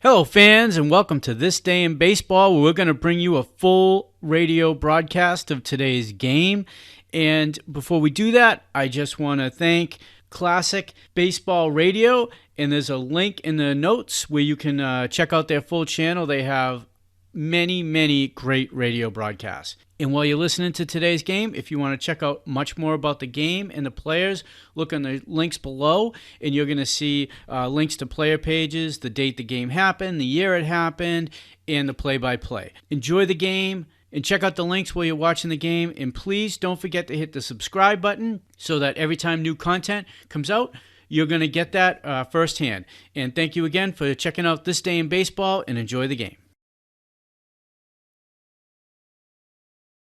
Hello, fans, and welcome to This Day in Baseball, where we're going to bring you a full radio broadcast of today's game. And before we do that, I just want to thank Classic Baseball Radio, and there's a link in the notes where you can check out their full channel. They have many great radio broadcasts. And while you're listening to today's game, if you want to check out much more about the game and the players, look on the links below, and you're going to see links to player pages, the date the game happened, the year it happened, and the play-by-play. Enjoy the game, and check out the links while you're watching the game, and please don't forget to hit the subscribe button so that every time new content comes out, you're going to get that firsthand. And thank you again for checking out This Day in Baseball, and enjoy the game.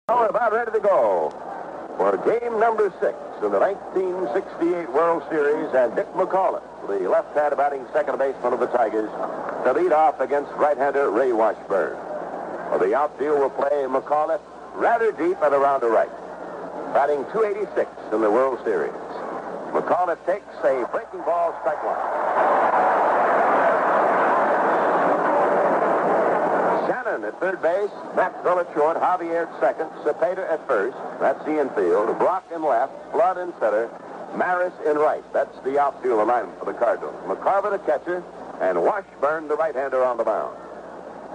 We're about ready to go for game number 6 in the 1968 World Series, and Dick McLain, the left-hand batting second baseman of the Tigers, to lead off against right-hander Ray Washburn. For the outfield will play McLain rather deep and around the right, batting .286 in the World Series. McLain takes a breaking ball, strike one. Shannon at third base, Maxwell at short, Javier at second, Cepeda at first, that's the infield, Brock in left, Flood in center, Maris in right. That's the outfield alignment for the Cardinals. McCarver the catcher, and Washburn the right-hander on the mound.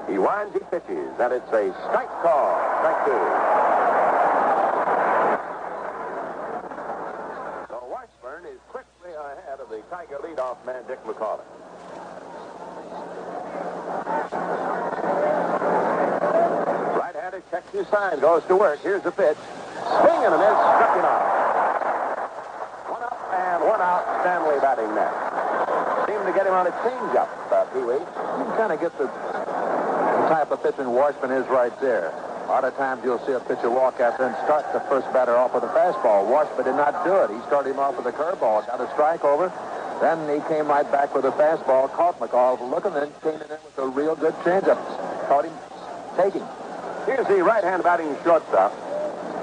He winds, he pitches, and it's a strike call, strike two. So Washburn is quickly ahead of the Tiger leadoff man, Dick McLain. Checks his sign, goes to work. Here's the pitch. Swing and a miss, struck him out. One up and one out, Stanley batting next. Seemed to get him on a changeup, Pee-wee. You can kind of get the type of pitching Washburn is right there. A lot of times you'll see a pitcher walk after and start the first batter off with a fastball. Washburn did not do it. He started him off with a curveball, got a strike over. Then he came right back with a fastball, caught McCall looking, then came in there with a real good changeup. Caught him taking. Here's the right-hand batting shortstop,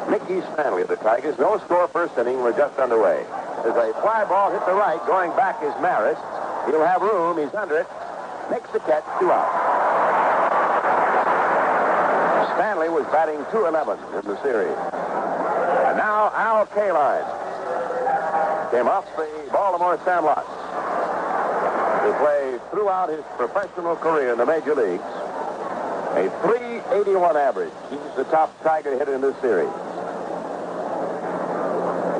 Mickey Stanley of the Tigers. No score first inning. We're just underway. There's a fly ball hit the right. Going back is Maris. He'll have room. He's under it. Makes the catch. 2 out. Stanley was batting .211 in the series. And now Al Kaline came off the Baltimore Sandlots to play throughout his professional career in the major leagues. A .381 average. He's the top Tiger hitter in this series.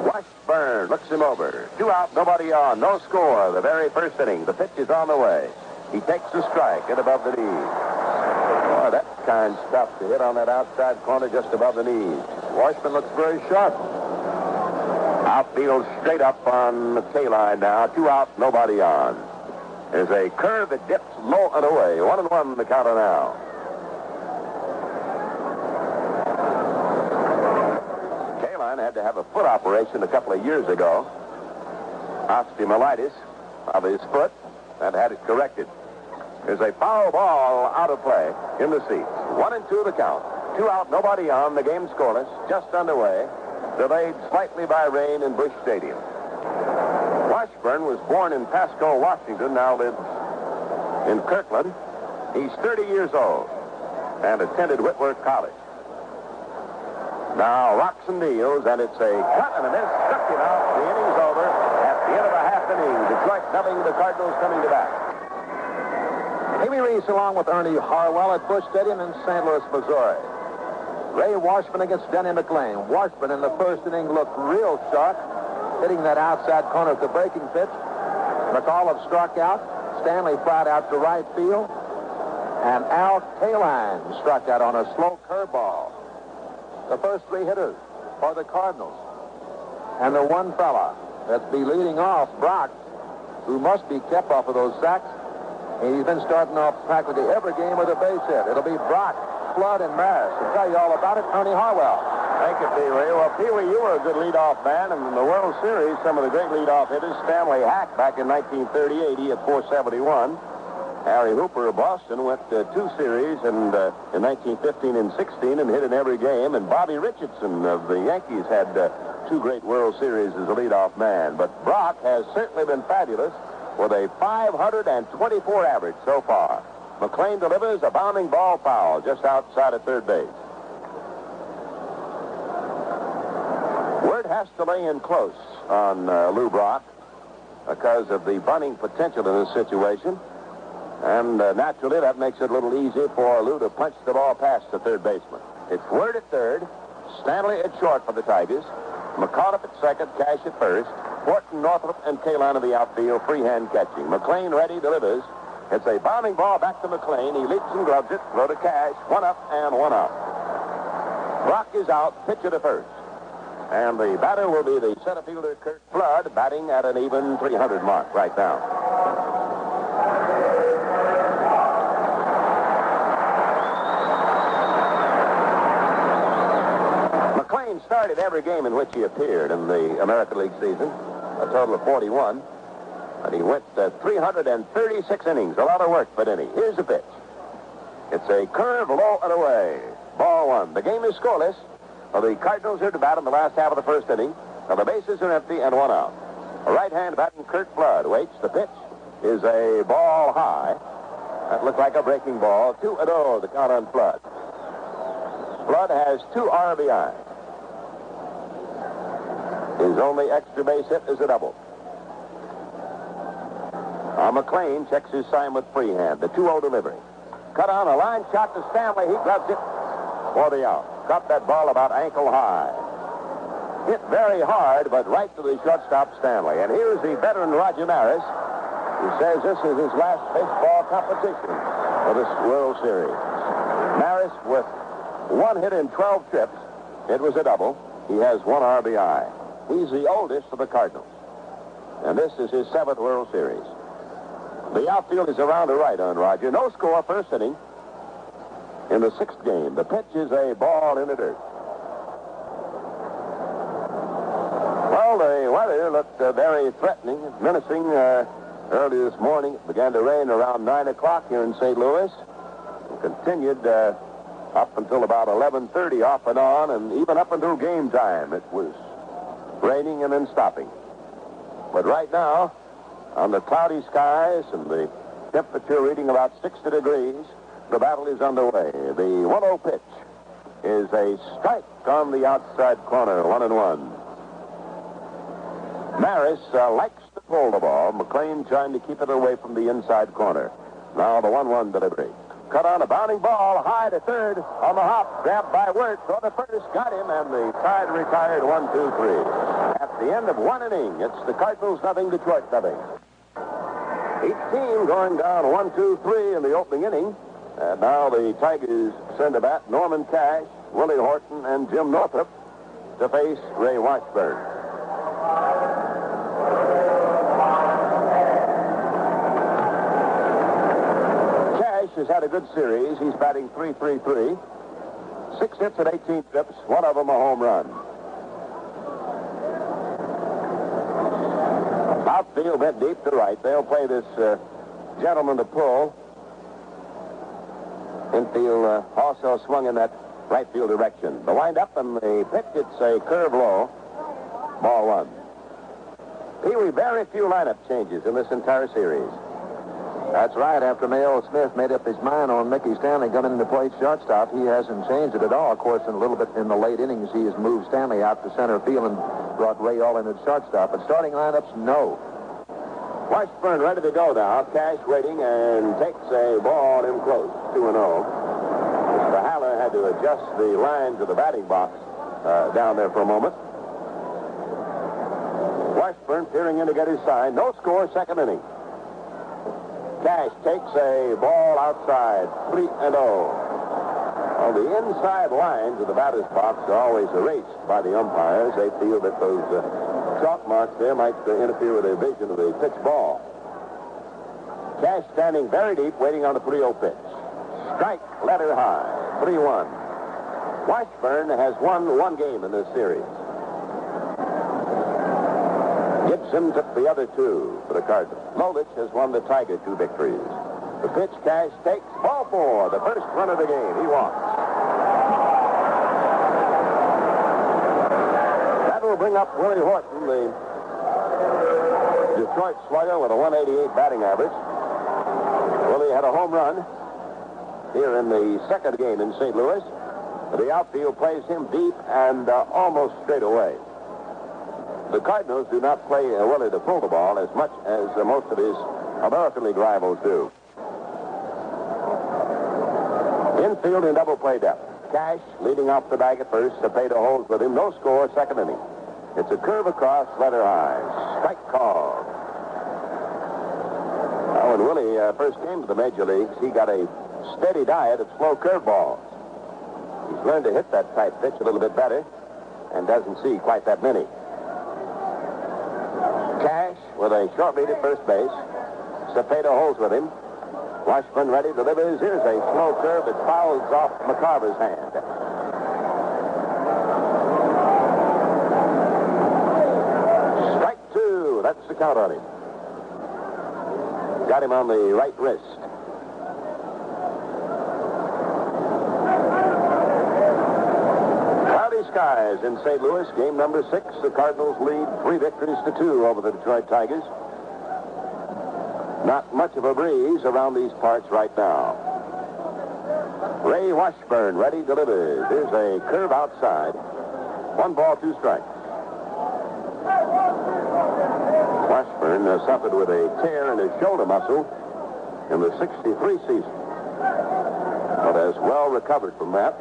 Washburn looks him over. 2 out, nobody on. No score. The very first inning. The pitch is on the way. He takes a strike at above the knees. Boy, that's kind stuff to hit on that outside corner just above the knees. Washburn looks very sharp. Outfield straight up on the K-line now. 2 out, nobody on. There's a curve that dips low and away. 1-1 the counter now. Had to have a foot operation a couple of years ago. Osteomyelitis of his foot, and had it corrected. There's a foul ball out of play in the seats. 1-2 the count. 2 out, nobody on. The game scoreless, just underway. Delayed slightly by rain in Busch Stadium. Washburn was born in Pasco, Washington, now lives in Kirkland. He's 30 years old and attended Whitworth College. Now rocks and deals, and it's a cut and a miss. Struck him out. The inning's over at the end of a half inning. Detroit nothing, the Cardinals coming to bat. Amy Reese along with Ernie Harwell at Busch Stadium in St. Louis, Missouri. Ray Washburn against Denny McLain. Washburn in the first inning looked real sharp, hitting that outside corner with the breaking pitch. McAuliffe struck out. Stanley fried out to right field. And Al Kaline struck out on a slow curveball. The first 3 hitters for the Cardinals. And the one fella that's be leading off, Brock, who must be kept off of those sacks. He's been starting off practically every game with a base hit. It'll be Brock, Flood, and Maris. To tell you all about it, Ernie Harwell. Thank you, Pee-wee. Well, Pee-wee, you were a good leadoff man, and in the World Series, some of the great leadoff hitters, Stanley Hack back in 1938, he had .471. Harry Hooper of Boston went 2 series and in 1915 and 16 and hit in every game. And Bobby Richardson of the Yankees had 2 great World Series as a leadoff man. But Brock has certainly been fabulous with a .524 average so far. McLain delivers a bounding ball foul just outside of third base. Word has to lay in close on Lou Brock because of the bunting potential in this situation. And naturally, that makes it a little easier for Lou to punch the ball past the third baseman. It's Word at third, Stanley at short for the Tigers, McAuliffe at second, Cash at first, Horton, Northrup, and Kaline of the outfield, Freehan catching. McLain ready, delivers. It's a bounding ball back to McLain. He leaps and gloves it, throw to Cash, one up and one out. Brock is out, pitcher to first. And the batter will be the center fielder, Curt Flood, batting at an even 300 mark right now. McLain started every game in which he appeared in the American League season, a total of 41. And he went 336 innings. A lot of work for Denny. Here's the pitch. It's a curve low and away. Ball one. The game is scoreless. The Cardinals are to bat in the last half of the first inning. Now the bases are empty and one out. A right-hand batting Curt Flood waits. The pitch is a ball high. That looked like a breaking ball. 2-0 the count on Flood. Flood has 2 RBI. His only extra base hit is a double. McLain checks his sign with Freehan. The 2-0 delivery. Cut on a line shot to Stanley. He gloves it for the out. Dropped that ball about ankle high. Hit very hard, but right to the shortstop Stanley. And here's the veteran Roger Maris, who says this is his last baseball competition for this World Series. Maris with 1 hit in 12 trips. It was a double. He has 1 RBI. He's the oldest of the Cardinals. And this is his 7th World Series. The outfield is around the right on Roger. No score, first inning. In the 6th game, the pitch is a ball in the dirt. Well, the weather looked very threatening, menacing early this morning. It began to rain around 9 o'clock here in St. Louis. It continued up until about 11:30 off and on, and even up until game time, it was raining and then stopping. But right now, on the cloudy skies and the temperature reading about 60 degrees, the battle is underway. The 1-0 pitch is a strike on the outside corner, 1-1. Maris likes to pull the ball. McLain trying to keep it away from the inside corner. Now the 1-1 delivery. Cut on a bounding ball, high to third, on the hop, grabbed by Word, throw to first, got him, and the side retired 1-2-3. At the end of 1 inning, it's the Cardinals nothing, Detroit nothing. Each team going down 1-2-3 in the opening inning. And now the Tigers send a bat Norman Cash, Willie Horton, and Jim Northrup to face Ray Washburn. Cash has had a good series. He's batting .333. 6 hits at 18 trips, one of them a home run. Outfield bent deep to right. They'll play this gentleman to pull. Infield also swung in that right field direction. The windup and the pitch, it's a curve low. Ball 1. Pee Wee, very few lineup changes in this entire series. That's right. After Mayo Smith made up his mind on Mickey Stanley coming into play shortstop, he hasn't changed it at all. Of course, in a little bit in the late innings, he has moved Stanley out to center field and brought Ray all in at shortstop. But starting lineups, no. Washburn ready to go now. Cash waiting and takes a ball in close. 2-0. Mr. Haller had to adjust the line to the batting box down there for a moment. Washburn peering in to get his sign. No score, 2nd inning. Cash takes a ball outside. 3-0. Well, the inside lines of the batter's box are always erased by the umpires. They feel that those chalk marks there might interfere with their vision of the pitch ball. Cash standing very deep, waiting on the 3-0 pitch. Strike, letter high, 3-1. Washburn has won 1 game in this series. Gibson took the other 2 for the Cardinals. Lolich has won the Tiger 2 victories. The pitch Cash takes, ball 4, the first run of the game. He walks. Will bring up Willie Horton, the Detroit slugger with a 188 batting average. Willie had a home run here in the second game in St. Louis. The outfield plays him deep and almost straight away. The Cardinals do not play Willie to pull the ball as much as most of his American League rivals do. Infield in double play depth. Cash leading off the bag at first. Cepeda holds with him. No score, second inning. It's a curve across, letter high. Strike call. Now, when Willie first came to the major leagues, he got a steady diet of slow curveballs. He's learned to hit that tight pitch a little bit better and doesn't see quite that many. Cash with a short lead at first base. Cepeda holds with him. Washburn ready, delivers. Here's a slow curve that fouls off McCarver's hand. Strike two. That's the count on him. Got him on the right wrist. Cloudy skies in St. Louis. Game number 6. The Cardinals lead 3 victories to 2 over the Detroit Tigers. Not much of a breeze around these parts right now. Ray Washburn ready, delivers. Here's a curve outside. 1 ball, 2 strikes. Washburn suffered with a tear in his shoulder muscle in the '63 season, but has well recovered from that.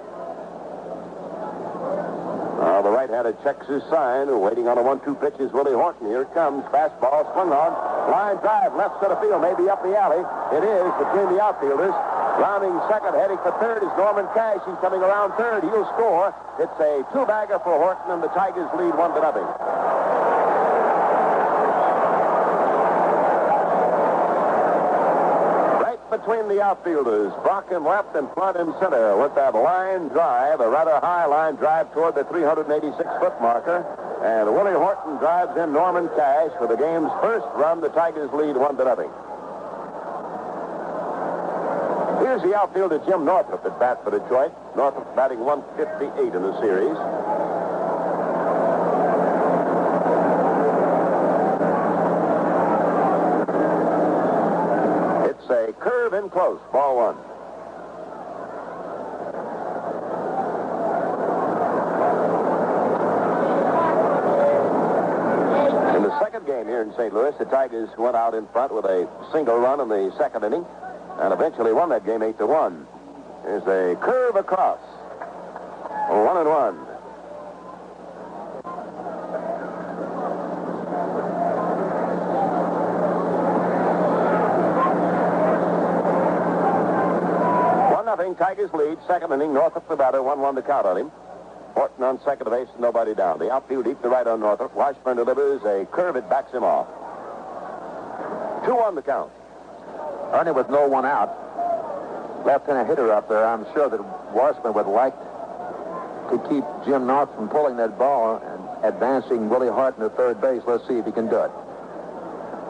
The right-hander checks his sign, waiting on a 1-2 pitch is Willie Horton. Here it comes. Fastball swung on. Line drive, left center field, maybe up the alley. It is between the outfielders. Rounding second, heading for third is Norman Cash. He's coming around third. He'll score. It's a 2-bagger for Horton, and the Tigers lead 1-0. Between the outfielders, Brock in left and Front in center with that line drive, a rather high line drive toward the 386-foot marker. And Willie Horton drives in Norman Cash for the game's first run. The Tigers lead 1-0. Here's the outfielder Jim Northrup at bat for Detroit. Northrup batting 158 in the series. A curve in close, ball 1. In the second game here in St. Louis, the Tigers went out in front with a single run in the second inning and eventually won that game 8-1. There's a curve across. 1-1. Tigers lead, second inning, Northrup the batter, 1-1 the count on him. Horton on second base, nobody down. The outfield deep to right on Northrup. Washburn delivers a curve, it backs him off. 2-1 the count. Ernie with no one out. Left-handed hitter up there. I'm sure that Washburn would like to keep Jim North from pulling that ball and advancing Willie Horton to third base. Let's see if he can do it.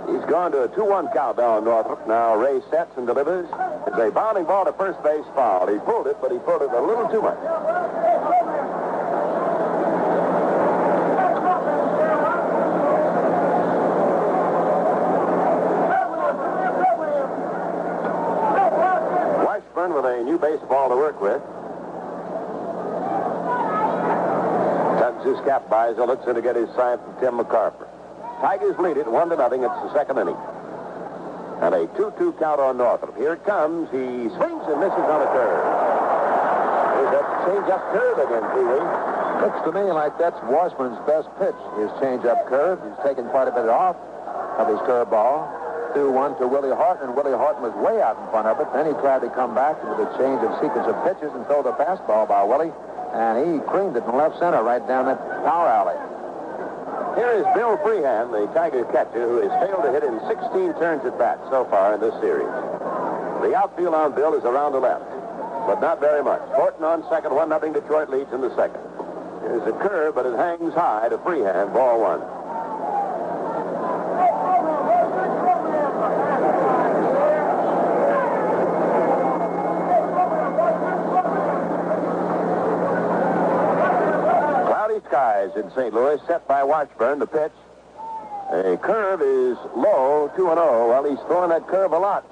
He's gone to a 2-1 count down Northrup. Now Ray sets and delivers. It's a bounding ball to first base foul. He pulled it, but he pulled it a little too much. Washburn with a new baseball to work with. Tugs his cap by as he looks in to get his sign from Tim McCarver. Tigers lead it 1-0. It's the second inning. And a 2-2 count on Northrup. Here it comes. He swings and misses on a curve. There's that change-up curve again, Pee-wee. Looks to me like that's Washburn's best pitch, his change-up curve. He's taken quite a bit off of his curveball. 2-1 to Willie Horton, and Willie Horton was way out in front of it. Then he tried to come back with a change of sequence of pitches and throw the fastball by Willie. And he creamed it in left center right down that power alley. Here is Bill Freehan, the Tiger catcher, who has failed to hit in 16 turns at bat so far in this series. The outfield on Bill is around the left, but not very much. Horton on second, 1-0 Detroit leads in the second. Here's a curve, but it hangs high to Freehan, ball 1. Skies in St. Louis, set by Washburn. The pitch. A curve is low, 2-0. Well, he's throwing that curve a lot.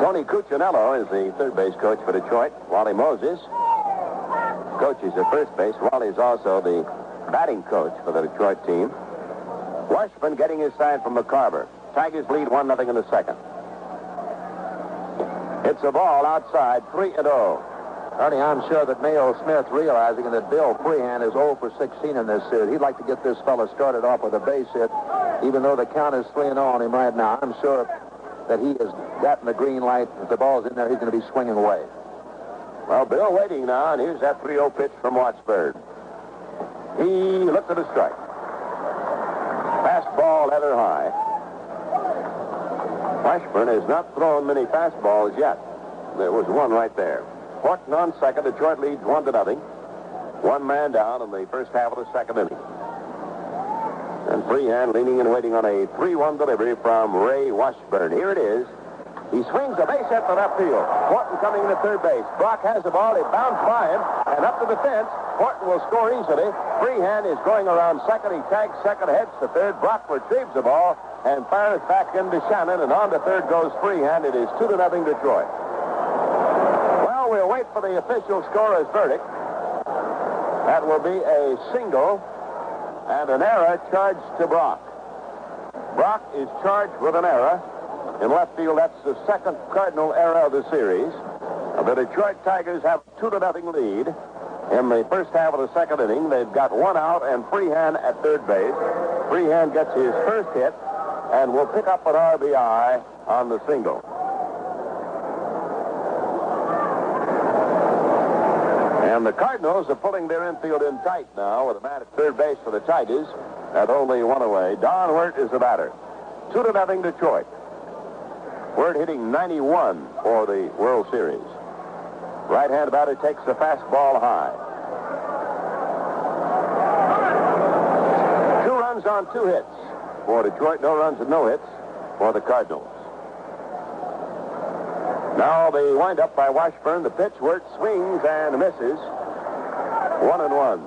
Tony Cuccinello is the third base coach for Detroit. Wally Moses coaches at first base. Wally's also the batting coach for the Detroit team. Washburn getting his sign from McCarver. Tigers lead 1-0 in the second. It's a ball outside, 3-0. Ernie, I'm sure that Mayo Smith, realizing that Bill Freehan is 0 for 16 in this series, he'd like to get this fella started off with a base hit, even though the count is 3-0 on him right now. I'm sure that he has gotten the green light. If the ball's in there, he's going to be swinging away. Well, Bill waiting now, and here's that 3-0 pitch from Washburn. He looked at a strike. Fastball header high. Washburn has not thrown many fastballs yet. There was one right there. Horton on second. Detroit leads 1-0. One man down in the first half of the second inning. And Freehan leaning and waiting on a 3-1 delivery from Ray Washburn. Here it is. He swings a base hit to left field. Horton coming into third base. Brock has the ball. He bounced by him and up to the fence. Horton will score easily. Freehan is going around second. He tags second, heads to third. Brock retrieves the ball and fires back into Shannon, and on to third goes Freehan. It is 2-0 Detroit. Well, we'll wait for the official scorer's verdict. That will be a single and an error charged to Brock. Brock is charged with an error. In left field, that's the second Cardinal error of the series. The Detroit Tigers have 2-0 lead. In the first half of the second inning, they've got one out and Freehan at third base. Freehan gets his first hit and will pick up an RBI on the single. And the Cardinals are pulling their infield in tight now with a man at third base for the Tigers at only one away. Don Wirt is the batter. 2-0 Detroit. Wirt hitting 91 for the World Series. Right-hand batter takes the fastball high. 2 runs on 2 hits for Detroit. No runs and no hits for the Cardinals. Now the windup by Washburn. The pitch, Wirt swings and misses. 1-1.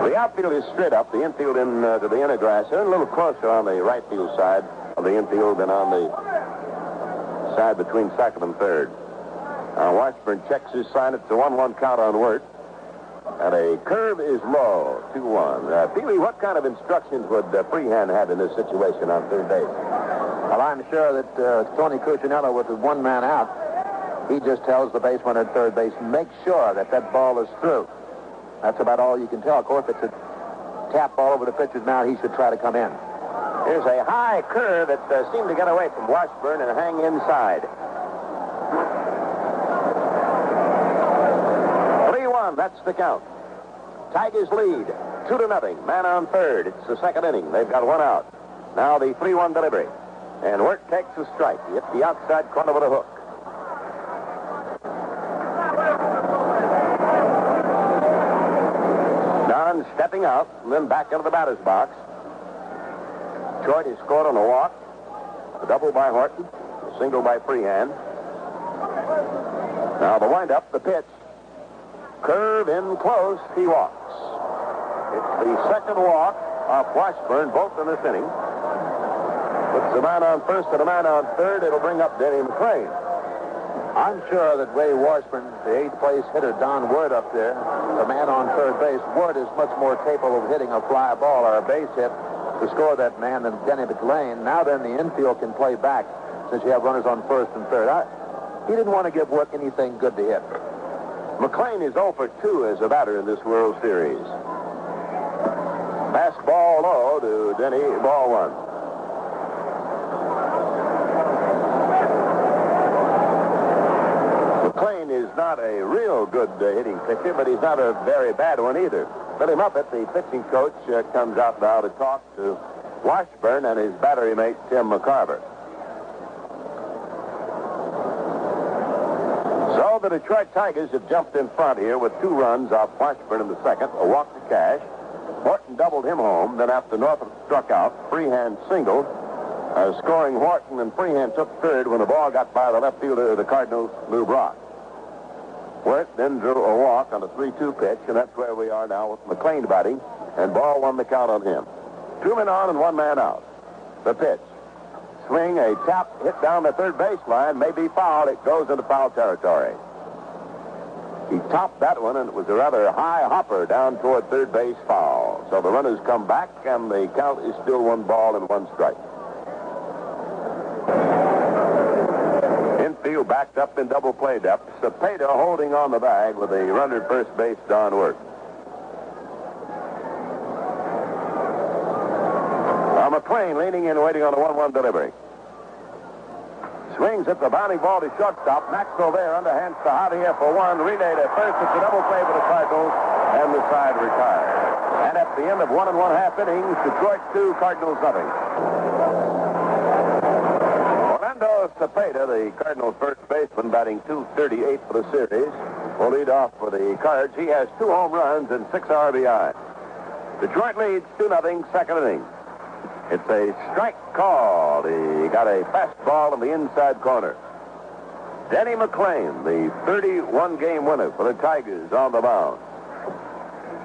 The outfield is straight up. The infield in to the inner grass. They're a little closer on the right field side of the infield than on the side between second and third. Washburn checks his sign. It's a 1-1 count on Wirt. And a curve is low, 2-1. Peely, what kind of instructions would Freehan have in this situation on third base? Well, I'm sure that Tony Cuccinello, with the one man out, he just tells the baseman at third base, make sure that that ball is through. That's about all you can tell. Of course, if it's a tap ball over the pitcher's mound, he should try to come in. Here's a high curve that seemed to get away from Washburn and hang inside. 3-1, that's the count. Tigers lead, 2-0. Man on third. It's the second inning. They've got one out. Now the 3-1 delivery. And Wirt takes a strike. He hits the outside corner with a hook. Don stepping out and then back into the batter's box. Detroit is scored on a walk. A double by Horton. A single by Freehan. Now the windup, the pitch. Curve in close. He walks. It's the second walk off Washburn, both in this inning. Puts the man on first and a man on third. It'll bring up Denny McLain. I'm sure that Ray Washburn, the 8th place hitter, Don Wirt up there, the man on third base, Wirt is much more capable of hitting a fly ball or a base hit to score that man than Denny McLain. Now then, the infield can play back since you have runners on first and third. He didn't want to give Wirt anything good to hit. McLain is 0 for 2 as a batter in this World Series. Fastball low to Denny, ball 1. McLain is not a real good hitting pitcher, but he's not a very bad one either. Billy Muppet, the pitching coach, comes out now to talk to Washburn and his battery mate, Tim McCarver. So the Detroit Tigers have jumped in front here with 2 runs off Washburn in the second, a walk to Cash. Horton doubled him home. Then after Northrup struck out, Freehan singled, scoring Horton, and Freehan took third when the ball got by the left fielder of the Cardinals, Lou Brock. Wirt then drew a walk on a 3-2 pitch, and that's where we are now with McLain batting, and ball 1 the count on him. 2 men on and 1 man out. The pitch. Swing, a tap, hit down the third baseline, may be fouled. It goes into foul territory. He topped that one, and it was a rather high hopper down toward third base, foul. So the runners come back, and the count is still 1 ball and 1 strike. Infield backed up in double play depth. Cepeda holding on the bag with the runner at first base, Don Wirt. Now McLain leaning in, waiting on a 1-1 delivery. Swings at the bounding ball to shortstop. Maxwell there, underhands to Javier for 1. Relay to first. It's a double play for the Cardinals, and the side retired. And at the end of 1 1/2 innings, Detroit 2, Cardinals nothing. Orlando Cepeda, the Cardinals first baseman, batting .238 for the series, will lead off for the Cards. He has 2 home runs and 6 RBI. Detroit leads 2-0, second inning. It's a strike call. He got a fastball in the inside corner. Denny McLain, the 31-game winner for the Tigers, on the mound.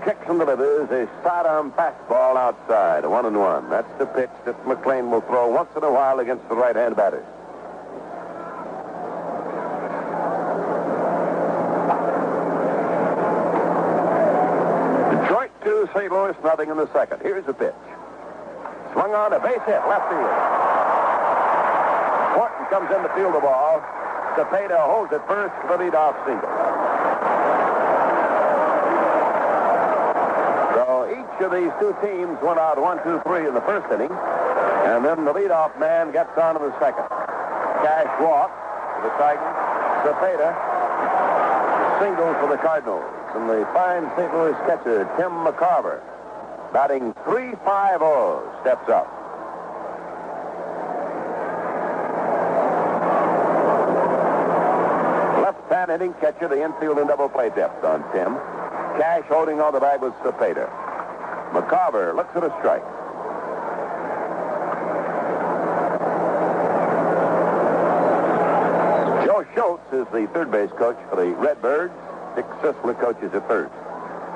Kicks and delivers a sidearm fastball outside, 1-1. That's the pitch that McLain will throw once in a while against the right-hand batters. Detroit 2, St. Louis nothing in the second. Here's the pitch. Swung on, a base hit, left field. Horton comes in to field the ball. Cepeda holds it first for the leadoff single. So each of these 2 teams went out 1, 2, 3 in the first inning. And then the leadoff man gets on in the second. Cash walk for the Tigers. Cepeda singles for the Cardinals. And the fine St. Louis catcher, Tim McCarver, batting .350, steps up. Left-hand hitting catcher, the infield in double play depth on Tim. Cash holding on the bag with Cepeda. McCarver looks at a strike. Joe Schultz is the third base coach for the Redbirds. Dick Sisler coaches at first.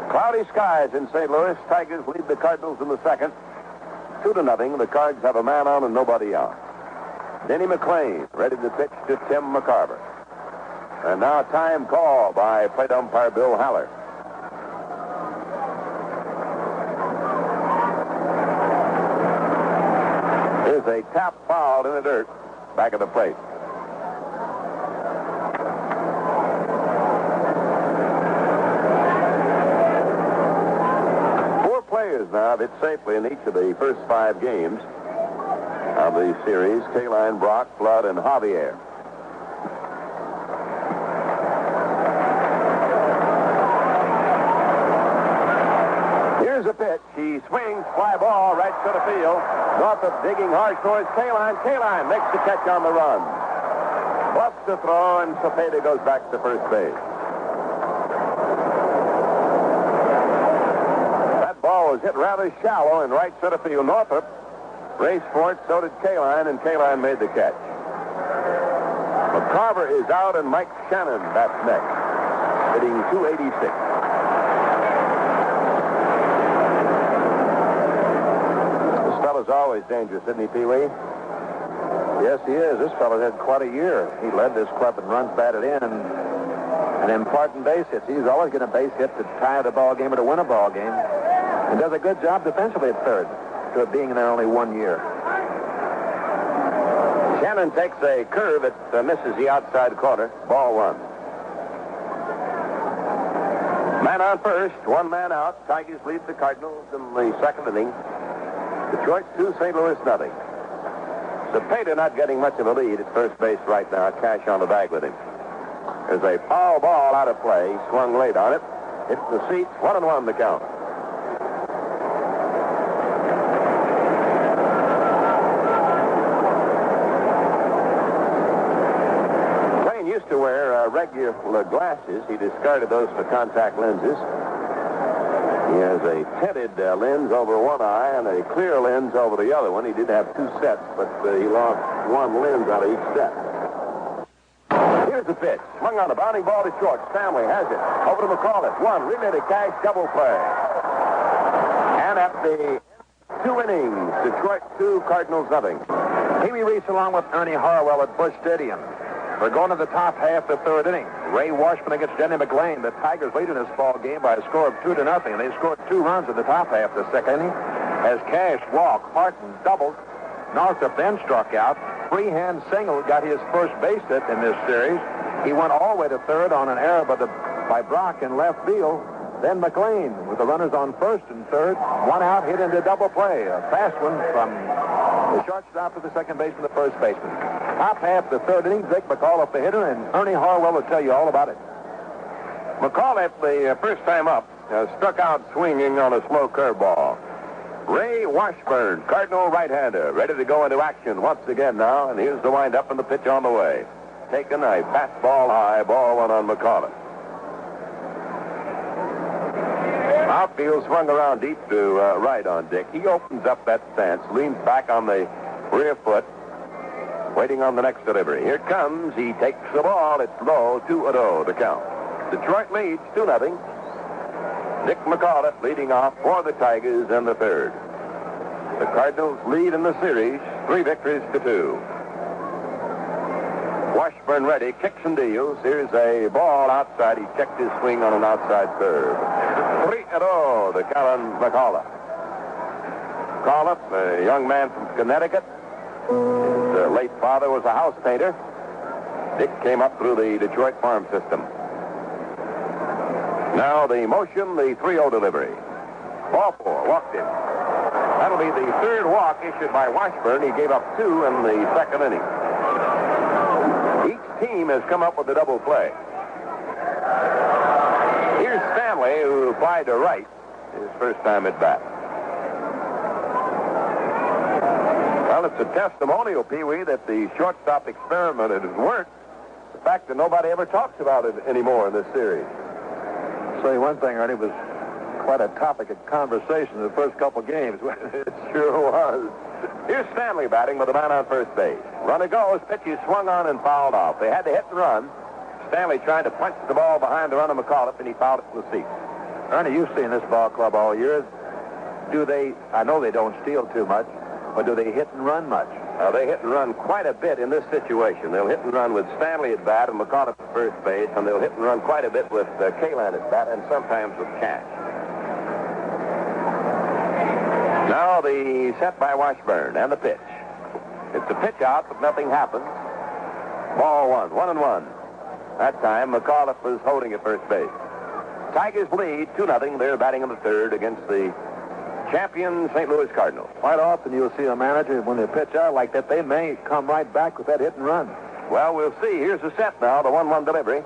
Cloudy skies in St. Louis. Tigers lead the Cardinals in the second. 2-0. The Cards have a man on and nobody out. Denny McLain ready to pitch to Tim McCarver. And now time call by plate umpire Bill Haller. Here's a tap foul in the dirt back of the plate. Now hit safely in each of the first 5 games of the series. Kaline, Brock, Flood, and Javier. Here's a pitch. He swings, fly ball, right to the field. Northrup digging hard towards Kaline. Kaline makes the catch on the run. Busts the throw, and Cepeda goes back to first base. Was hit rather shallow in right center field. Northrup raced for it, so did Kaline, and Kaline made the catch. McCarver is out, and Mike Shannon bats next, hitting .286. This fella's always dangerous, isn't he, Pee Wee? Yes, he is. This fella's had quite a year. He led this club in runs batted in and important base hits. He's always going to base hit to tie the ball game or to win a ball game. And does a good job defensively at third, to it being there only 1 year. Shannon takes a curve that misses the outside corner. Ball 1. Man on first, 1 man out. Tigers lead the Cardinals in the second inning. Detroit 2, St. Louis nothing. Cepeda not getting much of a lead at first base right now. Cash on the bag with him. There's a foul ball out of play. He swung late on it. Hit the seats. 1-1 the count. Used to wear regular glasses. He discarded those for contact lenses. He has a tinted lens over one eye and a clear lens over the other one. He did have 2 sets, but he lost 1 lens out of each set. Here's the pitch. Swung on a bounding ball to short. Stanley has it. Over to McCall. 1. Relay to Cash. Double play. And at the 2 innings. Detroit 2, Cardinals nothing. Pee Wee Reese along with Ernie Harwell at Busch Stadium. We're going to the top half of the third inning. Ray Washburn against Denny McLain. The Tigers lead in this ball game by a score of 2-0. They scored 2 runs in the top half of the second inning. As Cash walked, Horton doubled. Northrup then struck out. Freehan singled, got his first base hit in this series. He went all the way to third on an error by Brock in left field. Then McLain with the runners on first and third. 1 out, hit into double play. A fast one from the shortstop to the second baseman, the first baseman. Top half the third inning, Dick McAuliffe the hitter, and Ernie Harwell will tell you all about it. McAuliffe, the first time up, struck out swinging on a slow curveball. Ray Washburn, Cardinal right-hander, ready to go into action once again now, and here's the windup and the pitch on the way. Taken a fastball high, ball 1 on McAuliffe. Outfield swung around deep to right on Dick. He opens up that stance, leans back on the rear foot, waiting on the next delivery. Here it comes. He takes the ball. It's low, 2-0 to count. Detroit leads 2-0. Dick McAuliffe leading off for the Tigers in the third. The Cardinals lead in the series, 3 victories to 2. Washburn ready, kicks and deals. Here's a ball outside. He checked his swing on an outside curve. 3-0 to Kaline McAuliffe. McAuliffe, a young man from Connecticut. His late father was a house painter. Dick came up through the Detroit farm system. Now the motion, the 3-0 delivery. Ball 4, walked in. That'll be the third walk issued by Washburn. He gave up 2 in the second inning. Each team has come up with a double play. Here's Stanley, who applied to right his first time at bat. Well, it's a testimonial, Pee Wee, that the shortstop experiment has worked. The fact that nobody ever talks about it anymore in this series. I'll tell you one thing, Ernie, was quite a topic of conversation in the first couple games. It sure was. Here's Stanley batting with a man on first base. Runner goes, pitch is swung on and fouled off. They had to hit and run. Stanley trying to punch the ball behind the runner McAuliffe, and he fouled it to the seat. Ernie, you've seen this ball club all year. I know they don't steal too much, but do they hit and run much? They hit and run quite a bit in this situation. They'll hit and run with Stanley at bat and McAuliffe at first base, and they'll hit and run quite a bit with Kaline at bat and sometimes with Cash. Now the set by Washburn and the pitch. It's a pitch out, but nothing happens. Ball 1, 1-1. That time, McAuliffe was holding at first base. Tigers lead 2-0. They're batting in the third against the champion St. Louis Cardinals. Quite often you'll see a manager, when they pitch out like that, they may come right back with that hit and run. Well, we'll see. Here's the set now, the 1-1 delivery.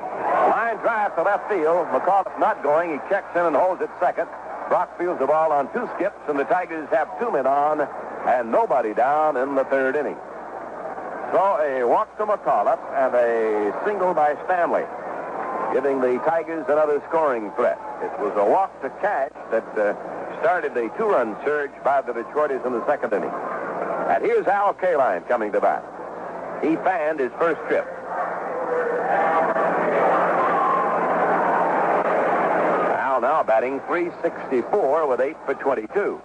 Line drive to left field. McAuliffe not going. He checks in and holds it second. Brock fields the ball on 2 skips, and the Tigers have 2 men on and nobody down in the third inning. So a walk to McAuliffe and a single by Stanley, giving the Tigers another scoring threat. It was a walk to Cash that started a 2-run surge by the Detroiters in the second inning. And here's Al Kaline coming to bat. He fanned his first trip. Al now batting .364 with 8 for 22.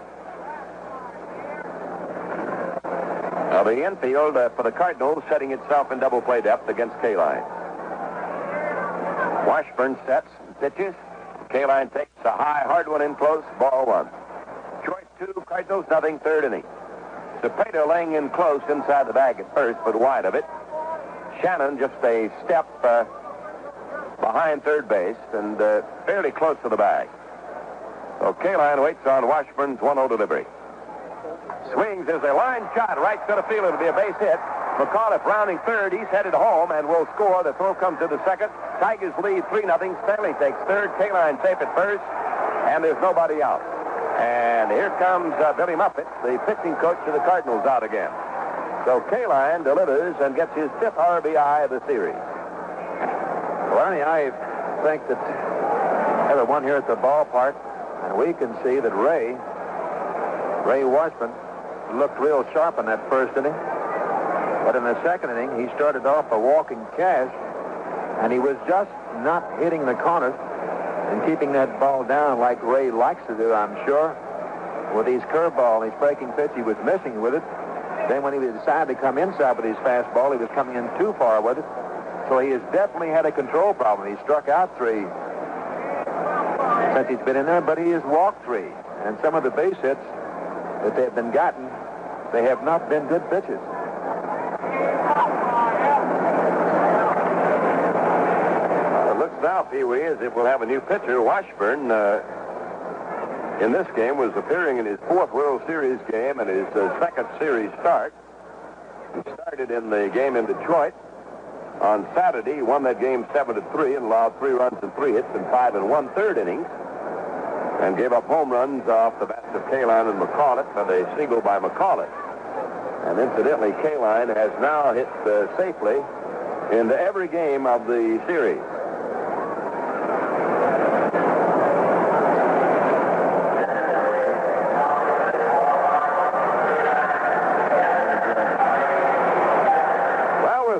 Now the infield for the Cardinals setting itself in double play depth against Kaline. Washburn sets and pitches. Kaline takes a high, hard one in close. Ball 1. Detroit 2, Cardinals nothing, third inning. Cepeda laying in close inside the bag at first, but wide of it. Shannon just a step behind third base and fairly close to the bag. So Kaline waits on Washburn's 1-0 delivery. Swings. There's a line shot right to the field. It'll be a base hit. McAuliffe rounding third. He's headed home and will score. The throw comes to the second. Tigers lead 3-0. Stanley takes third. Kaline safe at first. And there's nobody out. And here comes Billy Muffet, the pitching coach of the Cardinals, out again. So Kaline delivers and gets his 5th RBI of the series. Well, Ernie, I think that everyone here at the ballpark, and we can see that Ray Washburn looked real sharp in that first inning. But in the second inning, he started off a walking Cash, and he was just not hitting the corners and keeping that ball down like Ray likes to do, I'm sure. with his curveball and his breaking pitch, he was missing with it. Then when he decided to come inside with his fastball, he was coming in too far with it. So he has definitely had a control problem. He struck out 3 since he's been in there, but he has walked 3. And some of the base hits that they've been gotten, they have not been good pitches. It looks now, Pee Wee, as if we'll have a new pitcher. Washburn, in this game, was appearing in his 4th World Series game and his 2nd series start. He started in the game in Detroit on Saturday. He won that game 7-3 and allowed 3 runs and 3 hits in 5 1/3 innings, and gave up home runs off the bats of Kaline and McCullough, and a single by McCullough. And incidentally, Kaline has now hit safely into every game of the series.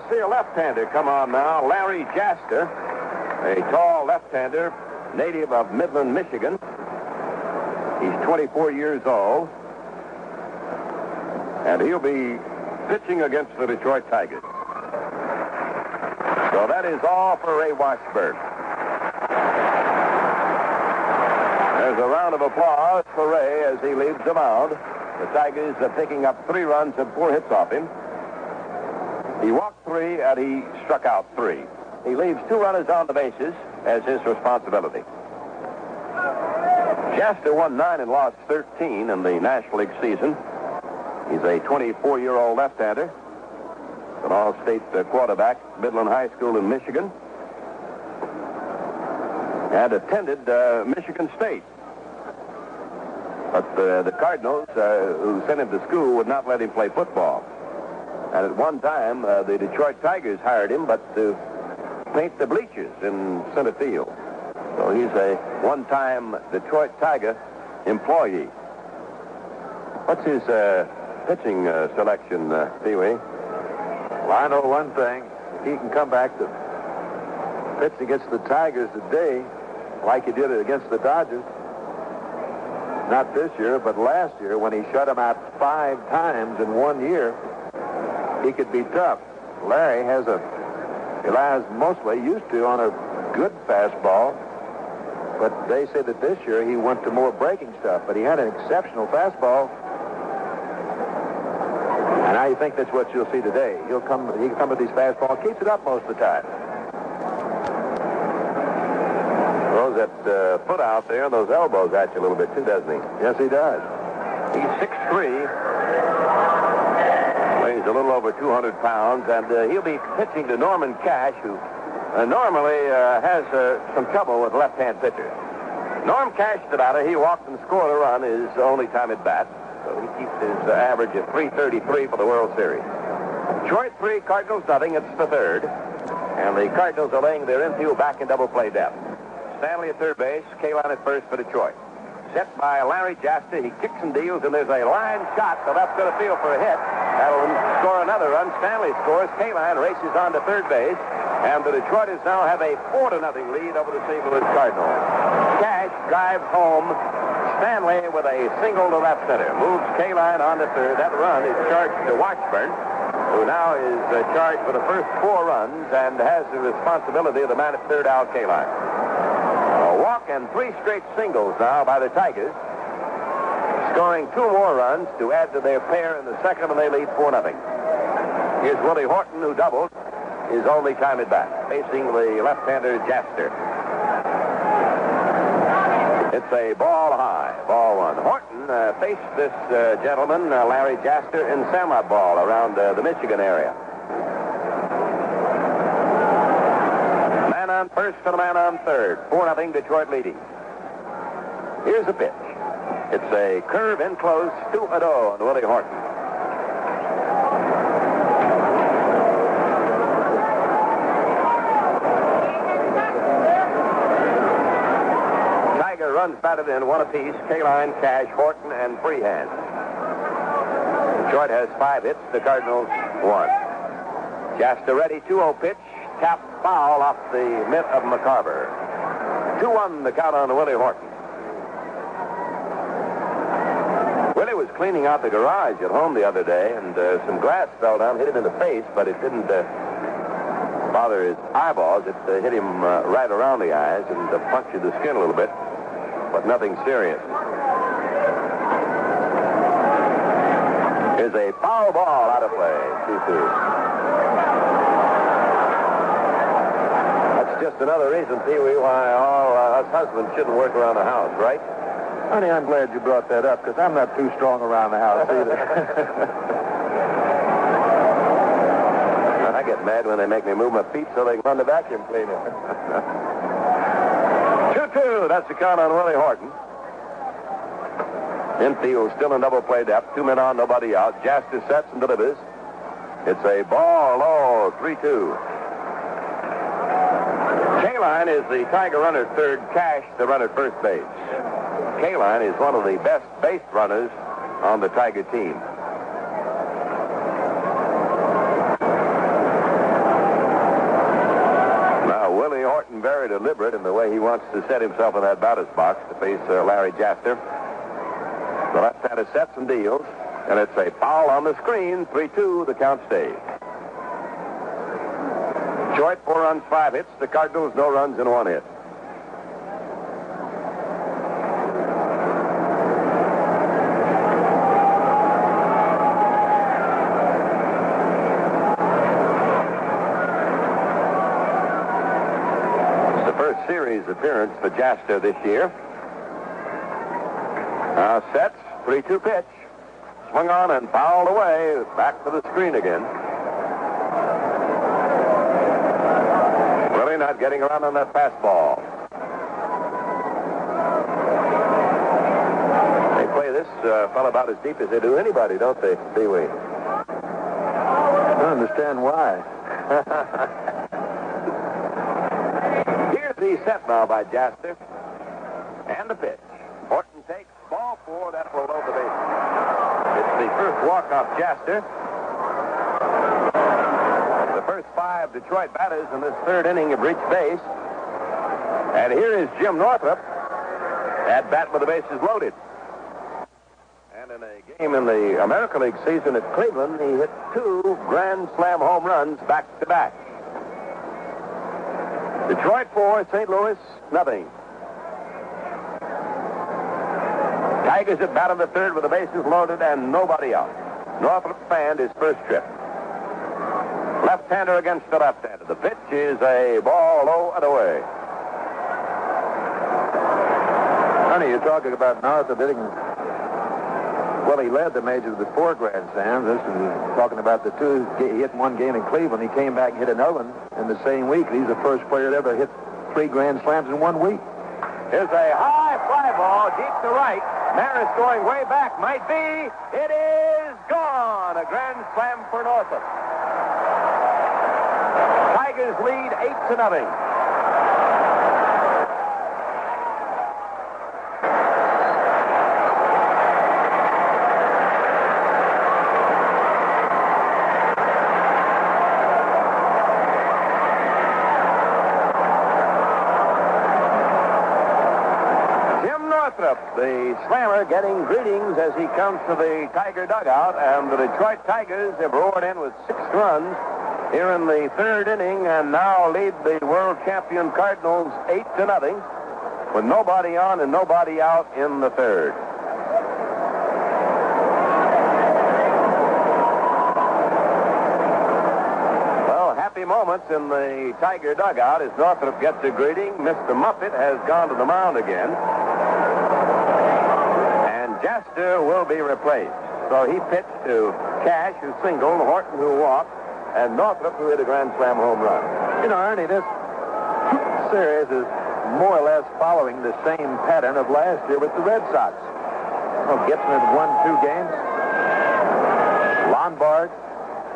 See a left-hander come on now, Larry Jaster, a tall left-hander, native of Midland, Michigan. He's 24 years old, and he'll be pitching against the Detroit Tigers. So that is all for Ray Washburn. There's a round of applause for Ray as he leaves the mound. The Tigers are picking up 3 runs and 4 hits off him. He walked 3 and he struck out 3. He leaves 2 runners on the bases as his responsibility. Jaster won 9 and lost 13 in the National League season. He's a 24-year-old left-hander, an all-state quarterback, Midland High School in Michigan, and attended Michigan State. But the Cardinals, who sent him to school, would not let him play football. And at one time, the Detroit Tigers hired him, but to paint the bleachers in center field. So he's a one-time Detroit Tiger employee. What's his pitching selection, Pee Wee? Well, I know one thing. If he can come back to pitch against the Tigers today, like he did against the Dodgers, not this year, but last year when he shut them out 5 times in 1 year, he could be tough. Larry relies mostly used to on a good fastball, but they say that this year he went to more breaking stuff, but he had an exceptional fastball. And I think that's what you'll see today. He can come with his fastball, keeps it up most of the time. Throws that foot out there and those elbows at you a little bit too, doesn't he? Yes, he does. He's 6'3", weighs a little over 200 pounds, and he'll be pitching to Norman Cash, who normally has some trouble with left-hand pitchers. Norm Cash, the batter, he walked and scored a run his only time at bat, so he keeps his average at .333 for the World Series. Detroit 3, Cardinals nothing. It's the 3rd, and the Cardinals are laying their infield back in double play depth. Stanley at third base, Kaline at first for Detroit. Set by Larry Jaster. He kicks and deals, and there's a line shot to left center field for a hit. That'll score another run. Stanley scores. Kaline races on to third base, and the Detroiters now have a 4-0 lead over the St. Louis Cardinals. Cash drives home Stanley with a single to left center. Moves Kaline on to third. That run is charged to Washburn, who now is charged for the first 4 runs and has the responsibility of the man at third, Al Kaline. A walk and 3 straight singles now by the Tigers, scoring 2 more runs to add to their pair in the second, and they lead 4-0. Here's Willie Horton, who doubled his only time at bat, facing the left-hander Jaster. It's a ball high, ball 1. Horton faced this gentleman, Larry Jaster, in Sandlot ball around the Michigan area. Man on first and a man on third. 4-0 Detroit leading. Here's a pitch. It's a curve in close, 2-0 on Willie Horton. Tiger runs batted in 1 apiece. Kaline, Cash, Horton, and Freehan. Detroit has 5 hits. The Cardinals 1. Jaster ready, 2-0 pitch. Tap foul off the mitt of McCarver. 2-1 the count on Willie Horton. cleaning out the garage at home the other day, and some glass fell down, hit him in the face, but it didn't bother his eyeballs. It hit him right around the eyes and punctured the skin a little bit, but nothing serious. Here's a foul ball out of play, 2-2. Just another reason, Pee-wee, why all us husbands shouldn't work around the house, right? Honey, I'm glad you brought that up, because I'm not too strong around the house either. I get mad when they make me move my feet so they can run the vacuum cleaner. 2-2, that's the count on Willie Horton. Infield still in double play depth. 2 men on, nobody out. Jaster sets and delivers. It's a ball low, 3-2. Kaline is the Tiger runner third, Cash the runner first base. Kaline is one of the best base runners on the Tiger team. Now, Willie Horton, very deliberate in the way he wants to set himself in that batter's box to face Larry Jaster. The left-hander sets and deals, and it's a foul on the screen, 3-2, the count stays. Detroit, 4 runs, 5 hits. The Cardinals, no runs and 1 hit. It's the first series appearance for Jaster this year. Now sets, 3-2 pitch. Swung on and fouled away. Back to the screen again. Not getting around on that fastball. They play this fellow about as deep as they do anybody, don't they, Pee-wee? I don't understand why. Here's the set now by Jaster. And the pitch. Horton takes ball 4, that will load the bases. It's the first walk-off Jaster. The first 5 Detroit batters in this third inning have reached base. And here is Jim Northrup at bat with the bases loaded. And in a game in the American League season at Cleveland, he hit 2 grand slam home runs back-to-back. Detroit 4, St. Louis nothing. Tigers at bat in the third with the bases loaded and nobody out. Northrup fanned his first trip. Left-hander against the left-hander. The pitch is a ball low and away. Honey, you're talking about Northrup hitting. Well, he led the majors with 4 grand slams. This is talking about the 2. He hit 1 game in Cleveland. He came back and hit another one in the same week. He's the first player to ever hit 3 grand slams in 1 week. Here's a high fly ball deep to right. Maris going way back. Might be. It is gone. A grand slam for Northrup. Tigers lead 8-0. Jim Northrup, the slammer, getting greetings as he comes to the Tiger dugout, and the Detroit Tigers have roared in with 6 runs here in the third inning, and now lead the world champion Cardinals 8-0 with nobody on and nobody out in the third. Well, happy moments in the Tiger dugout as Northrup gets a greeting. Mr. Muffet has gone to the mound again, and Jaster will be replaced. So he pitched to Cash, who singled, Horton, who walked, and Northrup, who hit a grand slam home run. You know, Ernie, this series is more or less following the same pattern of last year with the Red Sox. Well, Gibson has won 2 games. Lombard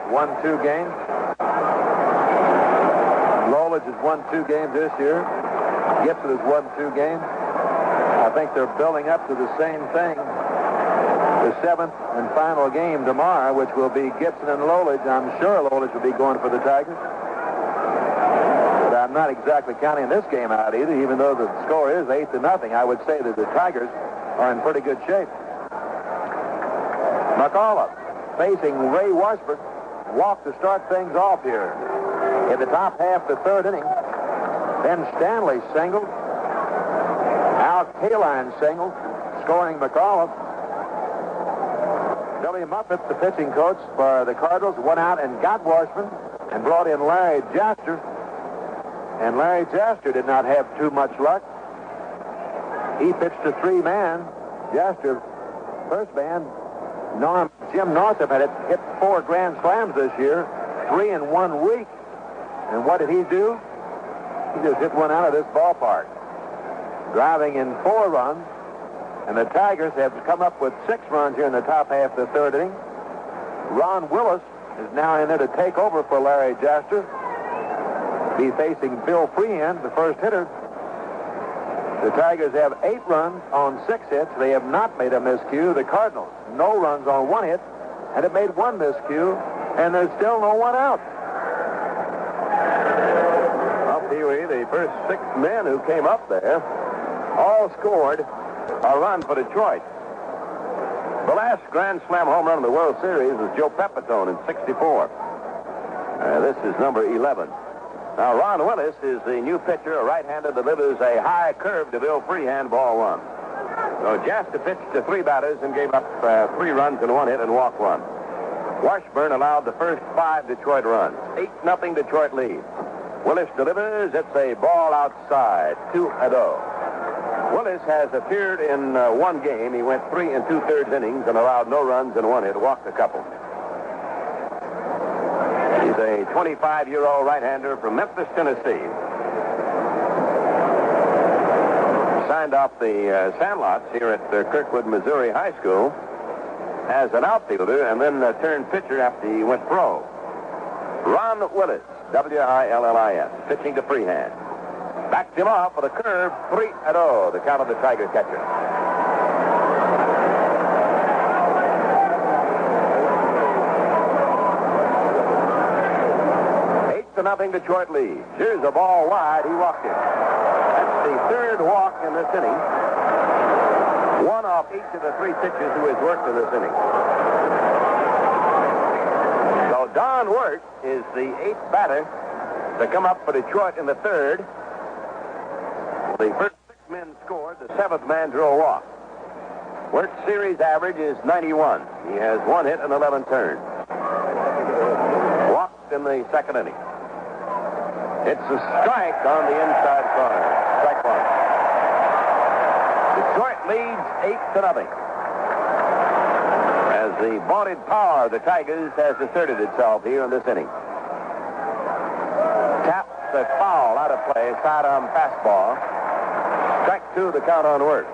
won 2 games. Lolich has won 2 games this year. Gibson has won 2 games. I think they're building up to the same thing. The 7th and final game tomorrow, which will be Gibson and Lolich. I'm sure Lolich will be going for the Tigers. But I'm not exactly counting this game out either, even though the score is 8-0. I would say that the Tigers are in pretty good shape. McAuliffe facing Ray Washburn. Walk to start things off here. In the top half of the third inning, Ben Stanley singled. Al Kaline singled, scoring McAuliffe. Billy Muffett, the pitching coach for the Cardinals, went out and got Washburn and brought in Larry Jaster. And Larry Jaster did not have too much luck. He pitched a three-man. Jaster, first man, Jim Northrup had hit 4 grand slams this year, 3 in 1 week. And what did he do? He just hit one out of this ballpark, driving in 4 runs. And the Tigers have come up with 6 runs here in the top half of the third inning. Ron Willis is now in there to take over for Larry Jaster. Be facing Bill Freehan, the first hitter. The Tigers have 8 runs on 6 hits. They have not made a miscue. The Cardinals, no runs on 1 hit, and have made 1 miscue, and there's still no one out. Well, Pee Wee, the first 6 men who came up there all scored a run for Detroit. The last Grand Slam home run of the World Series was Joe Pepitone in '64. This is number 11. Now, Ron Willis is the new pitcher, a right-hander, delivers a high curve to Bill Freehan, ball 1. So Jaster pitched to 3 batters and gave up 3 runs and 1 hit and walked 1. Washburn allowed the first 5 Detroit runs. 8-0 Detroit lead. Willis delivers. It's a ball outside, 2-0. Willis has appeared in 1 game. He went 3 2/3 innings and allowed no runs and 1 hit, walked a couple. He's a 25-year-old right-hander from Memphis, Tennessee. Signed off the Sandlots here at Kirkwood, Missouri High School as an outfielder and then turned pitcher after he went pro. Ron Willis, Willis, pitching to Freehan. Backed him off with a curve, 3-0, the count of the Tiger catcher. 8-0 Detroit lead. Here's a ball wide. He walked in. That's the 3rd walk in this inning. 1 off each of the 3 pitchers who has worked in this inning. So Don Wirt is the 8th batter to come up for Detroit in the 3rd. The first 6 men scored. The 7th man drew a walk. Wirt's series average is 91. He has 1 hit and 11 turns. Walked in the 2nd inning. It's a strike on the inside corner. Strike 1. Detroit leads 8-0. As the vaunted power of the Tigers has asserted itself here in this inning. Taps the foul out of play, sidearm fastball. Strike 2, the count on Wirt.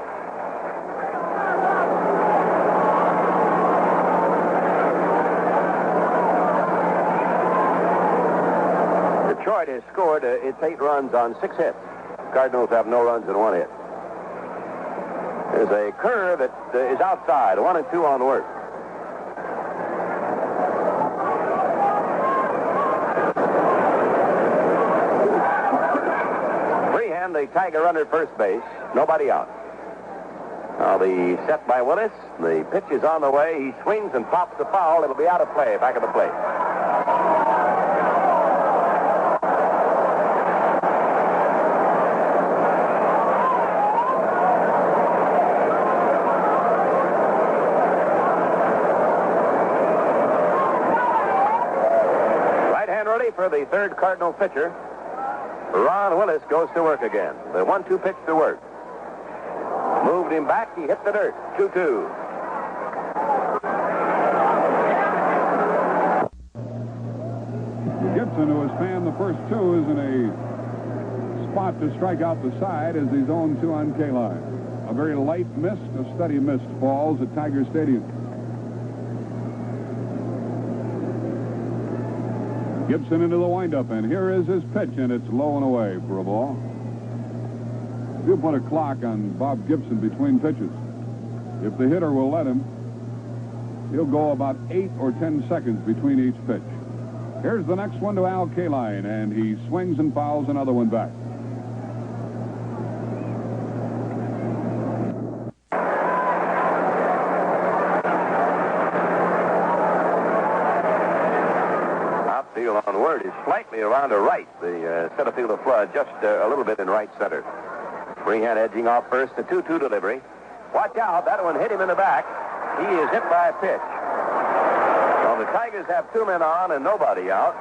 Detroit has scored its 8 runs on 6 hits. Cardinals have no runs and 1 hit. There's a curve that is outside, 1 and 2 on Wirt. Freehan, the Tiger runner at first base, nobody out. Now the set by Willis. The pitch is on the way. He swings and pops the foul. It'll be out of play, back of the plate. For the 3rd Cardinal pitcher, Ron Willis goes to work again. The 1-2 pitch to work. Moved him back. He hit the dirt. 2-2. Gibson, who has fanned the first 2, is in a spot to strike out the side as he's 0-2 on Kaline. A very light mist, a steady mist falls at Tiger Stadium. Gibson into the windup, and here is his pitch, and it's low and away for a ball. If you put a clock on Bob Gibson between pitches, if the hitter will let him, he'll go about 8 or 10 seconds between each pitch. Here's the next one to Al Kaline, and he swings and fouls another one back. downward is slightly around to right. The center field of flood just a little bit in right center. Freehan edging off first, the 2-2 delivery. Watch out, that one hit him in the back. He is hit by a pitch. So the Tigers have 2 men on and nobody out.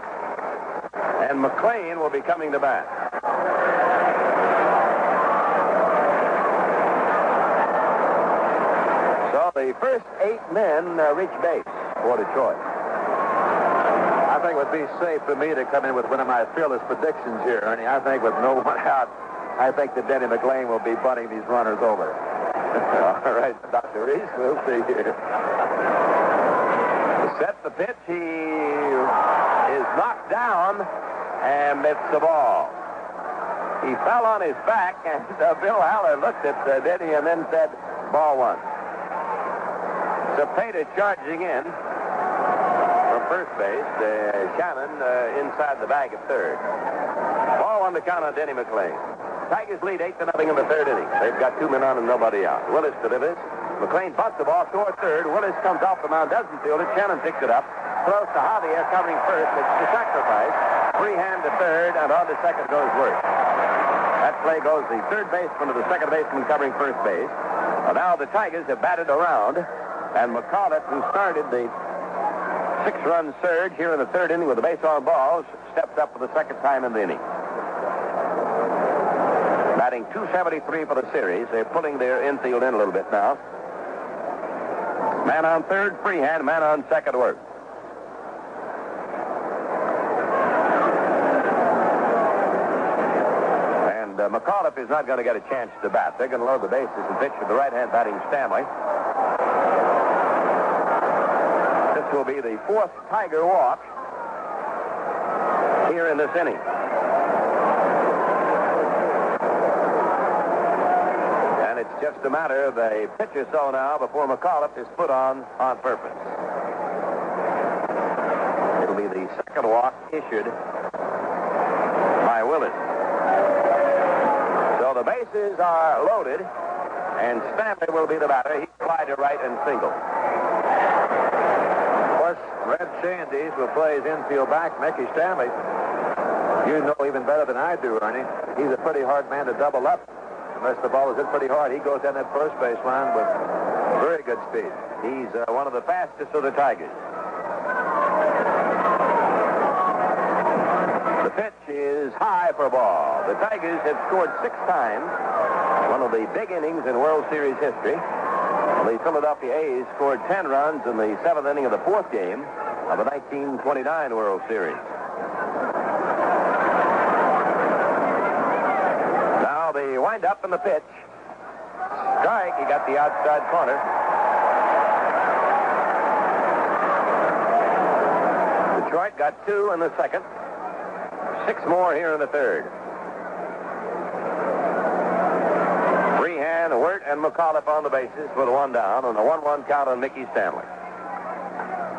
And McLain will be coming to bat. So the first 8 men reach base for Detroit. I think it would be safe for me to come in with one of my fearless predictions here, Ernie. I think with no one out, I think that Denny McLain will be bunting these runners over. All right, Dr. Reese, we'll see here. Set the pitch. He is knocked down and missed the ball. He fell on his back, and Bill Haller looked at Denny and then said, ball 1. Cepeda charging in from first base. Shannon inside the bag at third. Ball 1 to count on Denny McLain. Tigers lead 8-0 in the third inning. They've got 2 men on and nobody out. Willis delivers. McLain bunts the ball toward third. Willis comes off the mound, doesn't field it. Shannon picks it up. Throws to Javier covering first. It's the sacrifice. Freehan to third, and on to second goes Busch. That play goes the third baseman to the second baseman covering first base. Well, now the Tigers have batted around, and McCullough, who started the 6-run surge here in the third inning with the base on balls, steps up for the second time in the inning. Batting .273 for the series. They're pulling their infield in a little bit now. Man on third, Freehan. Man on second, Work. And McAuliffe is not going to get a chance to bat. They're going to load the bases and pitch to the right-hand batting Stanley. This will be the 4th Tiger walk here in this inning. And it's just a matter of a pitch or so now before McAuliffe is put on purpose. It'll be the second walk issued by Willis. So the bases are loaded, and Stanley will be the batter. He fly to right and single. Of course, Red Schoendienst will play his infield back, Mickey Stanley. You know even better than I do, Ernie. He's a pretty hard man to double up. Unless the ball is hit pretty hard, he goes down that first base line with very good speed. He's one of the fastest of the Tigers. The pitch is high for a ball. The Tigers have scored 6 times, one of the big innings in World Series history. The Philadelphia A's scored 10 runs in the 7th inning of the 4th game of the 1929 World Series. Now the wind-up and the pitch. Strike, he got the outside corner. Detroit got 2 in the second. 6 more here in the third. Freehan, Wirt, and McAuliffe on the bases with 1 down on the 1-1 count on Mickey Stanley.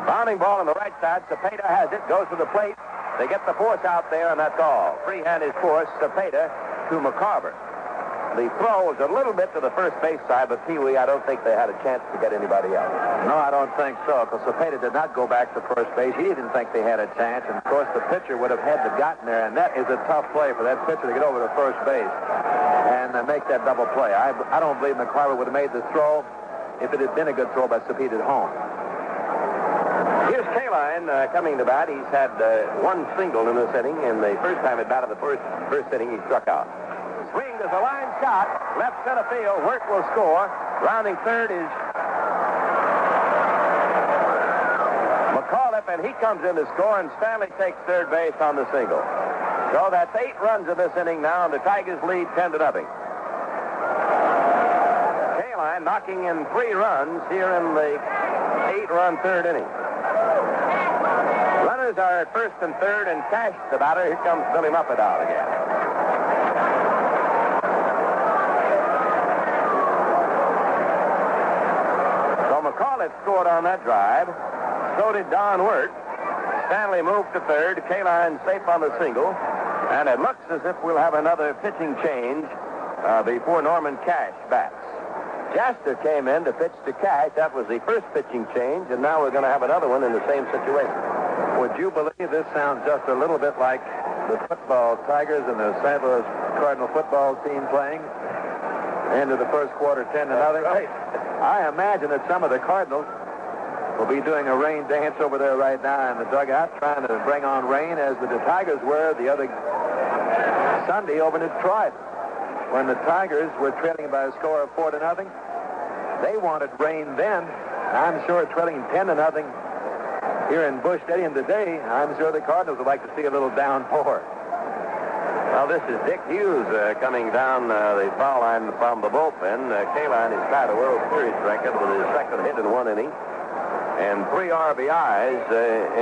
Bounding ball on the right side. Cepeda has it, goes to the plate. They get the force out there, and that's all. Freehan is force. Cepeda to McCarver. The throw was a little bit to the first base side, but Pee-wee, I don't think they had a chance to get anybody else. No, I don't think so, because Cepeda did not go back to first base. He didn't think they had a chance, and of course the pitcher would have had to gotten there, and that is a tough play for that pitcher to get over to first base and make that double play. I don't believe McCarver would have made the throw if it had been a good throw by Cepeda at home. Here's Kaline coming to bat. He's had 1 single in this inning, and the first time at bat of the first inning, he struck out. Swing is a line shot. Left center field. Wirt will score. Rounding third is McAuliffe, and he comes in to score, and Stanley takes third base on the single. So that's 8 runs in this inning now, and the Tigers lead 10-0. Kaline knocking in 3 runs here in the 8-run third inning. Runners are at first and third, and Cash the batter. Here comes Billy Muffet out again. McAuliffe scored on that drive. So did Don Wirt. Stanley moved to third. Kaline safe on the single. And it looks as if we'll have another pitching change before Norman Cash bats. Jaster came in to pitch to Cash. That was the first pitching change, and now we're going to have another one in the same situation. Would you believe this sounds just a little bit like the football Tigers and the St. Louis Cardinal football team playing? End of the first quarter, 10-0. Right. I imagine that some of the Cardinals will be doing a rain dance over there right now in the dugout, trying to bring on rain, as the Tigers were the other Sunday over in Detroit, when the Tigers were trailing by a score of 4-0. They wanted rain then. I'm sure trailing 10-0 here in Busch Stadium today, I'm sure the Cardinals would like to see a little downpour. Well, this is Dick Hughes coming down the foul line from the bullpen. Kaline has tied a World Series record with his second hit in 1 inning and 3 RBIs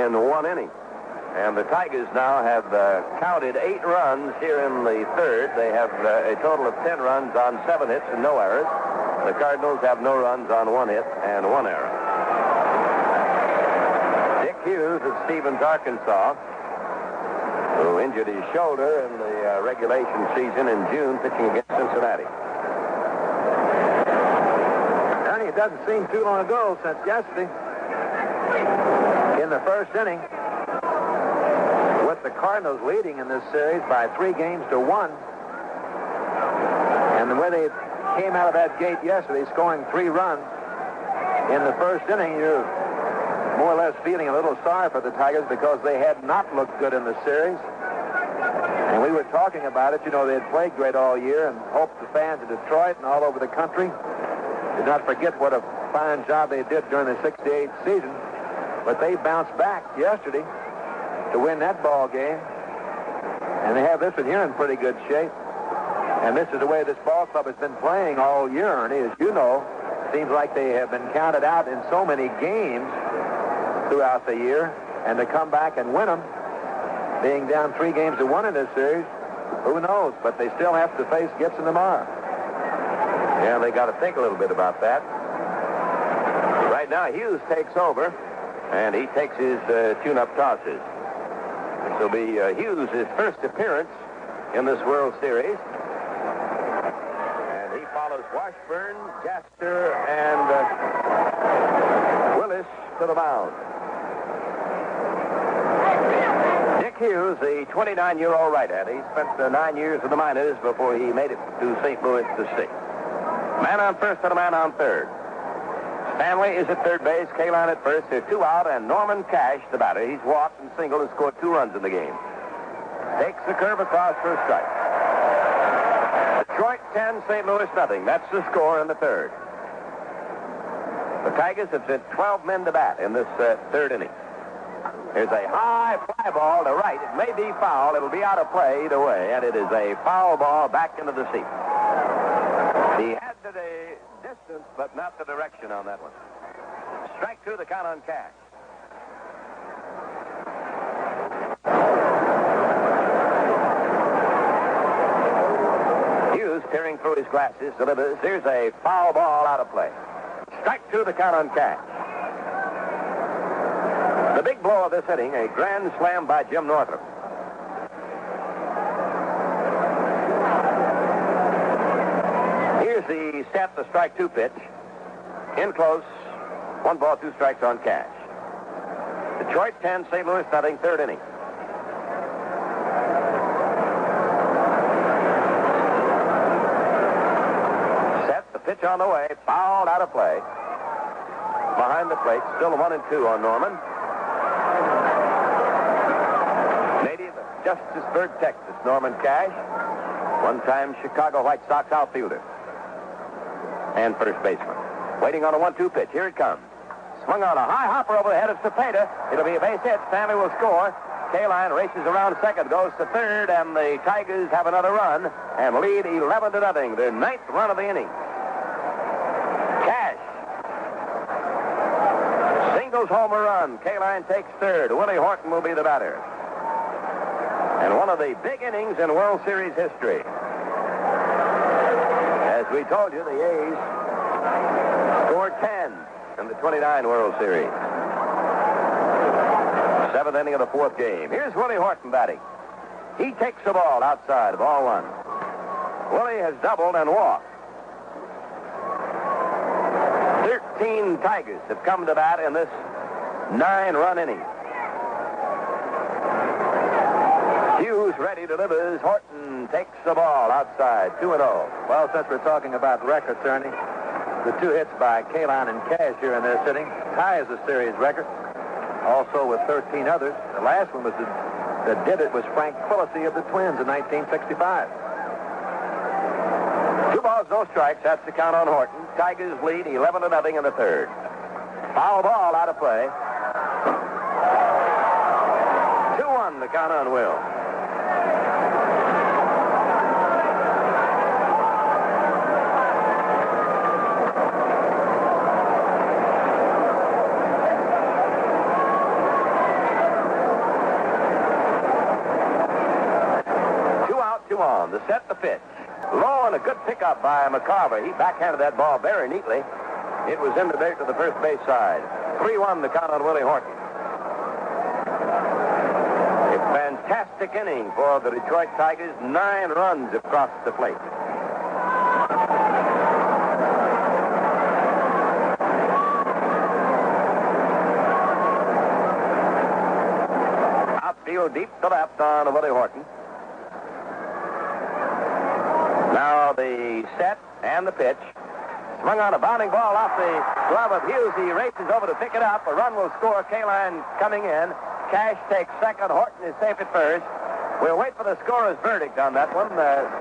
in 1 inning. And the Tigers now have counted 8 runs here in the third. They have a total of 10 runs on 7 hits and no errors. The Cardinals have no runs on 1 hit and 1 error. Dick Hughes of Stevens, Arkansas, who injured his shoulder in the regulation season in June, pitching against Cincinnati. Ernie, it doesn't seem too long ago since yesterday, in the first inning, with the Cardinals leading in this series by 3-1, and the way they came out of that gate yesterday, scoring 3 runs in the first inning, you're more or less feeling a little sorry for the Tigers because they had not looked good in the series. And we were talking about it. You know, they had played great all year, and hoped the fans of Detroit and all over the country did not forget what a fine job they did during the 68 season. But they bounced back yesterday to win that ball game. And they have this one here in pretty good shape. And this is the way this ball club has been playing all year, Ernie. As you know, it seems like they have been counted out in so many games throughout the year. And to come back and win them, being down 3-1 in this series, who knows? But they still have to face Gibson tomorrow. Yeah, they got to think a little bit about that. Right now, Hughes takes over, and he takes his tune-up tosses. This will be Hughes' first appearance in this World Series. And he follows Washburn, Gaster, and Willis to the mound. Dick Hughes, the 29-year-old right-hand. He spent 9 years in the minors before he made it to St. Louis to see. Man on first and a man on third. Stanley is at third base, Kaline at first. They're 2 out, and Norman Cash, the batter. He's walked and singled and scored 2 runs in the game. Takes the curve across for a strike. Detroit 10, St. Louis nothing. That's the score in the third. The Tigers have sent 12 men to bat in this third inning. Here's a high fly ball to right. It may be foul. It'll be out of play either way, and it is a foul ball back into the seat. He had the distance, but not the direction on that one. Strike 2, the count on Cash. Hughes, peering through his glasses, delivers. Here's a foul ball out of play. Strike 2, the count on Cash. The big blow of this inning, a grand slam by Jim Northrup. Here's the set, the strike 2 pitch. In close, 1 ball, 2 strikes on Cash. Detroit 10, St. Louis nothing, third inning. Set, the pitch on the way, fouled out of play. Behind the plate, still 1-2 on Norman. Native of Justisburg, Texas, Norman Cash. One-time Chicago White Sox outfielder. And first baseman. Waiting on a 1-2 pitch. Here it comes. Swung on a high hopper over the head of Cepeda. It'll be a base hit. Stanley will score. Kaline races around second, goes to third, and the Tigers have another run and lead 11-0. Their 9th run of the inning. Cash. Singles homer run. Kaline takes third. Willie Horton will be the batter. And one of the big innings in World Series history. As we told you, the A's scored 10 in the 29 World Series. 7th inning of the 4th game. Here's Willie Horton batting. He takes the ball outside, ball 1. Willie has doubled and walked. 13 Tigers have come to bat in this 9-run inning. ready, delivers. Horton takes the ball outside, 2-0. Well, since we're talking about records, Ernie, the 2 hits by Kaline and Cash here in this inning ties the series record. Also with 13 others. The last one that did it was Frank Quillisi of the Twins in 1965. 2 balls, no strikes. That's the count on Horton. Tigers lead 11-0 in the third. Foul ball out of play. 2-1 the count on Will. On the set, the pitch. Low and a good pickup by McCarver. He backhanded that ball very neatly. It was in the dirt to the first base side. 3-1 the count on Willie Horton. A fantastic inning for the Detroit Tigers. 9 runs across the plate. Outfield deep to left on Willie Horton. Now the set and the pitch. Swung on a bounding ball off the glove of Hughes. He races over to pick it up. A run will score. Kaline coming in. Cash takes second. Horton is safe at first. We'll wait for the scorer's verdict on that one.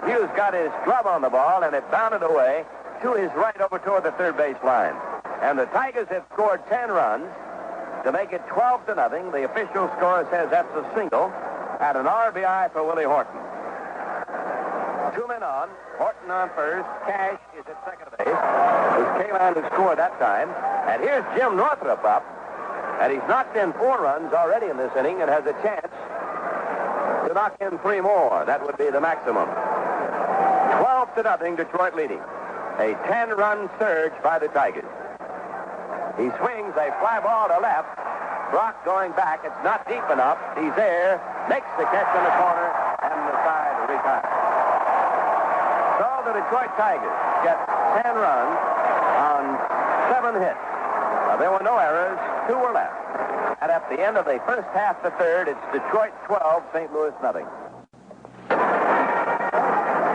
Hughes got his glove on the ball, and it bounded away to his right over toward the third base line. And the Tigers have scored 10 runs to make it 12-0. The official score says that's a single and an RBI for Willie Horton. 2 men on. Horton on first. Cash is at second base. It was Kaline who scored that time. And here's Jim Northrup up. And he's knocked in 4 runs already in this inning and has a chance to knock in 3 more. That would be the maximum. 12-0, Detroit leading. A 10-run surge by the Tigers. He swings a fly ball to left. Brock going back. It's not deep enough. He's there. Makes the catch in the corner. And the side retires. So the Detroit Tigers get 10 runs on 7 hits. There were no errors. 2 were left. And at the end of the first half, the third, it's Detroit 12, St. Louis nothing.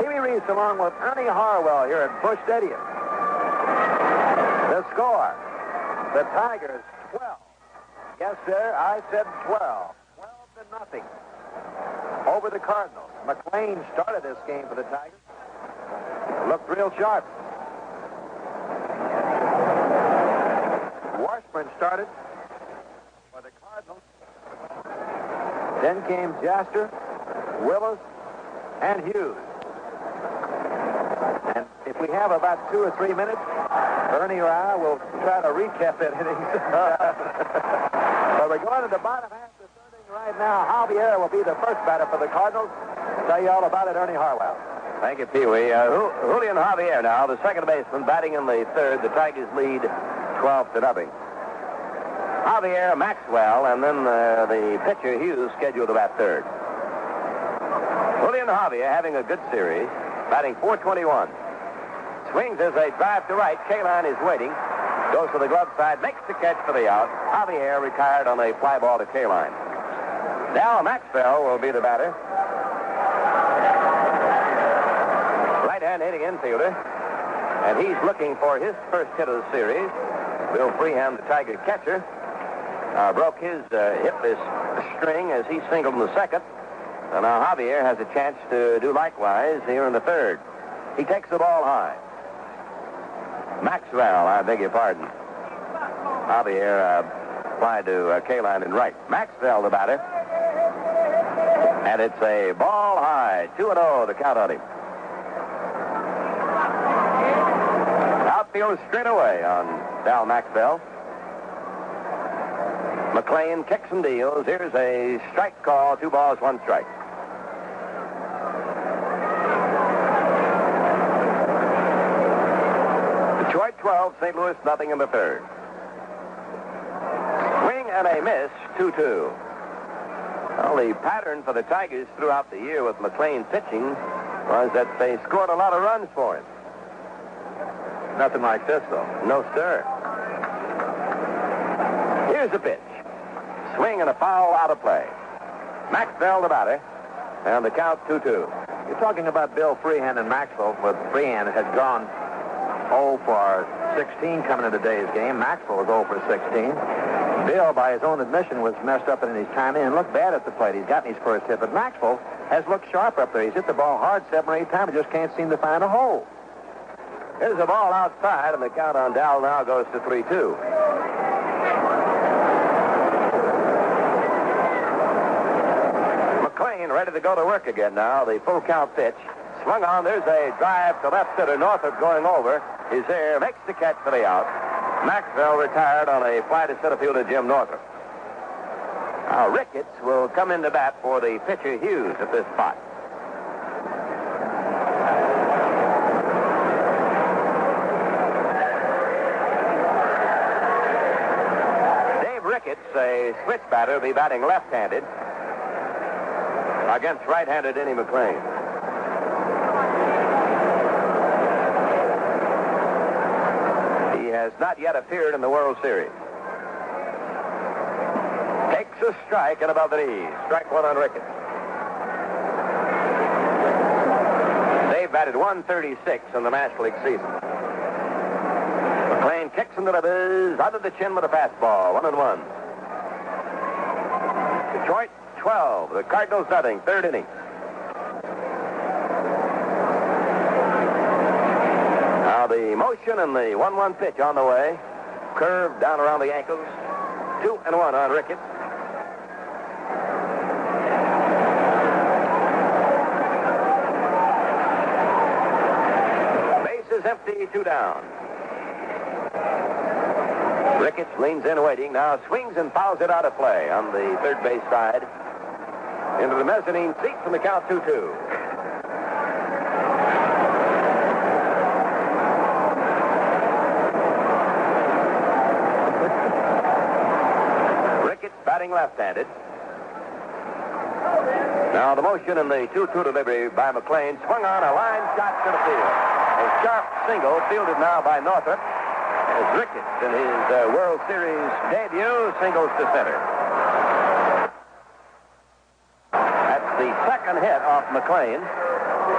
Jimmy Reese along with Ernie Harwell here at Busch Stadium. The score, the Tigers 12. Yes, sir, I said 12. 12-0 over the Cardinals. McLain started this game for the Tigers. Looked real sharp. Washburn started for the Cardinals. Then came Jaster, Willis, and Hughes. And if we have about 2 or 3 minutes, Ernie or I will try to recap that inning. But we're going to the bottom half of the third inning right now. Javier will be the first batter for the Cardinals. Tell you all about it, Ernie Harwell. Thank you, Pee Wee. Julián Javier now, the second baseman, batting in the third. The Tigers lead 12-0. Javier, Maxwell, and then the pitcher Hughes scheduled to bat third. Julián Javier having a good series, batting .421. Swings as a drive to right. Kaline is waiting. Goes to the glove side, makes the catch for the out. Javier retired on a fly ball to Kaline. Now Maxwell will be the batter. Right-hand hitting infielder. And he's looking for his first hit of the series. Bill Freehan, the Tiger catcher, broke his hip this string as he singled in the second. And now Javier has a chance to do likewise here in the third. He takes the ball high. Maxwell, I beg your pardon. Javier applied to Kaline in right. Maxwell, the batter. And it's a ball high. 2-0 to count on him. Outfield straight away on Dal Maxwell. McLain kicks and deals. Here's a strike call. 2 balls, 1 strike. Detroit 12, St. Louis nothing in the third. Swing and a miss, 2-2. Well, the pattern for the Tigers throughout the year with McLain pitching was that they scored a lot of runs for him. Nothing like this, though. No, sir. Here's the pitch. Swing and a foul out of play. Maxwell, the batter. And the count 2-2. You're talking about Bill Freehan and Maxwell, but Freehan had gone 0 for 16 coming into today's game. Maxwell was 0 for 16. Bill, by his own admission, was messed up in his time in and looked bad at the plate. He's gotten his first hit, but Maxwell has looked sharp up there. He's hit the ball hard 7 or 8 times. He just can't seem to find a hole. Here's the ball outside, and the count on Dow now goes to 3-2. McLain ready to go to work again now. The full count pitch. Swung on. There's a drive to left center. Northrup going over. Is there. Makes the catch for the out. Maxwell retired on a fly to center fielder Jim Northrup. Now Ricketts will come into bat for the pitcher Hughes at this spot. Dave Ricketts, a switch batter, will be batting left-handed against right-handed Denny McLain. He has not yet appeared in the World Series. Takes a strike and above the knees. Strike one on Ricketts. They've batted 136 in the National League season. McLain kicks into the biz, under the chin with a fastball. 1-1. Detroit 12. The Cardinals nothing. Third inning. Now the motion and the 1-1 pitch on the way. Curve down around the ankles. 2-1 on Ricketts. Bases empty, 2 down. Ricketts leans in waiting. Now swings and fouls it out of play on the third base side. Into the mezzanine seat from the count 2-2. Ricketts batting left-handed. Now the motion and the 2-2 delivery by McLain. Swung on, a line shot to the field. A sharp single fielded now by Northrup. As Ricketts in his World Series debut singles to center. That's the second hit off McLain.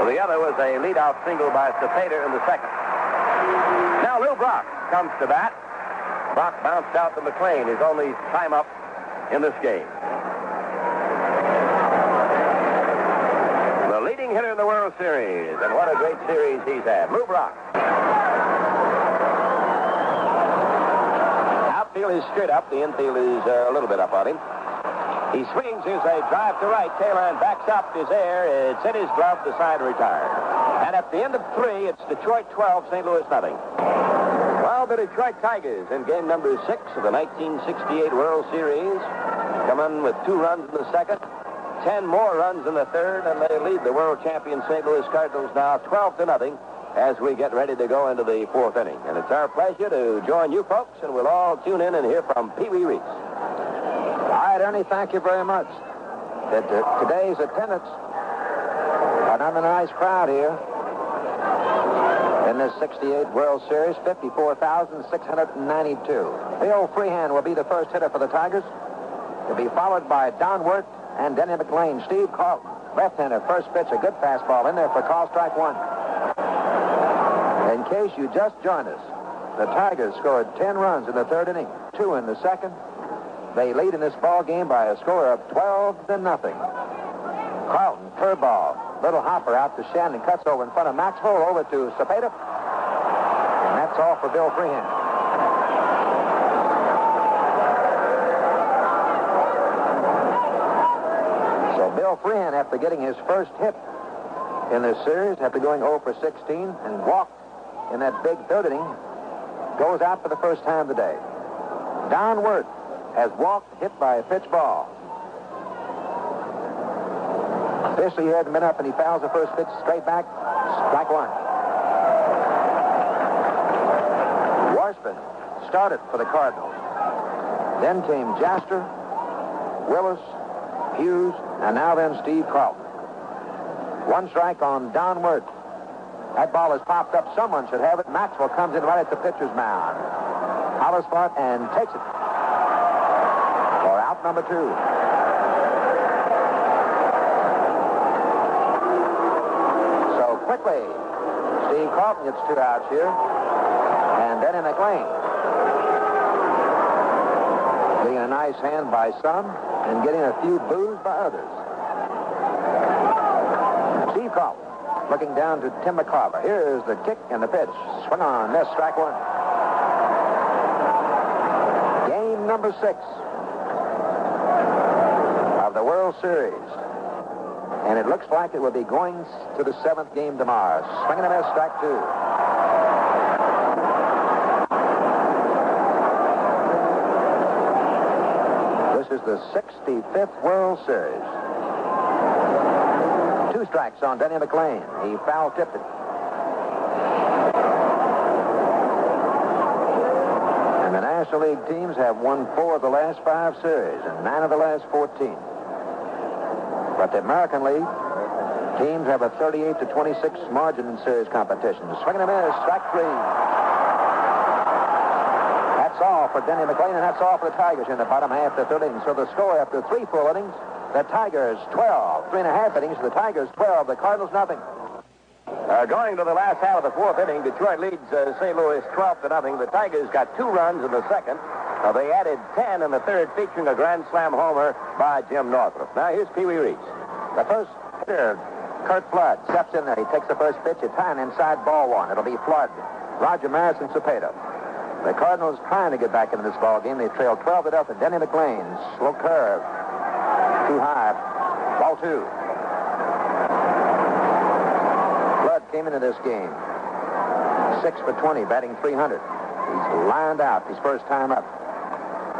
The other was a leadout single by Cepeda in the second. Now Lou Brock comes to bat. Brock bounced out to McLain, his only time up in this game. The leading hitter in the World Series, and what a great series he's had. Lou Brock. Outfield is straight up. The infield is a little bit up on him. He swings. Here's a drive to right. Kaline backs up. Is there. It's in his glove. The side retired. And at the end of 3, it's Detroit 12, St. Louis nothing. Well, the Detroit Tigers in game number 6 of the 1968 World Series come in with 2 runs in the second, 10 more runs in the third, and they lead the world champion St. Louis Cardinals now 12-0 as we get ready to go into the 4th inning. And it's our pleasure to join you folks, and we'll all tune in and hear from Pee Wee Reese. All right, Ernie, thank you very much. Today's attendance, another nice crowd here in this 68 World Series, 54,692. Bill Freehan will be the first hitter for the Tigers. He'll be followed by Don Wirt and Denny McLain. Steve Carlton, left-hander, first pitch, a good fastball in there for call strike 1. In case you just joined us, the Tigers scored 10 runs in the third inning, 2 in the second. They lead in this ball game by a score of 12-0. Carlton, curveball, little hopper out to Shannon, cuts over in front of Maxwell, over to Cepeda. And that's all for Bill Freehan. So Bill Freehan, after getting his first hit in this series, after going 0 for 16 and walked in that big third inning, goes out for the first time today. Don Wirt has walked, hit by a pitch ball. Officially, he hadn't been up, and he fouls the first pitch straight back. Strike 1. Washburn started for the Cardinals. Then came Jaster, Willis, Hughes, and now then Steve Carlton. 1 strike on Don Wirt. That ball has popped up. Someone should have it. Maxwell comes in right at the pitcher's mound. Hollow spot and takes it. For out number 2. quickly. Steve Carlton gets 2 outs here. And Denny McLain. Getting a nice hand by some and getting a few boos by others. Steve Carlton looking down to Tim McCarver. Here's the kick and the pitch. Swing on, miss, strike one. Game number 6 of the World Series. And it looks like it will be going to the 7th game tomorrow. Swing and a miss, strike 2. This is the 65th World Series. 2 strikes on Denny McLain. He foul-tipped it. And the National League teams have won 4 of the last 5 series and 9 of the last 14. But the American League teams have a 38-26 margin in series competition. Swing and a miss, strike 3. That's all for Denny McLain, and that's all for the Tigers in the bottom half of the 3rd inning. So the score after 3 full innings, the Tigers 12. 3.5 innings, the Tigers 12. The Cardinals nothing. Going to the last half of the 4th inning, Detroit leads St. Louis 12-0. The Tigers got 2 runs in the 2nd. They added 10 in the 3rd, featuring a grand slam homer by Jim Northrup. Now here's Pee Wee Reese. The first hitter, Kurt Flood, steps in there. He takes the first pitch. It's high and inside, ball 1. It'll be Flood, Roger Maris, and Cepeda. The Cardinals trying to get back into this ball game. They trailed 12-0. Denny McLain, slow curve, too high, ball 2. Flood came into this game 6 for 20, batting .300. He's lined out his first time up.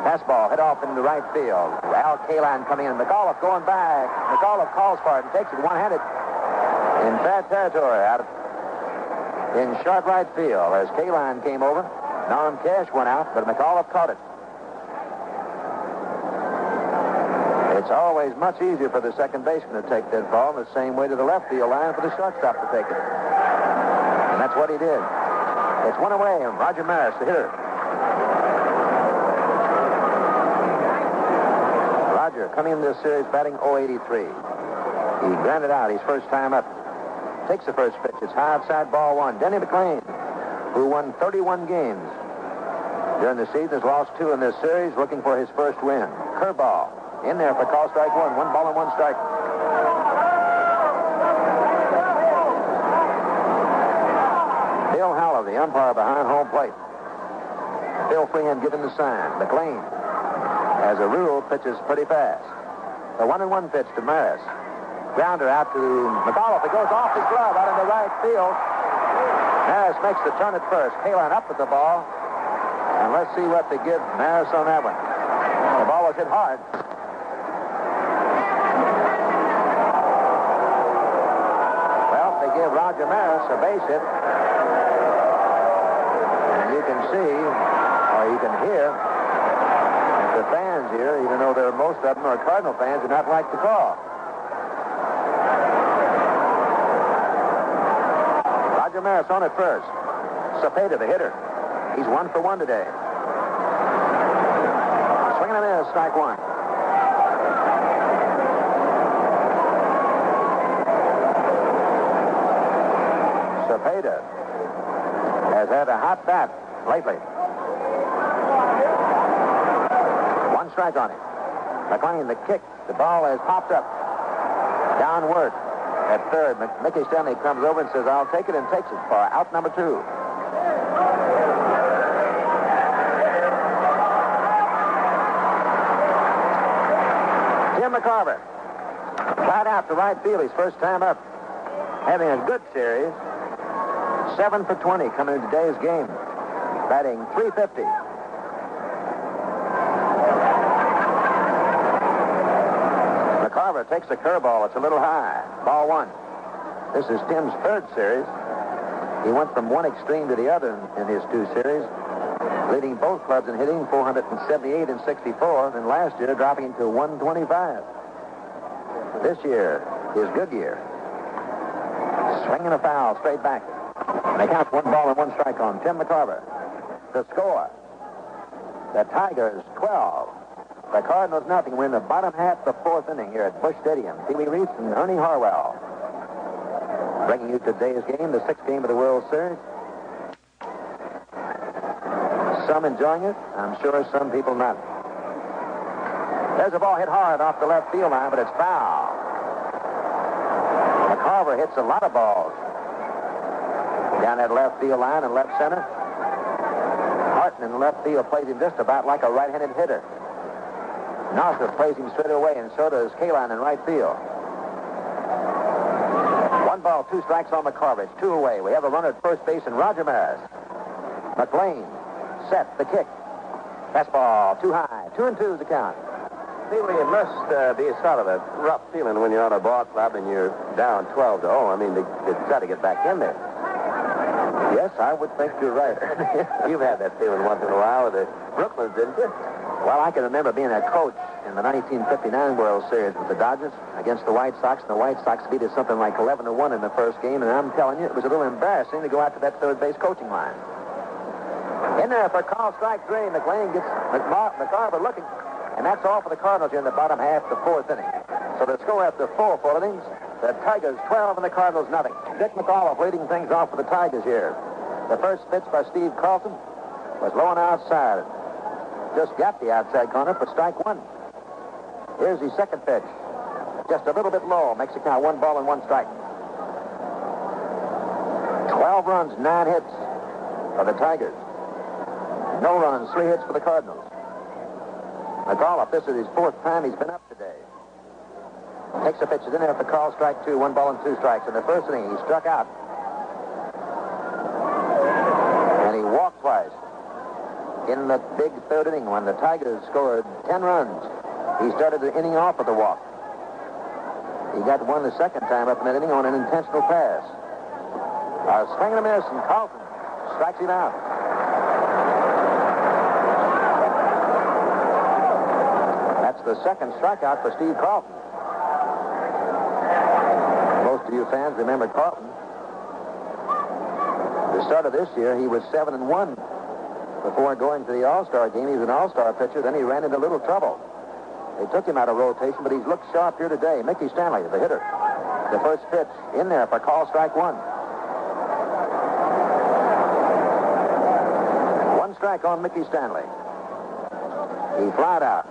Fastball hit off into right field. Al Kaline coming in. McAuliffe going back. McAuliffe calls for it and takes it one-handed in bad territory out in short right field as Kaline came over. Norm Cash went out, but McAuliffe caught it. It's always much easier for the second baseman to take that ball the same way to the left field line for the shortstop to take it. And that's what he did. It's one away, and Roger Maris, the hitter. Roger coming into this series batting .083. He grounded out his first time up. Takes the first pitch. It's high outside, ball 1. Denny McLain, who won 31 games during the season, has lost 2 in this series, looking for his first win. Curveball in there for call strike 1. 1 ball and 1 strike. Bill Haller, the umpire behind home plate. Bill Freehan giving the sign. McLain, as a rule, pitches pretty fast. The 1-1 pitch to Maris. Grounder out to McAuliffe. It goes off his glove out into right field. Maris makes the turn at first. Kaline up at the ball. And let's see what they give Maris on that one. The ball was hit hard. Well, they give Roger Maris a base hit. And you can see, or you can hear, the fans here, even though most of them are Cardinal fans, do not like the call. Roger Maris on at first. Cepeda, the hitter. He's 1 for 1 today. Swing and a miss, strike 1. Cepeda has had a hot bat lately. 1 strike on him. McLain, the kick. The ball has popped up. Downward. At third, Mickey Stanley comes over and says, I'll take it, and takes it for out number 2. Tim McCarver, flat out to right field, his first time up. Having a good series. 7 for 20 coming into today's game. Batting .350. McCarver takes the curveball. It's a little high. Ball 1. This is Tim's 3rd series. He went from one extreme to the other in his 2 series, leading both clubs in hitting, 478 and 64, and last year dropping to 125. This year, his good year. Swinging a foul straight back. They count 1 ball and 1 strike on Tim McCarver. The score, the Tigers 12. The Cardinals nothing. We're in the bottom half of the 4th inning here at Busch Stadium. Pee Wee Reese and Ernie Harwell. Bringing you today's game, the 6th game of the World Series. Some enjoying it. I'm sure some people not. There's a ball hit hard off the left field line, but it's foul. McCarver hits a lot of balls down that left field line and left center. Horton in the left field plays him just about like a right-handed hitter. Northrup plays him straight away, and so does Kaline in right field. 1 ball, 2 strikes on McCarver. It's 2 away. We have a runner at first base in Roger Maris. McLain set the kick. Fastball too high. 2-2 is the count. Anyway, it must be a sort of a rough feeling when you're on a ball club and you're down 12-0. I mean, to try to get back in there. Yes, I would think you're right. You've had that feeling once in a while with the Brooklyns, didn't you? Well, I can remember being a coach in the 1959 World Series with the Dodgers against the White Sox, and the White Sox beat us something like 11-1 in the first game, and I'm telling you, it was a little embarrassing to go out to that third base coaching line. In there for call strike 3, McLain gets McCarver looking, and that's all for the Cardinals here in the bottom half of the 4th inning. So the score after 4 full innings, the Tigers 12 and the Cardinals nothing. Dick McAuliffe leading things off for the Tigers here. The first pitch by Steve Carlton was low and outside. Just got the outside corner for strike 1. Here's the second pitch. Just a little bit low. Makes it count 1 ball and 1 strike. 12 runs, 9 hits for the Tigers. No runs, 3 hits for the Cardinals. McAuliffe, this is his 4th time he's been up today. Takes the pitches in there for call strike 2, 1 ball and 2 strikes. In the first inning, he struck out. And he walked twice. In the big 3rd inning, when the Tigers scored 10 runs, he started the inning off with a walk. He got one the second time up in that inning on an intentional pass. A swing and a miss, and Carlton strikes him out. That's the second strikeout for Steve Carlton. Most of you fans remember Carlton. The start of this year, he was 7-1. Before going to the All-Star game, he was an All-Star pitcher. Then he ran into a little trouble. They took him out of rotation, but he's looked sharp here today. Mickey Stanley, the hitter. The first pitch in there for call strike 1. 1 strike on Mickey Stanley. He flied out.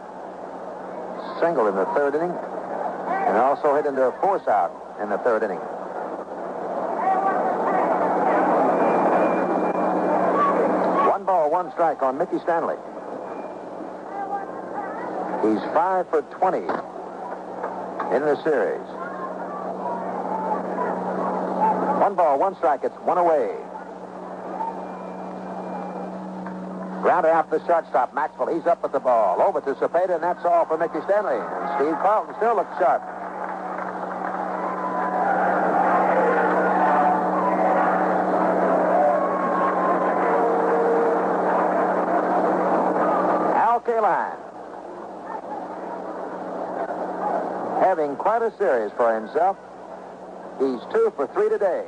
Single in the 3rd inning, and also hit into a force out in the 3rd inning. One ball, 1 strike on Mickey Stanley. He's 5 for 20 in the series. 1 ball, 1 strike. It's 1 away. Grounder out to the shortstop, Maxwell. He's up with the ball. Over to Cepeda, and that's all for Mickey Stanley. And Steve Carlton still looks sharp. Al Kaline, having quite a series for himself. He's 2 for 3 today.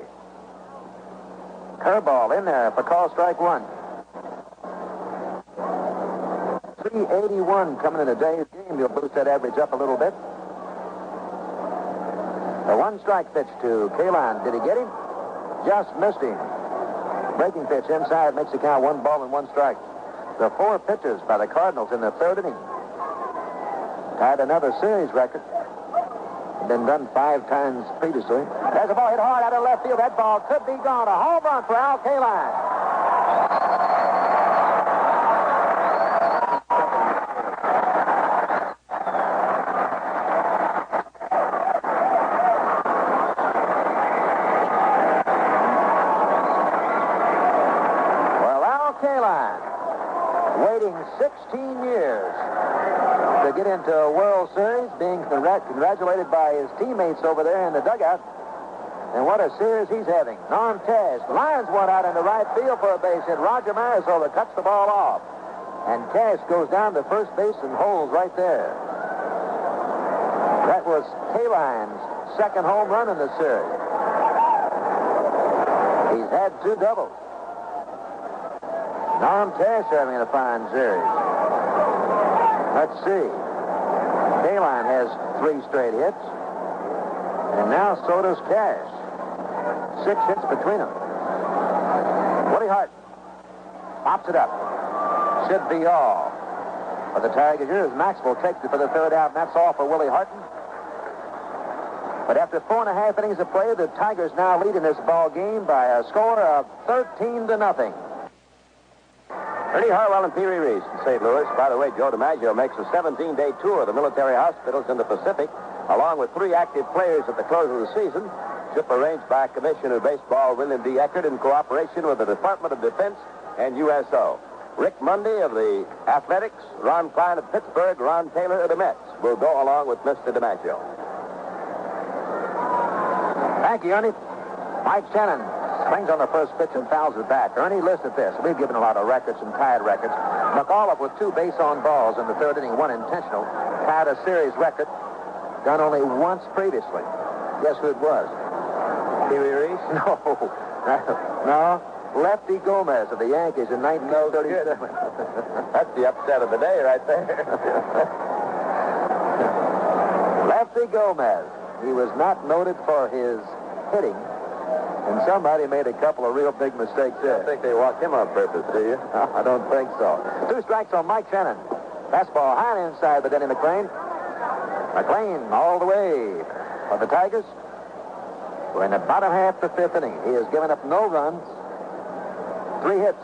Curveball in there for call strike 1. 381 coming in today's game. You'll boost that average up a little bit. The 1 strike pitch to Kaline. Did he get him? Just missed him. Breaking pitch inside makes the count 1 ball and 1 strike. The 4 pitches by the Cardinals in the 3rd inning tied another series record. Been done 5 times previously. There's a ball hit hard out of left field. That ball could be gone. A home run for Al Kaline. Well, Al Kaline, waiting 16 years to get into a World Series, being congratulated by his teammates over there in the dugout. And what a series he's having. Norm Cash lines one out into right field for a base hit. Roger Marisol cuts the ball off. And Cash goes down to first base and holds right there. That was Kaline's 2nd home run in the series. He's had 2 doubles. Norm Cash having a fine series. Let's see. Kaline has 3 straight hits. And now so does Cash. 6 hits between them. Willie Horton pops it up. Should be all for the Tigers. Here's Maxwell takes it for the third out, and that's all for Willie Horton. But after 4.5 innings of play, the Tigers now lead in this ball game by a score of 13-0. Ernie Harwell and Pee Wee Reese in St. Louis. By the way, Joe DiMaggio makes a 17-day tour of the military hospitals in the Pacific, along with 3 active players at the close of the season. Trip arranged by Commissioner of Baseball William D. Eckert in cooperation with the Department of Defense and USO. Rick Mundy of the Athletics, Ron Klein of Pittsburgh, Ron Taylor of the Mets will go along with Mr. DiMaggio. Thank you, Ernie. Mike Shannon swings on the first pitch and fouls it back. Ernie, listen to this. We've given a lot of records and tied records. McAuliffe with 2 base-on balls in the third inning, 1 intentional, tied a series record done only once previously. Guess who it was? Pee Wee Reese? No. Lefty Gomez of the Yankees in 1937. That's the upset of the day right there. Lefty Gomez. He was not noted for his hitting, and somebody made a couple of real big mistakes there. I don't think they walked him on purpose, do you? I don't think so. 2 strikes on Mike Shannon. Fastball high and inside by Denny McLain. McLain all the way for the Tigers. We're in the bottom half of the 5th inning. He has given up no runs, 3 hits.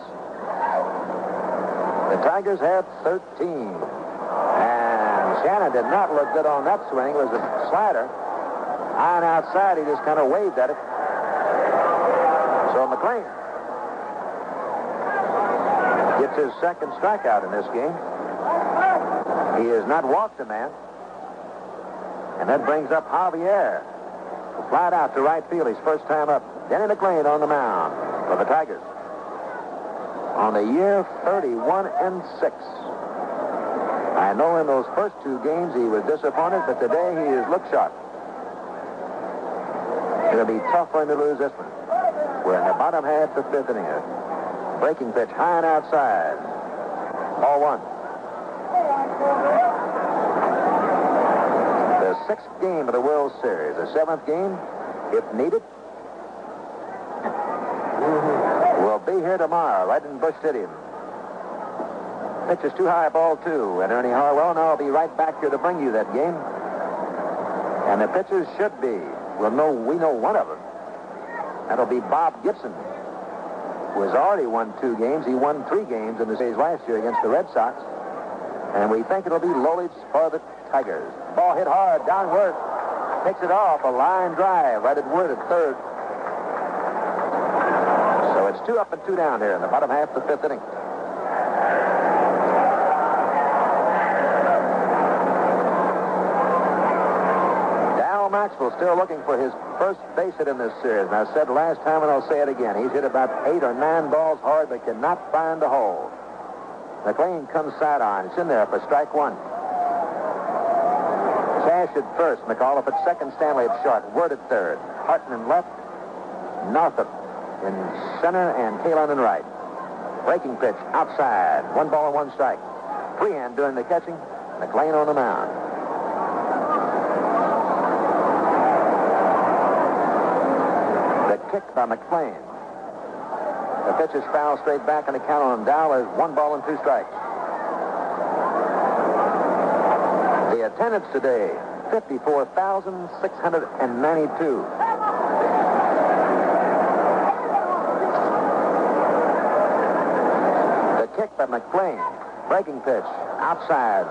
The Tigers have 13. And Shannon did not look good on that swing. It was a slider. High and outside, he just kind of waved at it. So McLain gets his second strikeout in this game. He has not walked a man. And that brings up Javier. Flied out to right field, his first time up. Denny McLain on the mound for the Tigers. On the year 31-6. I know in those first 2 games he was disappointed, but today he has looked sharp. It'll be tough for him to lose this one. We're in the bottom half of the 5th inning. Breaking pitch high and outside. Ball 1. The 6th game of the World Series. The 7th game, if needed. We'll be here tomorrow, right in Busch Stadium. Pitch is too high, ball 2. And Ernie Harwell, now I'll be right back here to bring you that game. And the pitchers should be. We know one of them. That'll be Bob Gibson, who has already won 2 games. He won 3 games in the series last year against the Red Sox. And we think it'll be Lolich for the Tigers. Ball hit hard, downward. Takes it off, a line drive right at Word at third. So it's 2 up and 2 down here in the bottom half of the 5th inning. Maxwell still looking for his first base hit in this series. And I said last time, and I'll say it again, he's hit about 8 or 9 balls hard, but cannot find a hole. McLain comes sidearm. It's in there for strike 1. Cash at first. McAuliffe at second. Stanley at short. Word at third. Horton in left. Northrup in center, and Kaline in right. Breaking pitch outside. 1 ball and 1 strike. Freehan doing the catching. McLain on the mound. Kick by McLain. The pitch is foul straight back, and the count on Dow is 1 ball and 2 strikes. The attendance today, 54,692. The kick by McLain. Breaking pitch outside.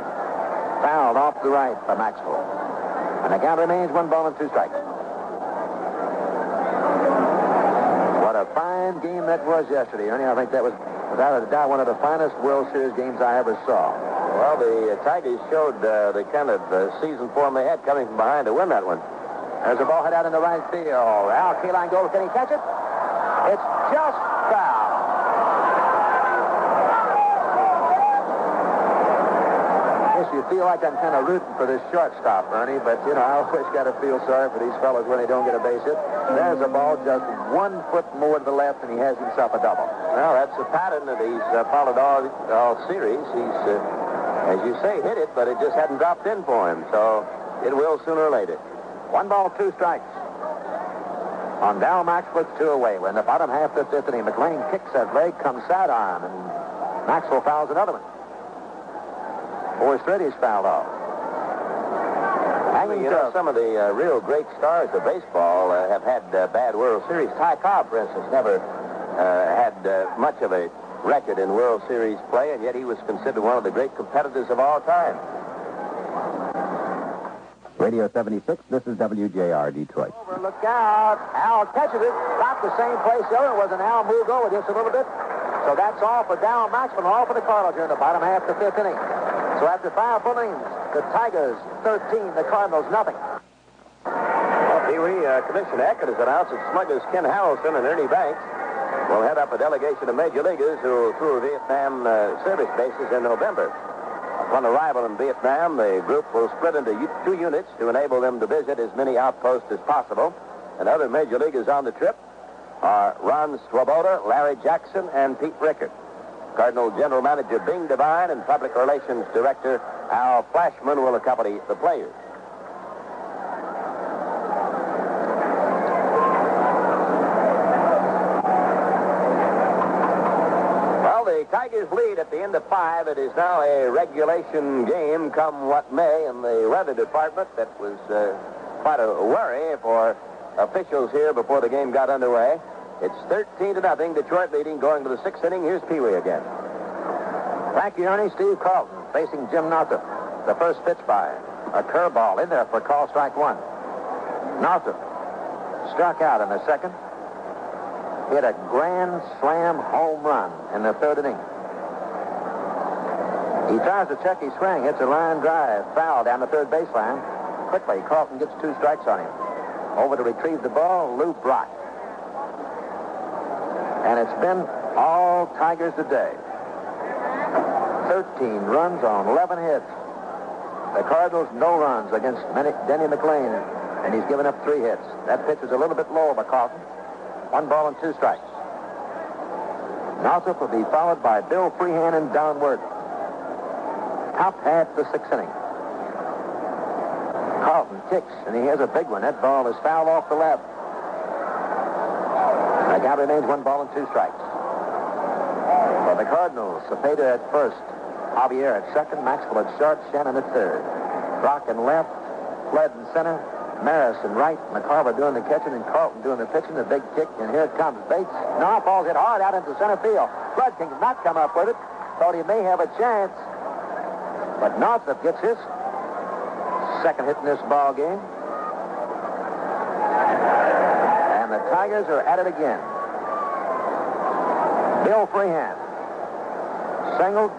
Fouled off the right by Maxwell. And the count remains 1 ball and 2 strikes. A fine game that was yesterday, Ernie. I think that was, without a doubt, one of the finest World Series games I ever saw. Well, the Tigers showed the kind of season form they had coming from behind to win that one. There's a ball hit out in the right field. Al Kaline goes. Can he catch it? It's just foul. You feel like I'm kind of rooting for this shortstop, Ernie, but, you know, I always got to feel sorry for these fellows when they don't get a base hit. There's a ball just 1 foot more to the left, and he has himself a double. Well, that's a pattern that he's followed all series. He's, as you say, hit it, but it just hadn't dropped in for him, so it will sooner or later. 1 ball, 2 strikes. On Dow Maxwell, it's 2 away. We're in the bottom half of the 5th inning. McLain kicks that leg, comes sidearm, and Maxwell fouls another one. 4 straight he's fouled off. Some of the real great stars of baseball have had bad World Series. Ty Cobb, for instance, never had much of a record in World Series play, and yet he was considered one of the great competitors of all time. Radio 76, this is WJR Detroit. Over, look out. Al catches it. Not the same place the other was, and Al moved over just a little bit. So that's all for Dow Maxwell, all for the Cardinals here in the bottom half of the 5th inning. So after 5 full innings, the Tigers 13, the Cardinals nothing. Well, Pee Wee, Commissioner Eckert has announced that Smuggler's Ken Harrelson and Ernie Banks will head up a delegation of major leaguers who will tour Vietnam service bases in November. Upon arrival in Vietnam, the group will split into 2 units to enable them to visit as many outposts as possible. And other major leaguers on the trip are Ron Swoboda, Larry Jackson, and Pete Rickard. Cardinal General Manager Bing Devine and Public Relations Director Al Flashman will accompany the players. Well, the Tigers lead at the end of 5. It is now a regulation game, come what may, in the weather department. That was quite a worry for officials here before the game got underway. It's 13-0, Detroit leading, going to the 6th inning. Here's Pee Wee again. Thank you, Ernie. Steve Carlton facing Jim Northrup. The first pitch by a curveball in there for call strike 1. Northrup struck out in the 2nd. Hit a grand slam home run in the 3rd inning. He tries to check his swing, hits a line drive, foul down the 3rd baseline. Quickly, Carlton gets 2 strikes on him. Over to retrieve the ball, Lou Brock. And it's been all Tigers today. 13 runs on 11 hits. The Cardinals, no runs against Denny McLain, and he's given up 3 hits. That pitch is a little bit low by Carlton. 1 ball and 2 strikes. Northrup will be followed by Bill Freehan and Don Word. Top half the 6th inning. Carlton kicks, and he has a big one. That ball is fouled off the left. The count remains 1 ball and 2 strikes. For the Cardinals, Cepeda at first, Javier at second, Maxwell at short, Shannon at third. Brock in left, Flood in center, Maris in right, McCarver doing the catching, and Carlton doing the pitching. The big kick, and here it comes. Bates, no, ball's hit hard out into center field. Flood cannot come up with it. Thought he may have a chance. But Northrup gets his 2nd hit in this ball game. And the Tigers are at it again. Bill Freehan singled,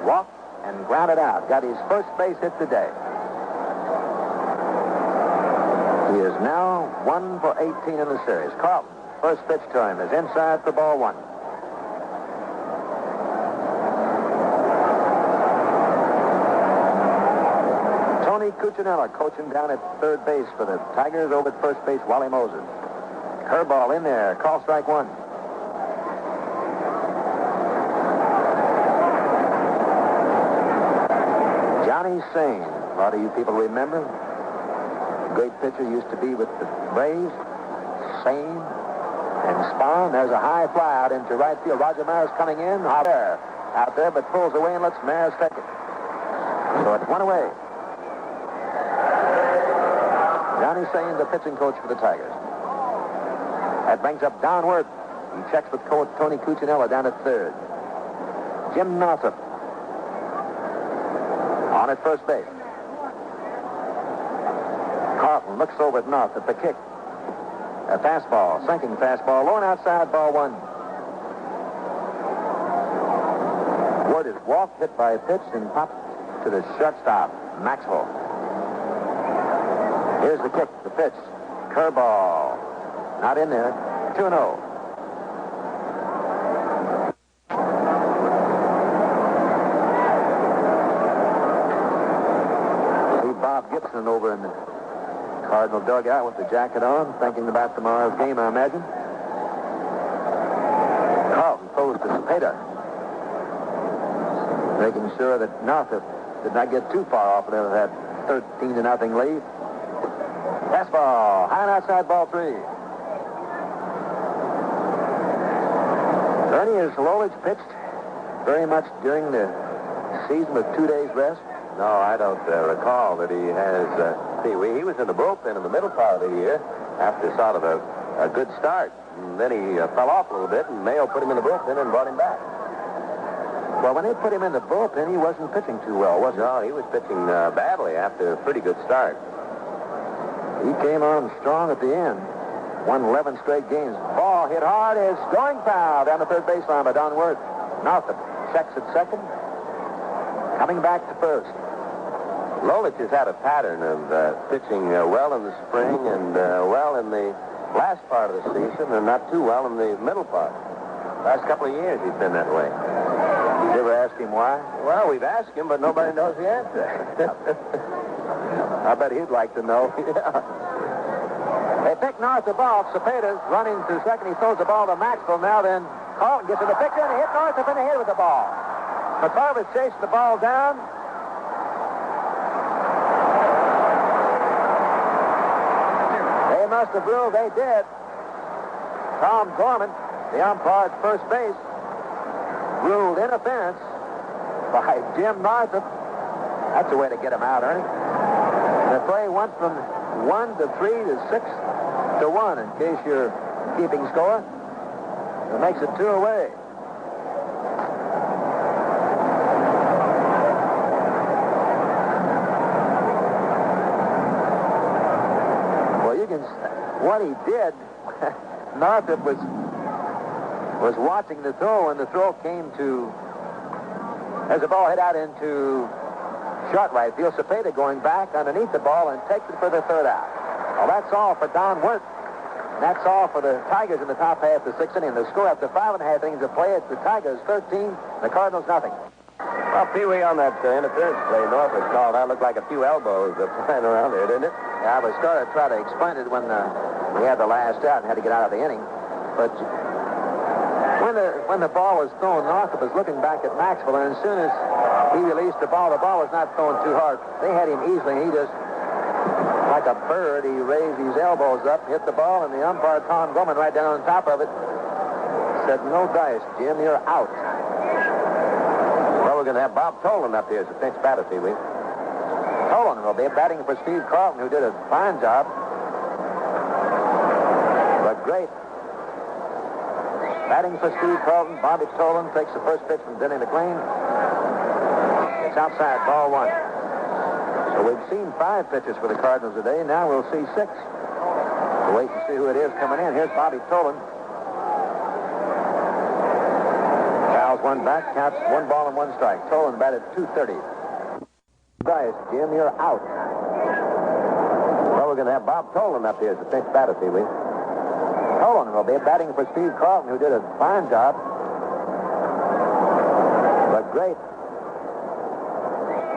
walked, and grounded out. Got his first base hit today. He is now 1 for 18 in the series. Carlton, first pitch to him, is inside for ball 1. Tony Cuccinella coaching down at 3rd base for the Tigers. Over at first base, Wally Moses. Curveball in there. Call strike 1. Johnny Sane. A lot of you people remember. Great pitcher used to be with the Braves. Sane and Spahn. There's a high fly out into right field. Roger Maris coming in. Out there, but pulls away and lets Maris take it. So it's 1 away. Johnny Sane, the pitching coach for the Tigers. That brings up Don Word. He checks with Tony Cuccinella down at 3rd. Jim Northrup on at first base. Carlton looks over at Northrup. The kick. A fastball, sinking fastball, low and outside, ball 1. Word is walked, hit by a pitch, and popped to the shortstop, Maxwell. Here's the kick, the pitch. Curveball. Not in there. 2-0. See Bob Gibson over in the Cardinal dugout with the jacket on, thinking about tomorrow's game, I imagine. Carlton throws to Cepeda, making sure that Northrup did not get too far off of that 13-0 lead. Fastball, high and outside, ball 3. Ernie, has Lolich pitched very much during the season with 2 days rest? No, I don't recall that he has. He was in the bullpen in the middle part of the year after sort of a good start. And then he fell off a little bit, and Mayo put him in the bullpen and brought him back. Well, when they put him in the bullpen, he wasn't pitching too well, was he? No, he was pitching badly after a pretty good start. He came on strong at the end. Won 11 straight games. Ball hit hard is going foul down the third baseline by Don Wirth. Northrup checks at second. Coming back to first. Lolich has had a pattern of pitching well in the spring and well in the last part of the season and not too well in the middle part. Last couple of years he's been that way. Did you ever ask him why? Well, we've asked him, but nobody knows the answer. I bet he'd like to know. They pick Northrup off. Cepeda's running to second. He throws the ball to Maxwell now. Then Carlton gets in the picture and he hit Northrup in the head with the ball. McCarver's chasing the ball down. They must have ruled they did. Tom Gorman, the umpire at first base, ruled interference by Jim Northrup. That's the way to get him out, Ernie. The play went from 1 to 3 to 6 to 1, in case you're keeping score. It makes it 2 away. Well, you can... What he did, Northrup was watching the throw, and the throw came to... As the ball hit out into short right field, Cepeda going back underneath the ball and takes it for the third out. Well, that's all for Don Wirth. That's all for the Tigers in the top half of the sixth inning. The score after 5.5 innings of play, it's the Tigers 13, the Cardinals nothing. Well, Pee-wee, on that interference play Northrup called, that looked like a few elbows flying around there, didn't it? Yeah, I was going to try to explain it when we had the last out and had to get out of the inning. But when the ball was thrown, Northrup was looking back at Maxwell, and as soon as he released the ball was not thrown too hard. They had him easily, and he just, like a bird, he raised his elbows up, hit the ball, and the umpire, Tom Gorman, right down on top of it, said, "No dice, Jim, you're out." Well, we're going to have Bob Tolan up here as the next batter, Pee-wee. Tolan will be batting for Steve Carlton, who did a fine job. But great. Batting for Steve Carlton, Bobby Tolan takes the first pitch from Denny McLain. It's outside, ball 1. So we've seen 5 pitches for the Cardinals today. Now we'll see 6. We'll wait and see who it is coming in. Here's Bobby Tolan. Fouls one back, counts 1 ball and 1 strike. Tolan batted .230. Dice, Jim, you're out. Well, we're going to have Bob Tolan up here as the next batter, Pee-wee. Tolan will be batting for Steve Carlton, who did a fine job. But great.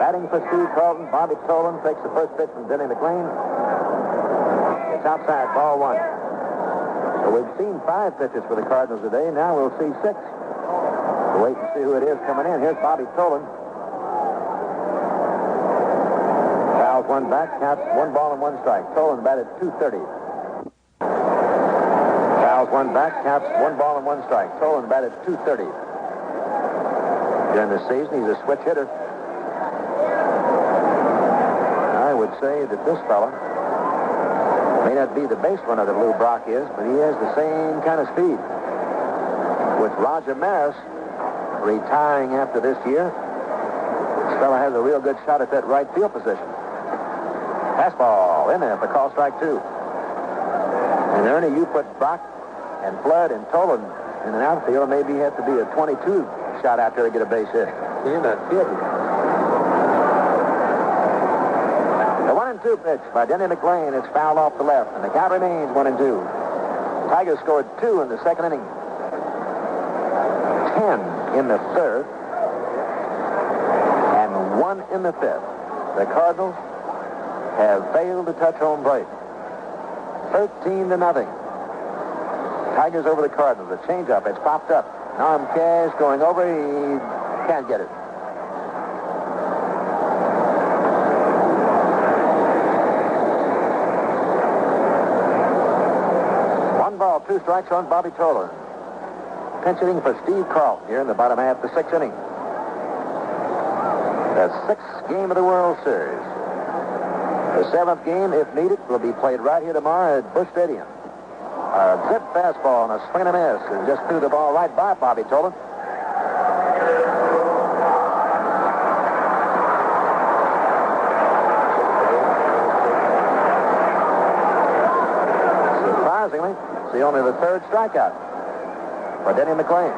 Batting for Steve Carlton, Bobby Tolan takes the first pitch from Denny McLain. It's outside, ball 1. So we've seen 5 pitches for the Cardinals today. Now we'll see 6. We'll wait and see who it is coming in. Here's Bobby Tolan. Fouls one back, counts 1 ball and 1 strike. Tolan batted .230. Fouls one back, counts 1 ball and 1 strike. Tolan batted .230. During the season, he's a switch hitter. I would say that this fella may not be the base runner that Lou Brock is, but he has the same kind of speed. With Roger Maris retiring after this year, this fella has a real good shot at that right field position. Fastball in there for call strike 2. And Ernie, you put Brock and Flood and Tolan in an outfield, maybe you have to be a 22 shot out there to get a base hit. You're not kidding. The 1-2 pitch by Denny McLain. It's fouled off the left, and the count remains 1-2. Tigers scored 2 in the second inning, 10 in the third, and 1 in the fifth. The Cardinals have failed to touch home plate. 13-0. Tigers over the Cardinals. A changeup. It's popped up. Norm Cash going over. He can't get it. One ball, 2 strikes on Bobby Tolan. pinch hitting for Steve Carlton here in the bottom half of the 6th inning. The 6th game of the World Series. The 7th game, if needed, will be played right here tomorrow at Busch Stadium. A good fastball and a swing and a miss, and just threw the ball right by Bobby Tolan. Surprisingly, it's only the 3rd strikeout for Denny McLain.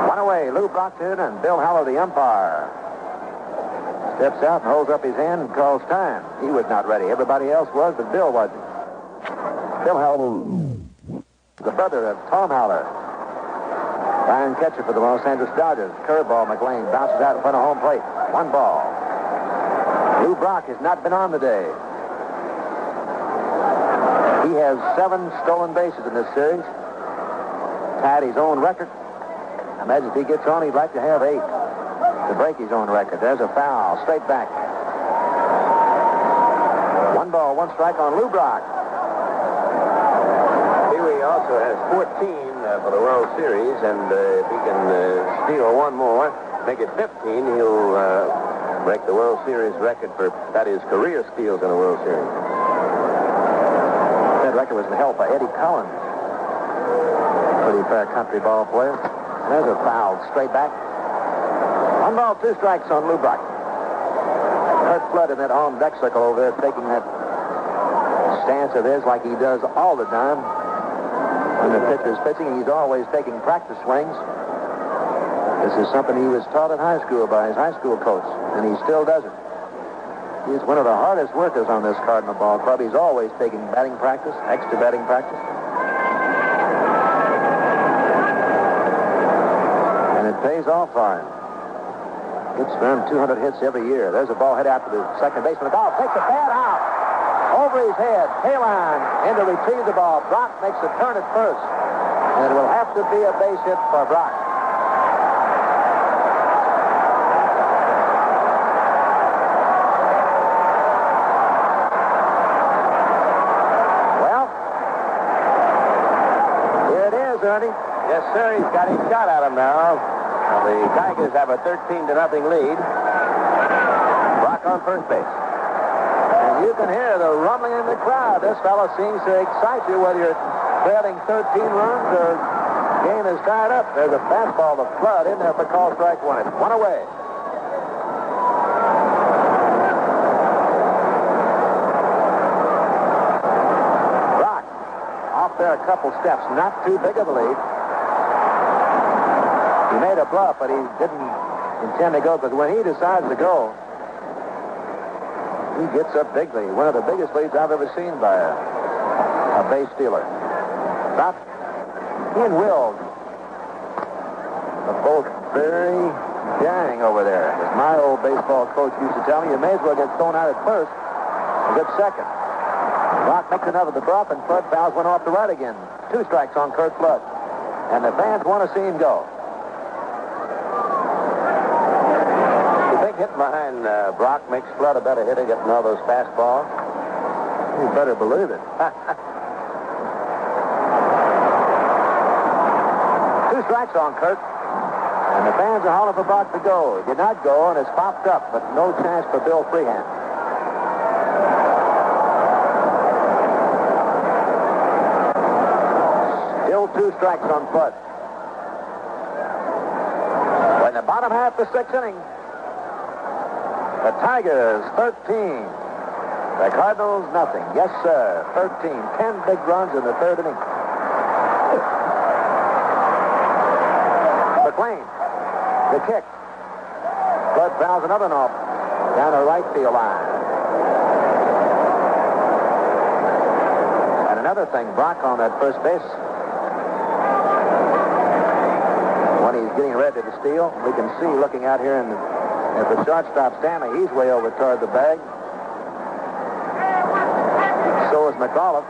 One away, Lou Brockton and Bill Haller, the umpire. Steps out and holds up his hand and calls time. He was not ready. Everybody else was, but Bill wasn't. Bill Haller, the brother of Tom Haller. Fine catcher for the Los Angeles Dodgers. Curveball, McLain bounces out in front of home plate. 1 ball. Lou Brock has not been on today. He has 7 stolen bases in this series. Tied his own record. I imagine if he gets on, he'd like to have 8. To break his own record. There's a foul. Straight back. 1 ball, 1 strike on Lou Brock. Pee-wee also has 14 for the World Series, and if he can steal 1 more, make it 15, he'll break the World Series record for, that is, career steals in a World Series. That record was held by Eddie Collins. Pretty fair country ball player. There's a foul. Straight back. 1 ball, 2 strikes on Lou Brock. Kurt Flood in that on deck circle over there, taking that stance of his like he does all the time. When the pitcher's pitching, he's always taking practice swings. This is something he was taught in high school by his high school coach, and he still does it. He's one of the hardest workers on this Cardinal ball club. He's always taking batting practice, extra batting practice. And it pays off for him. Gets around 200 hits every year. There's a ball hit out to the second baseman. The ball takes a bad out. Over his head. Kaline in to retrieve the ball. Brock makes a turn at first. And it will have to be a base hit for Brock. Well, here it is, Ernie. Yes, sir. He's got his shot at him now. The Tigers have a 13-0 lead. Brock on first base. And you can hear the rumbling in the crowd. This fellow seems to excite you whether you're trailing 13 runs or game is tied up. There's a fastball to Flood in there for call strike 1. It's 1 away. Brock off there a couple steps. Not too big of a lead. He made a bluff, but he didn't intend to go, because when he decides to go, he gets up bigly. One of the biggest leads I've ever seen by a base stealer. Brock, he and Will are both very daring over there. As my old baseball coach used to tell me, you may as well get thrown out at first as at second. Brock makes another the bluff, and Flood fouls one off the right again. 2 strikes on Kurt Flood. And the fans want to see him go. Hitting behind Brock makes Flood a better hitter, getting all those fastballs. You better believe it. 2 strikes on Kurt. And the fans are hollering for Brock to go. He did not go, and it's popped up, but no chance for Bill Freehan. Still 2 strikes on Flood. In the bottom half of the 6th inning, the Tigers 13. The Cardinals nothing. Yes, sir. 13. 10 big runs in the 3rd inning. McLain. The kick. Flood fouls another off down the right field line. And another thing, Brock on that first base. When he's getting ready to steal, we can see looking out here in at the shortstop Stanley, he's way over toward the bag. So is McAuliffe.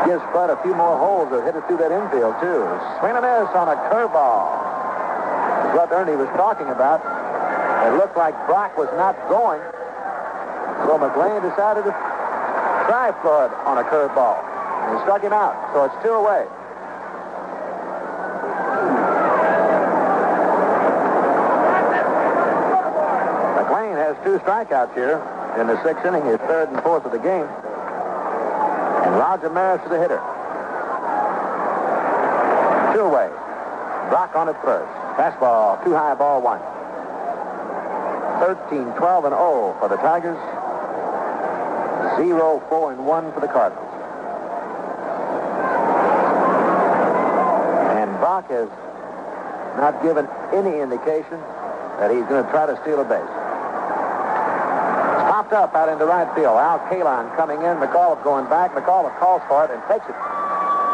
Gives Flood a few more holes to hit it through that infield, too. Swing and miss on a curveball. What Ernie was talking about. It looked like Brock was not going, So McLain decided to try Floyd on a curveball. And he struck him out, so it's 2 away. McLain has 2 strikeouts here in the 6th inning, his 3rd and 4th of the game. And Roger Maris to the hitter. 2 away. Brock on at first. Fastball, too high, ball 1. 13-12-0 for the Tigers. 0-4-1 for the Cardinals. And Brock has not given any indication that he's going to try to steal a base. It's popped up out into right field. Al Kaline coming in. McAuliffe going back. McAuliffe calls for it and takes it.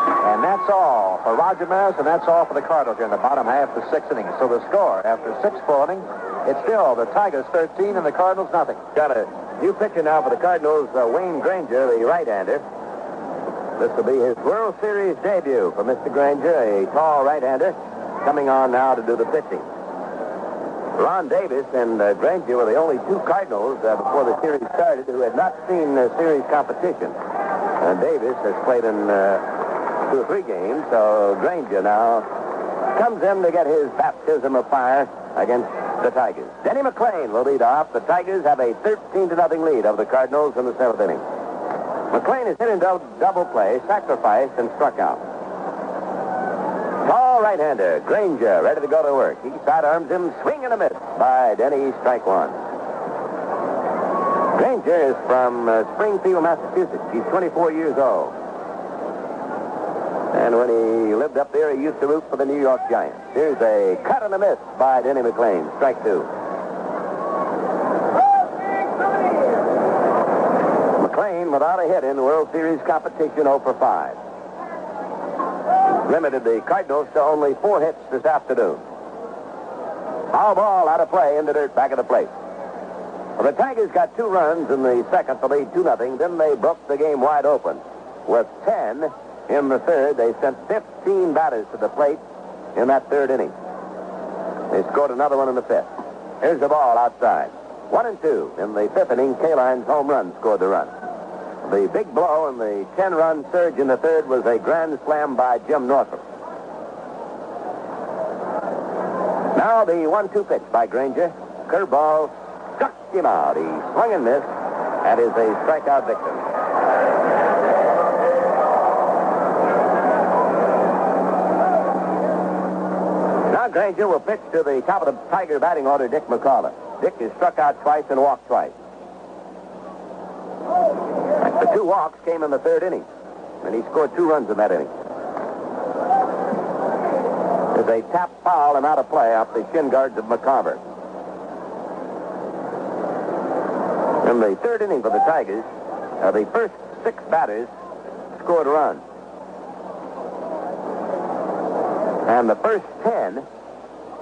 And that's all for Roger Maris, and that's all for the Cardinals here in the bottom half of the 6th inning. So the score after 6 full innings, it's still the Tigers 13 and the Cardinals nothing. Got a new pitcher now for the Cardinals, Wayne Granger, the right-hander. This will be his World Series debut for Mr. Granger, a tall right-hander, coming on now to do the pitching. Ron Davis and Granger were the only 2 Cardinals before the series started who had not seen series competition. And Davis has played in 2 or 3 games, so Granger now comes in to get his baptism of fire against the Tigers. Denny McLain will lead off. The Tigers have a 13-0 lead over the Cardinals in the 7th inning. McLain is hit in double play, sacrificed, and struck out. Tall right-hander, Granger, ready to go to work. He sidearms him, swing and a miss by Denny, strike 1. Granger is from Springfield, Massachusetts. He's 24 years old. And when he lived up there, he used to root for the New York Giants. Here's a cut and a miss by Denny McLain. Strike 2. McLain without a hit in the World Series competition, 0 for 5. Limited the Cardinals to only 4 hits this afternoon. Foul ball out of play in the dirt back of the plate. Well, the Tigers got 2 runs in the 2nd to lead 2-0. Then they broke the game wide open with 10. In the 3rd, they sent 15 batters to the plate in that 3rd inning. They scored another one in the 5th. Here's the ball outside. 1-2. In the 5th inning, Kaline's home run scored the run. The big blow in the 10-run surge in the 3rd was a grand slam by Jim Northrup. Now the 1-2 pitch by Granger. Curveball struck him out. He swung and missed and is a strikeout victim. Granger will pitch to the top of the Tiger batting order, Dick McCullough. Dick is struck out twice and walked twice. The 2 walks came in the 3rd inning, and he scored 2 runs in that inning. There's a tap foul and out of play off the shin guards of McCarver. In the 3rd inning for the Tigers, the first 6 batters scored a run. And the first 10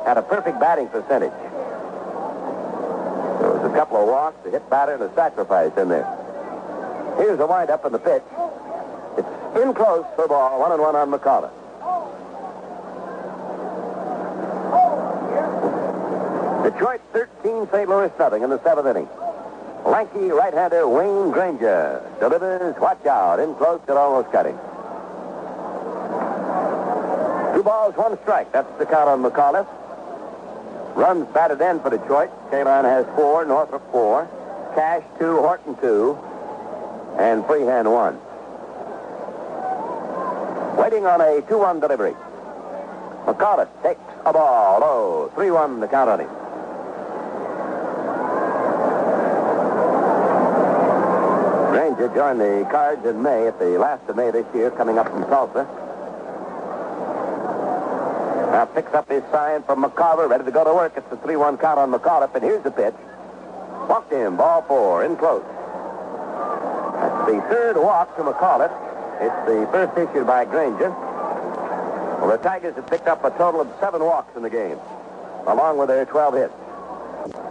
had a perfect batting percentage. There was a couple of walks, a hit batter, and a sacrifice in there. Here's a windup in the pitch. It's in close for ball, 1-1 on McCullough. Detroit 13, St. Louis nothing in the 7th inning. Lanky right-hander Wayne Granger delivers, watch out, in close, it almost cut him. 2 balls, 1 strike. That's the count on McAuliffe. Runs batted in for Detroit. Kaline has 4, Northrup 4, Cash 2, Horton 2, and Freehan 1. Waiting on a 2-1 delivery. McAuliffe takes a ball low. 3-1 the count on him. Granger joined the Cards in May, at the last of May this year, coming up from Tulsa. Now picks up his sign from McCarver, ready to go to work. It's the 3-1 count on McAuliffe, and here's the pitch. Walked him, ball 4, in close. That's the 3rd walk to McAuliffe. It's the first issued by Granger. Well, the Tigers have picked up a total of 7 walks in the game, along with their 12 hits.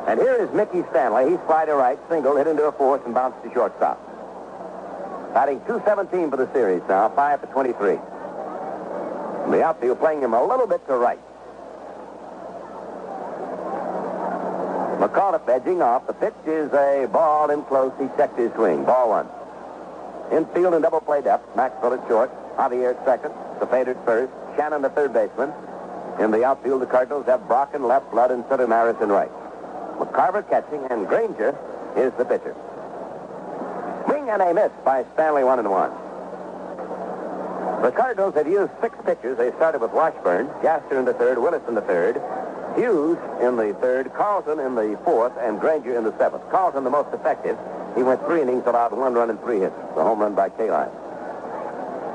And here is Mickey Stanley. He's fly to right, single, hit into a fourth, and bounced to shortstop. Batting .217 for the series now, 5 for 23. And the outfield playing him a little bit to right. McAuliffe edging off. The pitch is a ball in close. He checked his swing. Ball one. Infield and double play depth. Maxwell at short. Javier at second. Cepeda at first. Shannon the third baseman. In the outfield, the Cardinals have Brock in left, Blood in center, Maris in right. McCarver catching, and Granger is the pitcher. Swing and a miss by Stanley, 1-1. The Cardinals have used 6 pitchers. They started with Washburn, Gaster in the third, Willis in the third, Hughes in the third, Carlton in the fourth, and Granger in the seventh. Carlton the most effective. He went 3 innings, allowed 1 run and 3 hits. The home run by Kaline.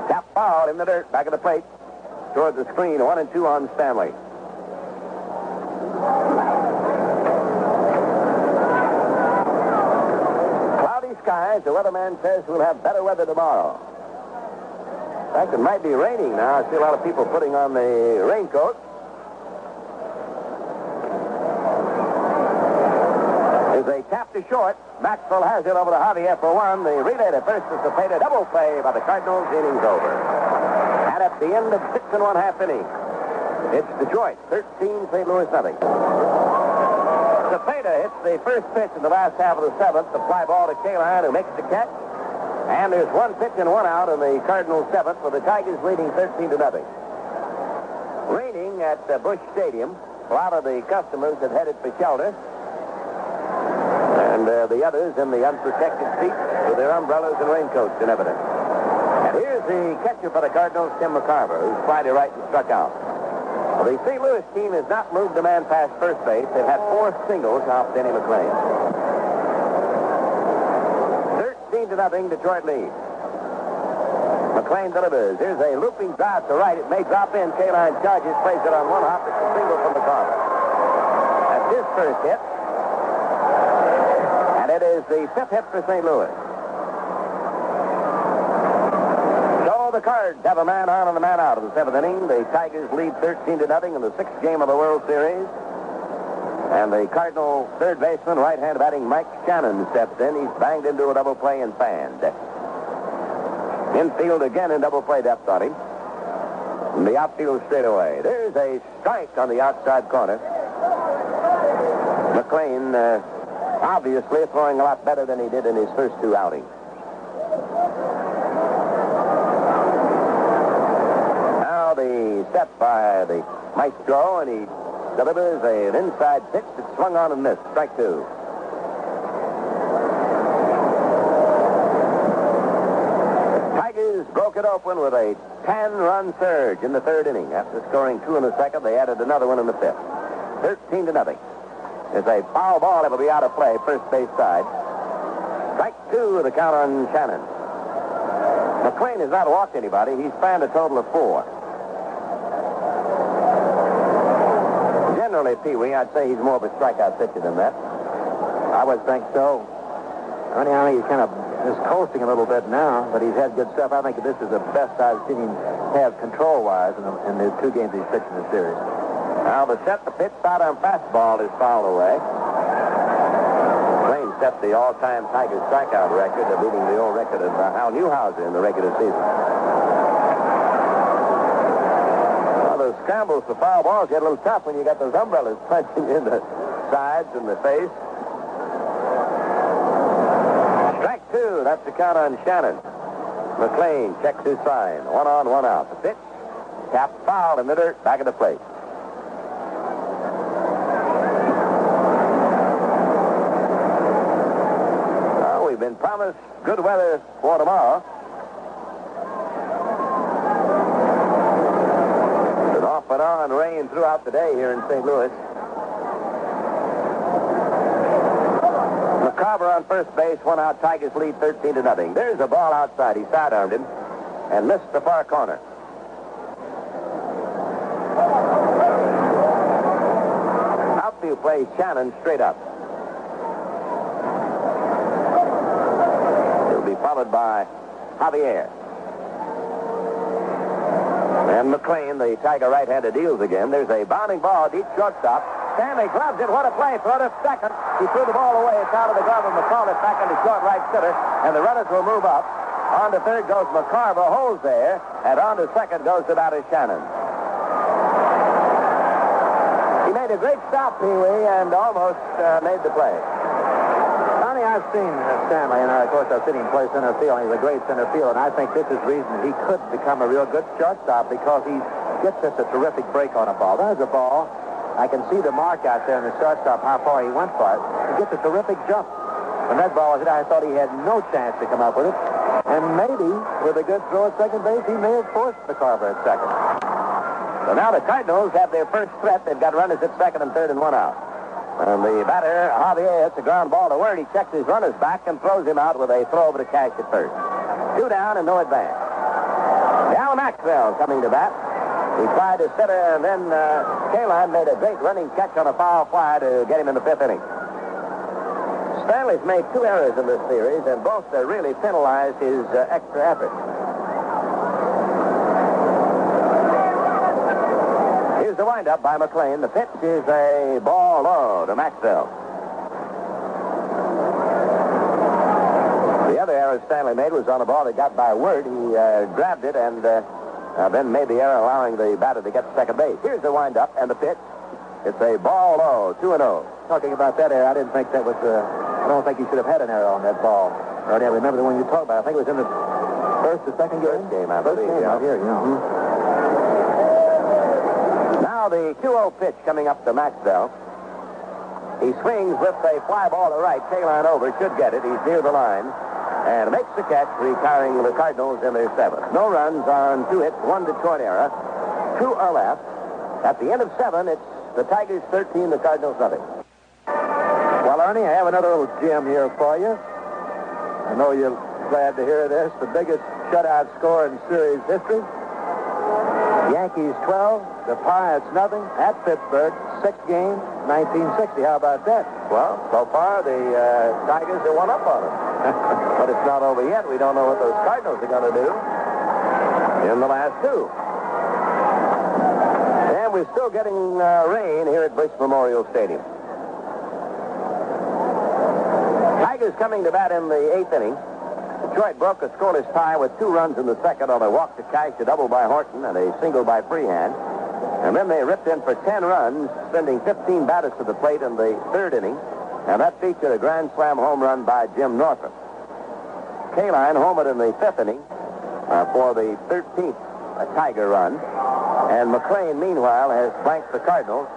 Tap foul in the dirt, back of the plate. Toward the screen, 1-2 on Stanley. Cloudy skies. The weatherman says we'll have better weather tomorrow. In fact, it might be raining now. I see a lot of people putting on the raincoat. There's a tap to short. Maxwell has it over to Javier for 1. The relay to first is Cepeda. Double play by the Cardinals. Innings over. And at the end of 6 1/2 innings, it's Detroit 13, St. Louis nothing. Cepeda hits the first pitch in the last half of the 7th. The fly ball to Kaline, who makes the catch. And there's 1 pitch and 1 out in the Cardinals 7th, with the Tigers leading 13 0. Raining at Busch Stadium. A lot of the customers have headed for shelter. And the others in the unprotected seats with their umbrellas and raincoats in evidence. And here's the catcher for the Cardinals, Tim McCarver, who's fly to right and struck out. Well, the St. Louis team has not moved a man past first base. They've had 4 singles off Denny McLain. 13 0, Detroit leads. McLain delivers. Here's a looping drive to right. It may drop in. Kaline charges, plays it on 1 hop. It's a single from McCarver. That's his first hit. And it is the 5th hit for St. Louis. So the Cards have a man on and a man out in the 7th inning. The Tigers lead 13 0 in the 6th game of the World Series. And the Cardinal third baseman, right-hand batting Mike Shannon, steps in. He's banged into a double play and fanned. Infield again in double play depth on him. And the outfield straight away. There's a strike on the outside corner. McLain obviously throwing a lot better than he did in his first 2 outings. Now the set by the Maestro, and he delivers an inside pitch that swung on and missed. Strike 2. Tigers broke it open with a 10-run surge in the 3rd inning. After scoring 2 in the 2nd, they added another one in the 5th. 13 0. It's a foul ball. It will be out of play, first base side. Strike 2 with the count on Shannon. McLain has not walked anybody. He's fanned a total of 4. Generally, Pee Wee, I'd say he's more of a strikeout pitcher than that. I would think so. Anyhow, he's kind of is coasting a little bit now, but he's had good stuff. I think this is the best I've seen him have control-wise in the 2 games he's pitched in the series. Now the set, the pitch out on fastball is fouled away. McLain set the all-time Tigers strikeout record, beating the old record of Hal Newhouser in the regular season. Well, those scrambles for foul balls get a little tough when you got those umbrellas punching in the sides and the face. Strike 2, that's the count on Shannon. McLain checks his sign. 1 on, 1 out. The pitch, tap foul in the dirt, back of the plate. We've been promised good weather for tomorrow. It's an off and on rain throughout the day here in St. Louis. McCarver on first base, 1 out. Tigers lead 13 0. There's a ball outside. He sidearmed him and missed the far corner. Outfield plays Shannon straight up. Followed by Javier. And McLain, the Tiger right-hander, deals again. There's a bounding ball, deep shortstop. Stanley gloves it. What a play. Throw to second. He threw the ball away. It's out of the glove of McCullough back into short right center. And the runners will move up. On to third goes McCarver, holds there. And on to second goes Cepeda Shannon. He made a great stop, Pee-wee, and almost made the play. Sonny, I've seen Stanley, and of course I've seen him play center field. He's a great center field, and I think this is the reason he could become a real good shortstop, because he gets such a terrific break on a ball. There's a ball. I can see the mark out there in the shortstop, how far he went for it. He gets a terrific jump. When that ball was hit, I thought he had no chance to come up with it. And maybe, with a good throw at second base, he may have forced the Carver at second. So now the Cardinals have their first threat. They've got runners at second and third and one out. And the batter, Javier, hits a ground ball to Word. He checks his runners back and throws him out with a throw over to Cash at first. 2 down and no advance. Now Maxwell coming to bat. He tried to center, and then Kaline made a great running catch on a foul fly to get him in the 5th inning. Stanley's made 2 errors in this series, and both really penalized his extra effort. Here's the windup by McLain. The pitch is a ball low to Maxwell. The other error Stanley made was on a ball that got by Word. He grabbed it and then made the error, allowing the batter to get to second base. Here's the windup and the pitch. It's a ball low, 2-0. Talking about that error, I didn't think that was... I don't think he should have had an error on that ball. I remember the one you talked about. I think it was in the first or second game. I believe. First game out here, yeah. Now the 2-0 pitch coming up to Maxwell. He swings with a fly ball to right. Kaline over, should get it. He's near the line. And makes the catch, retiring the Cardinals in their 7th. No runs on 2 hits, 1 Detroit error. 2 are left. At the end of 7, it's the Tigers 13, the Cardinals nothing. Well, Ernie, I have another little gem here for you. I know you're glad to hear this. The biggest shutout score in series history. Yankees 12, the Pirates nothing, at Pittsburgh, 6 games, 1960. How about that? Well, so far, the Tigers are one up on them. But it's not over yet. We don't know what those Cardinals are going to do in the last 2. And we're still getting rain here at Busch Memorial Stadium. Tigers coming to bat in the 8th inning. Detroit broke a scoreless tie with 2 runs in the 2nd on a walk to Cash, a double by Horton, and a single by Freehan. And then they ripped in for 10 runs, sending 15 batters to the plate in the 3rd inning. And that featured a grand slam home run by Jim Northrup. Kaline homered in the 5th inning for the 13th Tiger run. And McLain, meanwhile, has blanked the Cardinals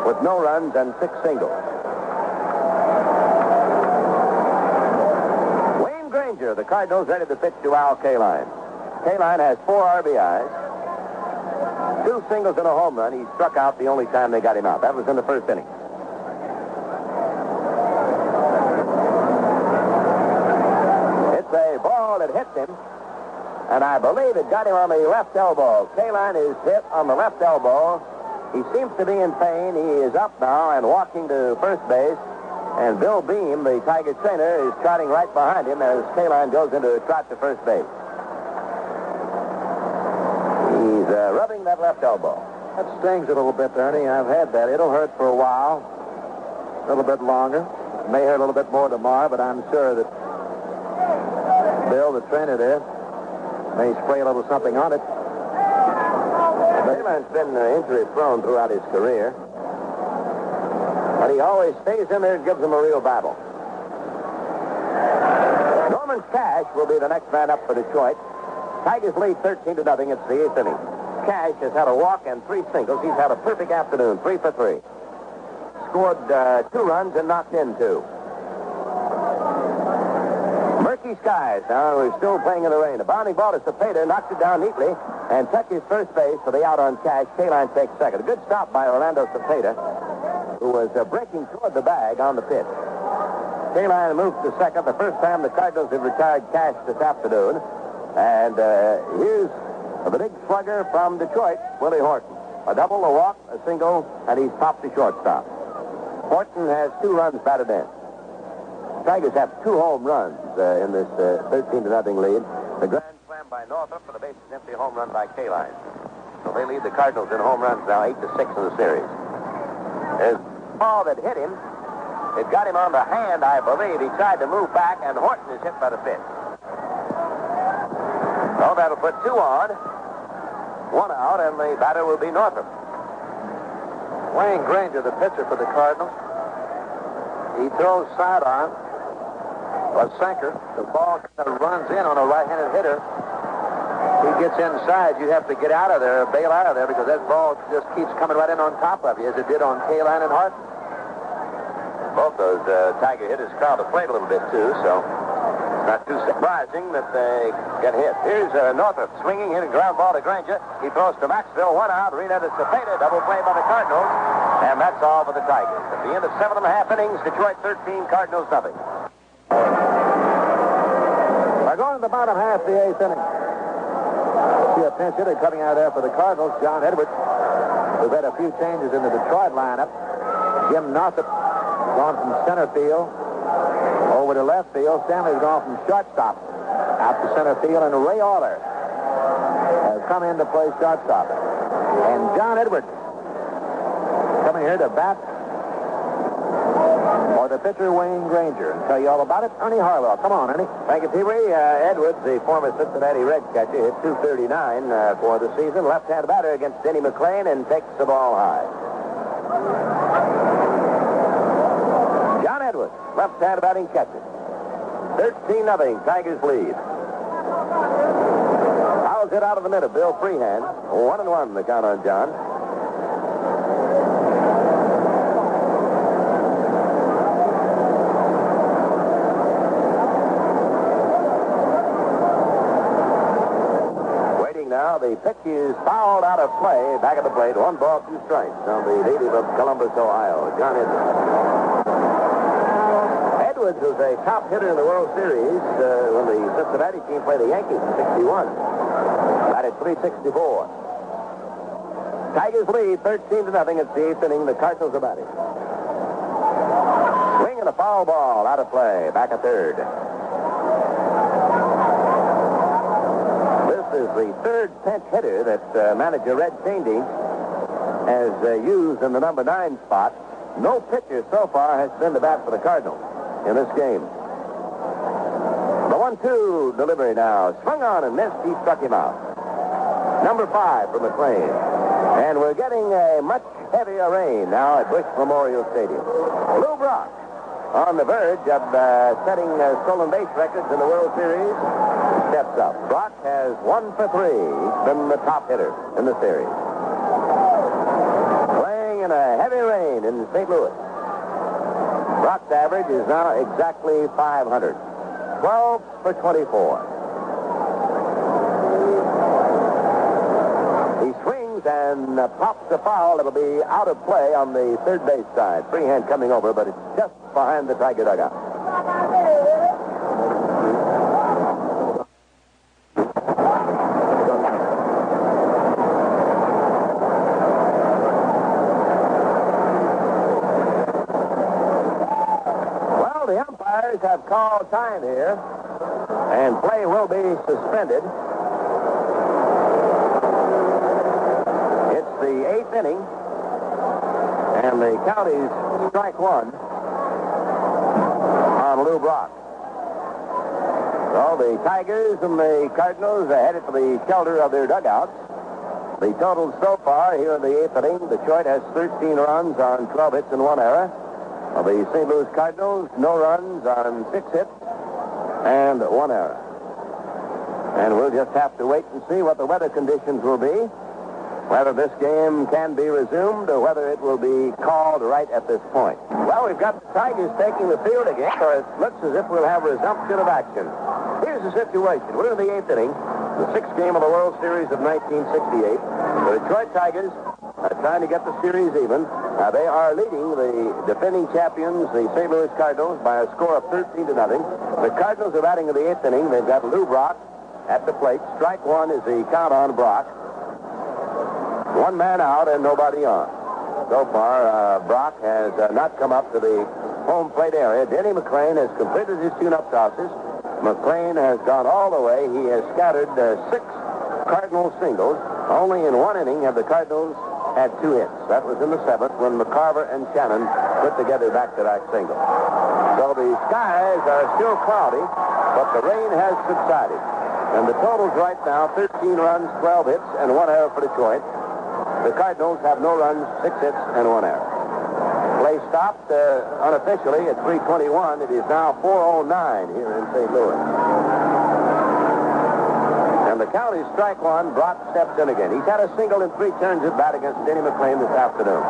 with no runs and 6 singles. The Cardinals ready to pitch to Al Kaline. Kaline has 4 RBIs, 2 singles and a home run. He struck out the only time they got him out. That was in the 1st inning. It's a ball that hits him, and I believe it got him on the left elbow. Kaline is hit on the left elbow. He seems to be in pain. He is up now and walking to first base. And Bill Beam, the Tiger trainer, is trotting right behind him as Kaline goes into a trot to first base. He's rubbing that left elbow. That stings a little bit, Ernie. I've had that. It'll hurt for a while, a little bit longer. It may hurt a little bit more tomorrow, but I'm sure that Bill, the trainer there, may spray a little something on it. Kaline's been injury-prone throughout his career. But he always stays in there and gives them a real battle. Norman Cash will be the next man up for Detroit. Tigers lead 13-0. It's the 8th inning. Cash has had a walk and 3 singles. He's had a perfect afternoon, 3 for 3. Scored 2 runs and knocked in 2. Murky skies. Now we're still playing in the rain. A bounding ball to Cepeda, knocks it down neatly and touches first base for the out on Cash. Kaline takes second. A good stop by Orlando Cepeda, who was breaking toward the bag on the pitch. Kaline moves to second, the first time the Cardinals have retired Cash this afternoon. And here's the big slugger from Detroit, Willie Horton. A double, a walk, a single, and he's topped the shortstop. Horton has 2 runs batted in. Tigers have 2 home runs in this 13-0 lead. The grand slam by Northrup for the bases empty home run by Kaline. So they lead the Cardinals in home runs now 8-6 in the series. There's a ball that hit him. It got him on the hand, I believe. He tried to move back, and Horton is hit by the pitch. So that'll put 2 on, 1 out, and the batter will be Northrup. Wayne Granger, the pitcher for the Cardinals. He throws sidearm, a sinker. The ball kind of runs in on a right-handed hitter. He gets inside. You have to get out of there, bail out of there, because that ball just keeps coming right in on top of you, as it did on Kaline and Horton. Both those Tiger hitters crowd the plate a little bit, too, so it's not too surprising that they get hit. Here's Northrup swinging, hitting ground ball to Granger. He throws to Maxwell, 1 out. Rena to Cepeda, double play by the Cardinals, and that's all for the Tigers. At the end of 7.5 innings, Detroit 13, Cardinals nothing. We're going to the bottom half of the 8th inning. See a pinch hitter coming out there for the Cardinals, John Edwards. We've had a few changes in the Detroit lineup. Jim Northrup gone from center field over to left field. Stanley's gone from shortstop out to center field, and Ray Orler has come in to play shortstop. And John Edwards coming here to bat for the pitcher, Wayne Granger. And tell you all about it, Ernie Harwell. Come on, Ernie. Thank you, Peabody. Edwards, the former Cincinnati Reds catcher, hit .239 for the season. Left-hand batter against Denny McLain and takes the ball high. John Edwards, left-hand batting catcher. 13-0, Tigers lead. Fouls it out of the middle. Bill Freehan, 1-1 the count on John. Now the pitch is fouled out of play. Back at the plate. 1 ball, 2 strikes on the native of Columbus, Ohio, John Edwards. Edwards was a top hitter in the World Series when the Cincinnati team played the Yankees in '61. Batted .364. Tigers lead 13-0. It's the 8th inning. The Cardinals are batting. Swing and a foul ball out of play. Back at third. This is the third pinch hitter that manager Red Schoendienst has used in the number 9 spot. No pitcher so far has been to bat for the Cardinals in this game. The 1-2 delivery now. Swung on and missed. He struck him out. Number 5 for McLain. And we're getting a much heavier rain now at Busch Memorial Stadium. Lou Brock on the verge of setting stolen base records in the World Series. Steps up. Brock has 1 for 3. He's been the top hitter in the series. Playing in a heavy rain in St. Louis. Brock's average is now exactly 500. 12 for 24. He swings and pops a foul. It'll be out of play on the third base side. Freehan coming over, but it's just behind the Tiger dugout. Have called time here, and play will be suspended. It's the 8th inning, and the count is strike 1 on Lou Brock. So the Tigers and the Cardinals are headed for the shelter of their dugouts. The totals so far here in the 8th inning: Detroit has 13 runs on 12 hits and 1 error. The St. Louis Cardinals, no runs on 6 hits and 1 error. And we'll just have to wait and see what the weather conditions will be, whether this game can be resumed or whether it will be called right at this point. Well, we've got the Tigers taking the field again, so it looks as if we'll have resumption of action. Here's the situation. We're in the 8th inning, the 6th game of the World Series of 1968. The Detroit Tigers are trying to get the series even. They are leading the defending champions, the St. Louis Cardinals, by a score of 13-0. The Cardinals are batting in the 8th inning. They've got Lou Brock at the plate. Strike 1 is the count on Brock. 1 man out and nobody on. So far, Brock has not come up to the home plate area. Denny McLain has completed his tune-up tosses. McLain has gone all the way. He has scattered 6 Cardinal singles. Only in 1 inning have the Cardinals had 2 hits. That was in the 7th when McCarver and Shannon put together back-to-back singles. So the skies are still cloudy, but the rain has subsided. And the totals right now, 13 runs, 12 hits, and 1 error for Detroit. The Cardinals have no runs, 6 hits, and 1 error. Play stopped unofficially at 3:21. It is now 4:09 here in St. Louis. And the count is strike one. Brock steps in again. He's had a single in 3 turns at bat against Denny McLain this afternoon.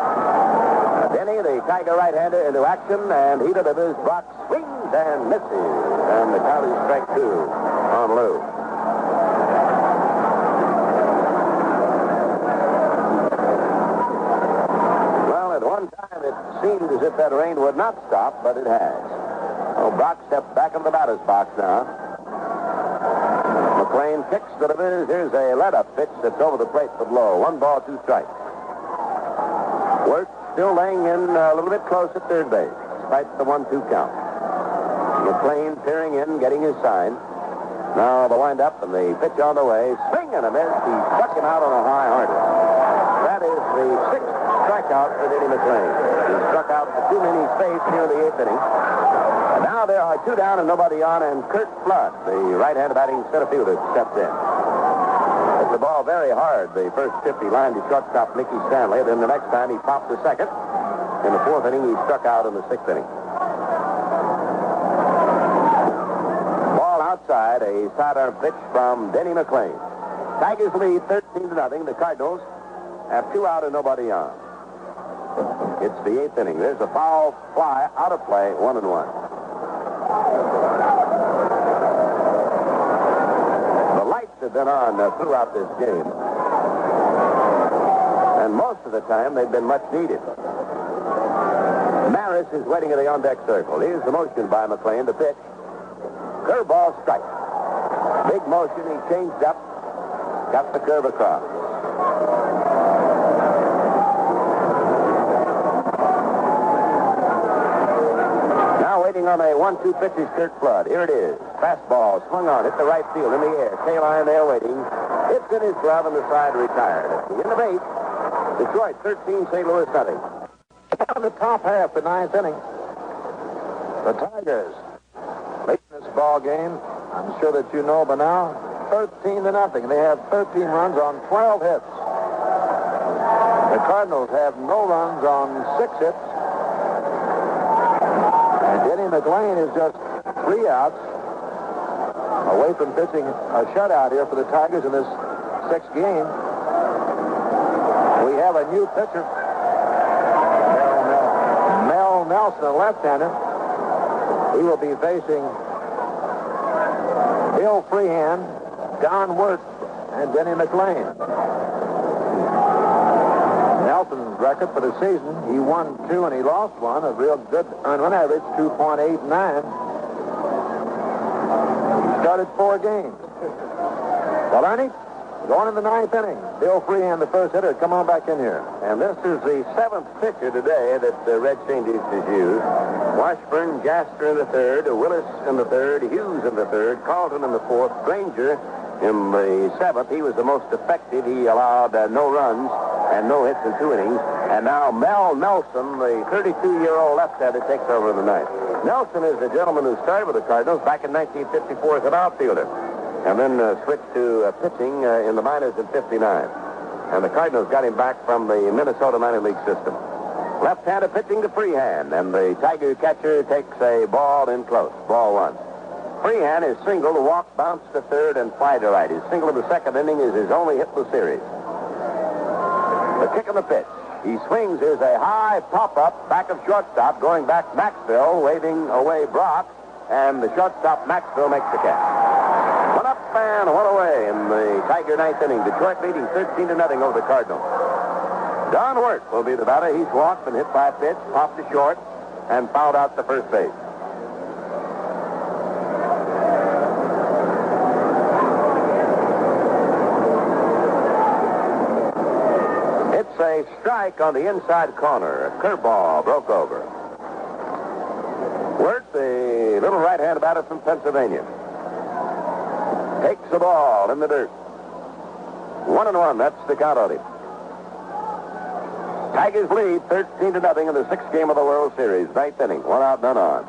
Denny, the Tiger right-hander, into action, and he delivers. Brock swings and misses. And the count is strike 2 on Lou. Well, at one time it seemed as if that rain would not stop, but it has. Oh, Brock steps back into the batter's box now. McLain kicks, delivers. Here's a let-up pitch that's over the plate for low. 1 ball, 2 strikes. Wirt still laying in a little bit close at third base, despite the 1-2 count. McLain peering in, getting his sign. Now the wind-up and the pitch on the way. Swing and a miss. He's struck him out on a high harder. That is the 6th strikeout for Denny McLain. He struck out the 2 men he's faced here in the 8th inning. And now there are 2 down and nobody on, and Kurt Flood, the right-hand batting center fielder, stepped in. Hit the ball very hard. The first tip he lined his shortstop, Mickey Stanley. Then the next time he popped the second. In the 4th inning, he struck out in the 6th inning. Ball outside, a sidearm pitch from Denny McLain. Tigers lead 13-0. The Cardinals have 2 out and nobody on. It's the 8th inning. There's a foul fly out of play, 1-1. The lights have been on throughout this game. And most of the time, they've been much needed. Maris is waiting in the on-deck circle. Here's the motion by McLain. The pitch. Curveball strike. Big motion. He changed up. Got the curve across. Now waiting on a 1-2 pitch is Kurt Flood. Here it is. Fastball swung on. Hit the right field in the air. Kaline there waiting. Hits in his glove and the side retired. At the end of 8. Detroit 13, St. Louis nothing. On the top half, the 9th inning. The Tigers late in this ball game. I'm sure that you know by now. 13-0. They have 13 runs on 12 hits. The Cardinals have no runs on 6 hits. And Denny McLain is just 3 outs away from pitching a shutout here for the Tigers in this 6th game. We have a new pitcher. Mel Nelson, a left-hander. He will be facing Bill Freehan, Don Wirt, and Denny McLain. Nelson's record for the season, he won 2 and he lost 1, a real good earned run average, 2.89. He started 4 games. Well, Ernie, going in the 9th inning. Bill Freehan, the first hitter. Come on back in here. And this is the 7th pitcher today that Red Schoendienst has used. Washburn, Jasper in the 3rd, Willis in the 3rd, Hughes in the 3rd, Carlton in the 4th, Granger in the 7th. He was the most effective. He allowed no runs and no hits in 2 innings. And now Mel Nelson, the 32-year-old left-hander, takes over in the 9th. Nelson is the gentleman who started with the Cardinals back in 1954 as an outfielder. And then switched to pitching in the minors in 59. And the Cardinals got him back from the Minnesota minor league system. Left-hander pitching to Freehan, and the Tiger catcher takes a ball in close. Ball 1. Freehan is single, the walk, bounce to 3rd, and fly to right. His single of the 2nd inning is his only hit in the series. The kick and the pitch. He swings. Here's a high pop-up back of shortstop, going back Maxwell, waving away Brock, and the shortstop Maxwell makes the catch. 1 up and 1 away in the Tiger 9th inning. Detroit leading 13-0 over the Cardinals. Don Wirt will be the batter. He's walked, been hit by a pitch, popped to short, and fouled out to first base. It's a strike on the inside corner. A curveball broke over. Wirt, the little right-hand batter from Pennsylvania, takes the ball in the dirt. 1-1. That's the count on him. Tigers lead 13-0 in the 6th game of the World Series. 9th inning. 1 out, none on.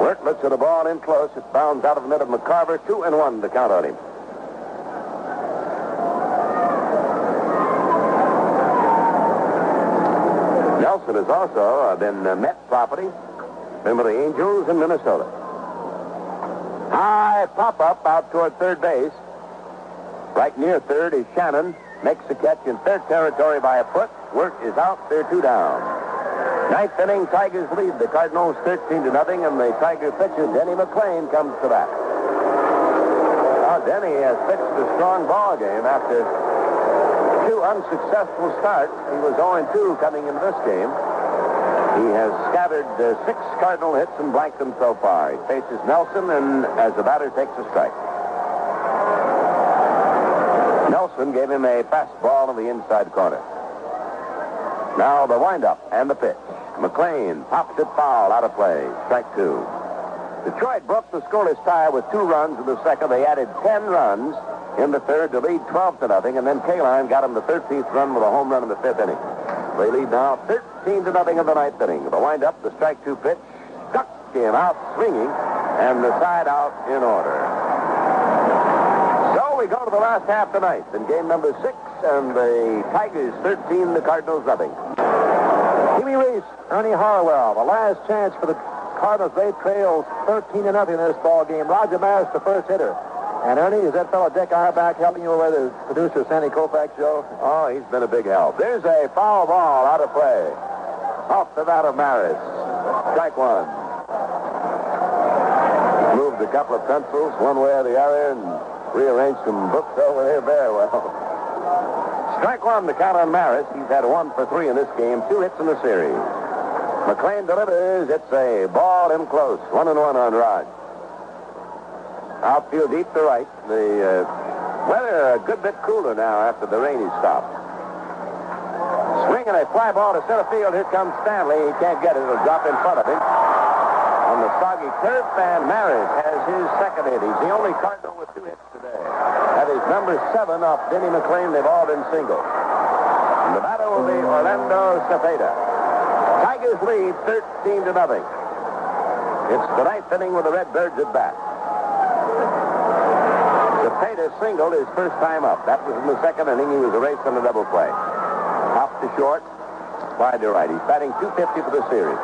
Wirt looks at the ball in close. It bounds out of the middle of McCarver. 2-1. The count on him. Nelson has also been Met property. Remember the Angels in Minnesota. High pop-up out toward third base. Right near third is Shannon. Makes the catch in third territory by a foot. Work is out. They're 2 down. Ninth inning, Tigers lead the Cardinals 13-0, and the Tiger pitcher, Denny McLain, comes to bat. Now, Denny has pitched a strong ball game after 2 unsuccessful starts. He was 0-2 coming into this game. He has scattered 6 Cardinal hits and blanked them so far. He faces Nelson, and as the batter takes a strike. Nelson gave him a fastball in the inside corner. Now the windup and the pitch. McLain pops it foul, out of play. Strike 2. Detroit broke the scoreless tie with 2 runs in the second. They added 10 runs in the third to lead 12-0, and then Kaline got him the 13th run with a home run in the 5th inning. They lead now 13-0 in the 9th inning. The windup, the strike 2 pitch, struck him out swinging, and the side out in order. So we go to the last half tonight in game number 6, and the Tigers 13, the Cardinals nothing. Jimmy Reese, Ernie Harwell, the last chance for the Cardinals. They trail 13-0 in this ball game. Roger Maris, the first hitter. And Ernie, is that fellow Dick Auerbach helping you with the producer Sandy Koufax show? Oh, he's been a big help. There's a foul ball out of play. Off the bat of Maris. Strike 1. Moved a couple of pencils one way or the other and rearranged some books over there very well. Strike 1 to count on Maris. He's had 1 for 3 in this game, 2 hits in the series. McLain delivers. It's a ball in close. 1-1 on Rod. Outfield deep to right. The weather a good bit cooler now after the rain has stopped. Swinging a fly ball to center field. Here comes Stanley. He can't get it. It'll drop in front of him on the soggy turf, and Maris has his second hit. He's the only Cardinal with 2 hits today. That is number 7 off Denny McLain. They've all been singles. And the batter will be Orlando Cepeda. Tigers lead 13-0. It's the 9th inning with the Redbirds at bat. Cepeda singled his first time up. That was in the 2nd inning. He was erased on the double play. Off to short, wide to right. He's batting .250 for the series.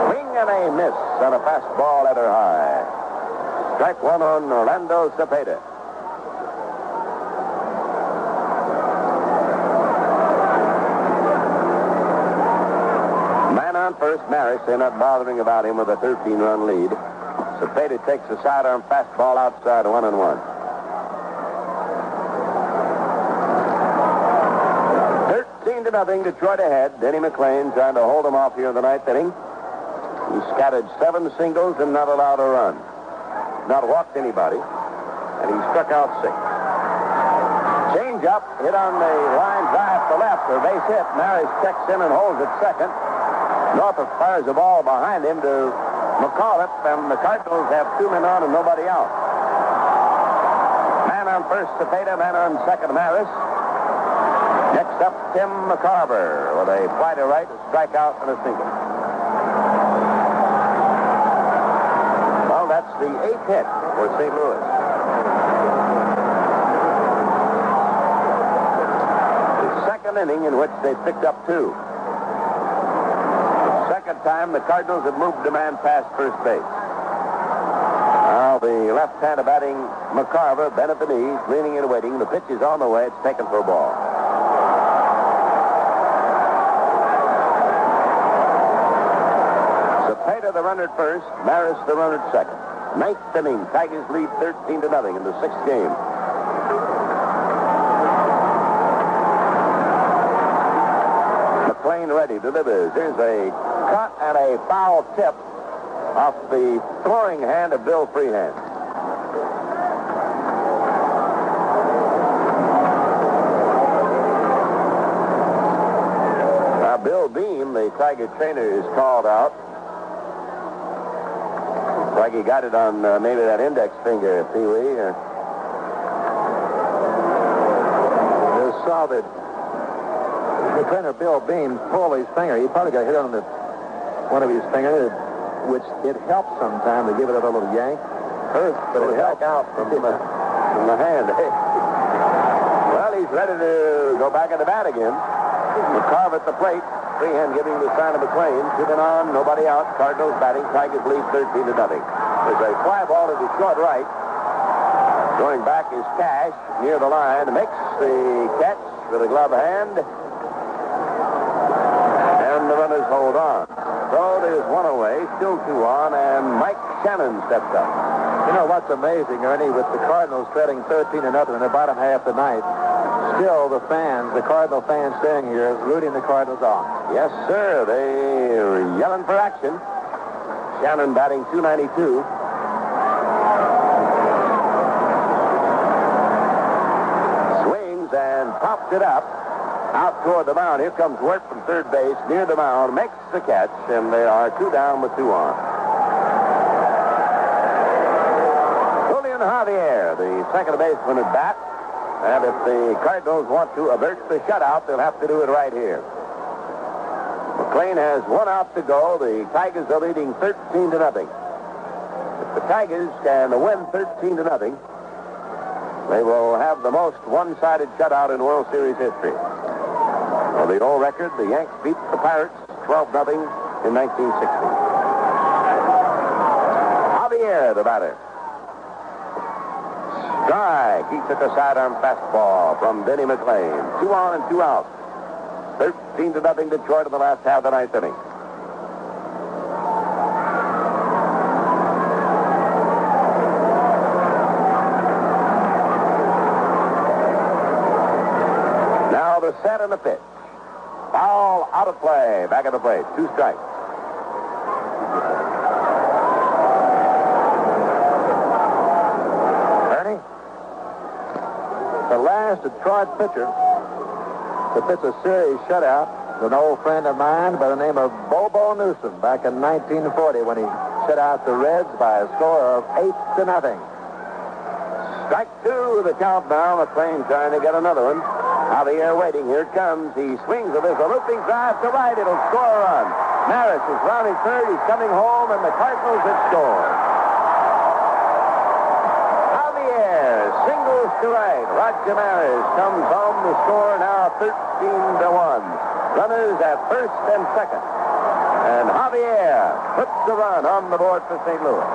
Swing and a miss on a fastball at her high. Strike 1 on Orlando Cepeda. Man on first, Maris. They're not bothering about him with a 13-run lead. Cepeda takes a sidearm fastball outside, 1-1. Nothing. Detroit ahead. Denny McLain trying to hold him off here in the 9th inning. He scattered 7 singles and not allowed a run. Not walked anybody. And he struck out 6. Change up, hit on the line drive to left. A base hit. Maris checks in and holds at second. Northrup fires the ball behind him to McAuliffe, and the Cardinals have 2 men on and nobody out. Man on first, Cepeda. Man on second, Maris. Next up, Tim McCarver with a fly to right, a strikeout, and a single. Well, that's the 8th hit for St. Louis. The 2nd inning in which they picked up 2. The 2nd time the Cardinals have moved the man past first base. Now the left-hander batting McCarver, bent at the knees, leaning and waiting. The pitch is on the way. It's taken for a ball. The runner at first, Maris the runner at second. 9th inning, Tigers lead 13-0 in the 6th game. McLain ready, delivers. Here's a cut and a foul tip off the throwing hand of Bill Freehan. Now Bill Beam, the Tiger trainer, is called out. Like he got it on maybe that index finger, Pee-wee. Just saw that the trainer, Bill Beam, pull his finger. He probably got hit on one of his fingers, which it helps sometimes to give it a little yank. Hurts, but it helps out from the hand. Well, he's ready to go back at the bat again. McCarver at the plate. Freehan giving the sign of McLain. 2 men on, nobody out. Cardinals batting. Tigers lead 13-0. There's a fly ball to the short right. Going back is Cash near the line. Makes the catch with a glove hand. And the runners hold on. So there's one away, still 2 on, and Mike Shannon steps up. You know what's amazing, Ernie, with the Cardinals trailing 13-0 in the bottom half of the ninth, still the Cardinal fans staying here, rooting the Cardinals on. Yes, sir. They're yelling for action. Shannon batting .292. Swings and pops it up. Out toward the mound. Here comes Wirt from third base near the mound. Makes the catch, and they are 2 down with 2 on. Julián Javier, the second baseman at bat. And if the Cardinals want to avert the shutout, they'll have to do it right here. McLain has 1 out to go. The Tigers are leading 13-0. If the Tigers can win 13-0, they will have the most one-sided shutout in World Series history. For the old record, the Yanks beat the Pirates 12-0 in 1960. Javier, the batter. Strike. He took a sidearm fastball from Denny McLain. 2 on and 2 out. 13-0 Detroit in the last half of the ninth inning. Now the set and the pitch. Foul out of play. Back at the plate. 2 strikes. Ernie? The last Detroit pitcher to pitch a series shutout is an old friend of mine by the name of Bobo Newsom back in 1940 when he shut out the Reds by a score of 8-0. Strike 2 the count now. McLain trying to get another one. Javier waiting. Here it comes. He swings with this. A looping drive to right. It'll score a run. Maris is rounding third. He's coming home, and the Cardinals have scored. Javier singles to right. Roger Maris comes home to score now 13-1. Runners at first and second. And Javier puts the run on the board for St. Louis.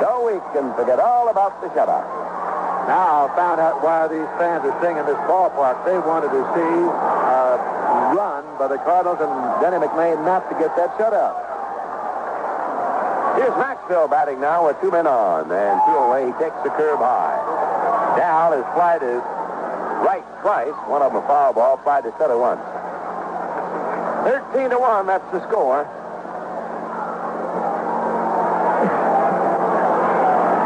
So we can forget all about the shutout. Now I found out why these fans are singing this ballpark. They wanted to see a run by the Cardinals and Denny McLain not to get that shutout. Here's Maxwell batting now with 2 men on. And 2 away. He takes the curve high. Down is fly to right twice. One of them a foul ball. Fly to center once. 13-1. That's the score.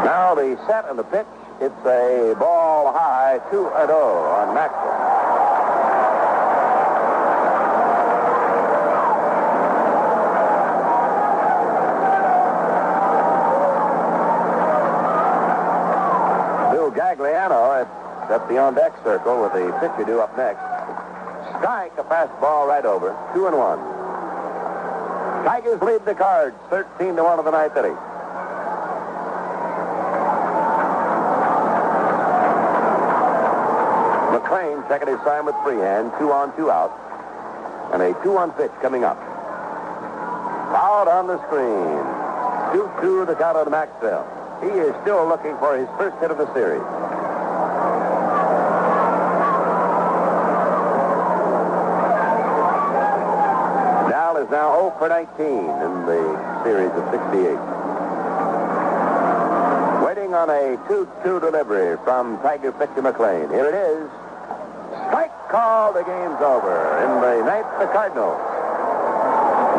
Now the set and the pitch. It's a ball high, 2-0 on Maxwell. Bill Gagliano at the on-deck circle with the pitcher due up next. Strike, a fastball right over, 2-1. Tigers lead the Cards, 13-1 in the ninth inning. McLain checking his sign with Freehan. 2 on, 2 out. And a 2-1 pitch coming up. Out on the screen. 2-2 the count on Maxwell. He is still looking for his first hit of the series. Dal is now 0 for 19 in the series of 68. Waiting on a 2-2 delivery from Tiger pitcher McLain. Here it is. Strike call. The game's over. In the ninth, the Cardinals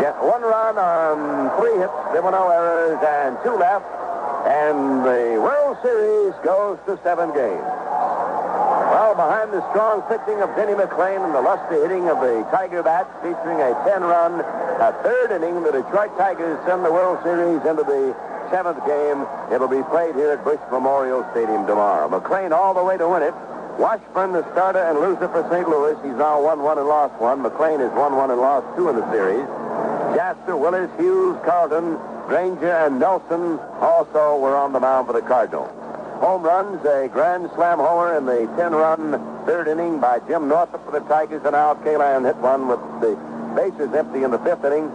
get 1 run on 3 hits. There were no errors and 2 left. And the World Series goes to 7 games. Well, behind the strong pitching of Denny McLain and the lusty hitting of the Tiger bats, featuring a 10-run, a third inning, the Detroit Tigers send the World Series into the 7th game. It'll be played here at Busch Memorial Stadium tomorrow. McLain all the way to win it. Washburn, the starter and loser for St. Louis. He's now 1-1 and lost 1. McLain has 1-1 and lost 2 in the series. Jasper, Willis, Hughes, Carlton, Granger, and Nelson also were on the mound for the Cardinals. home runs, a grand slam homer in the 10-run third inning by Jim Northrup for the Tigers, and now Kaline hit one with the bases empty in the fifth inning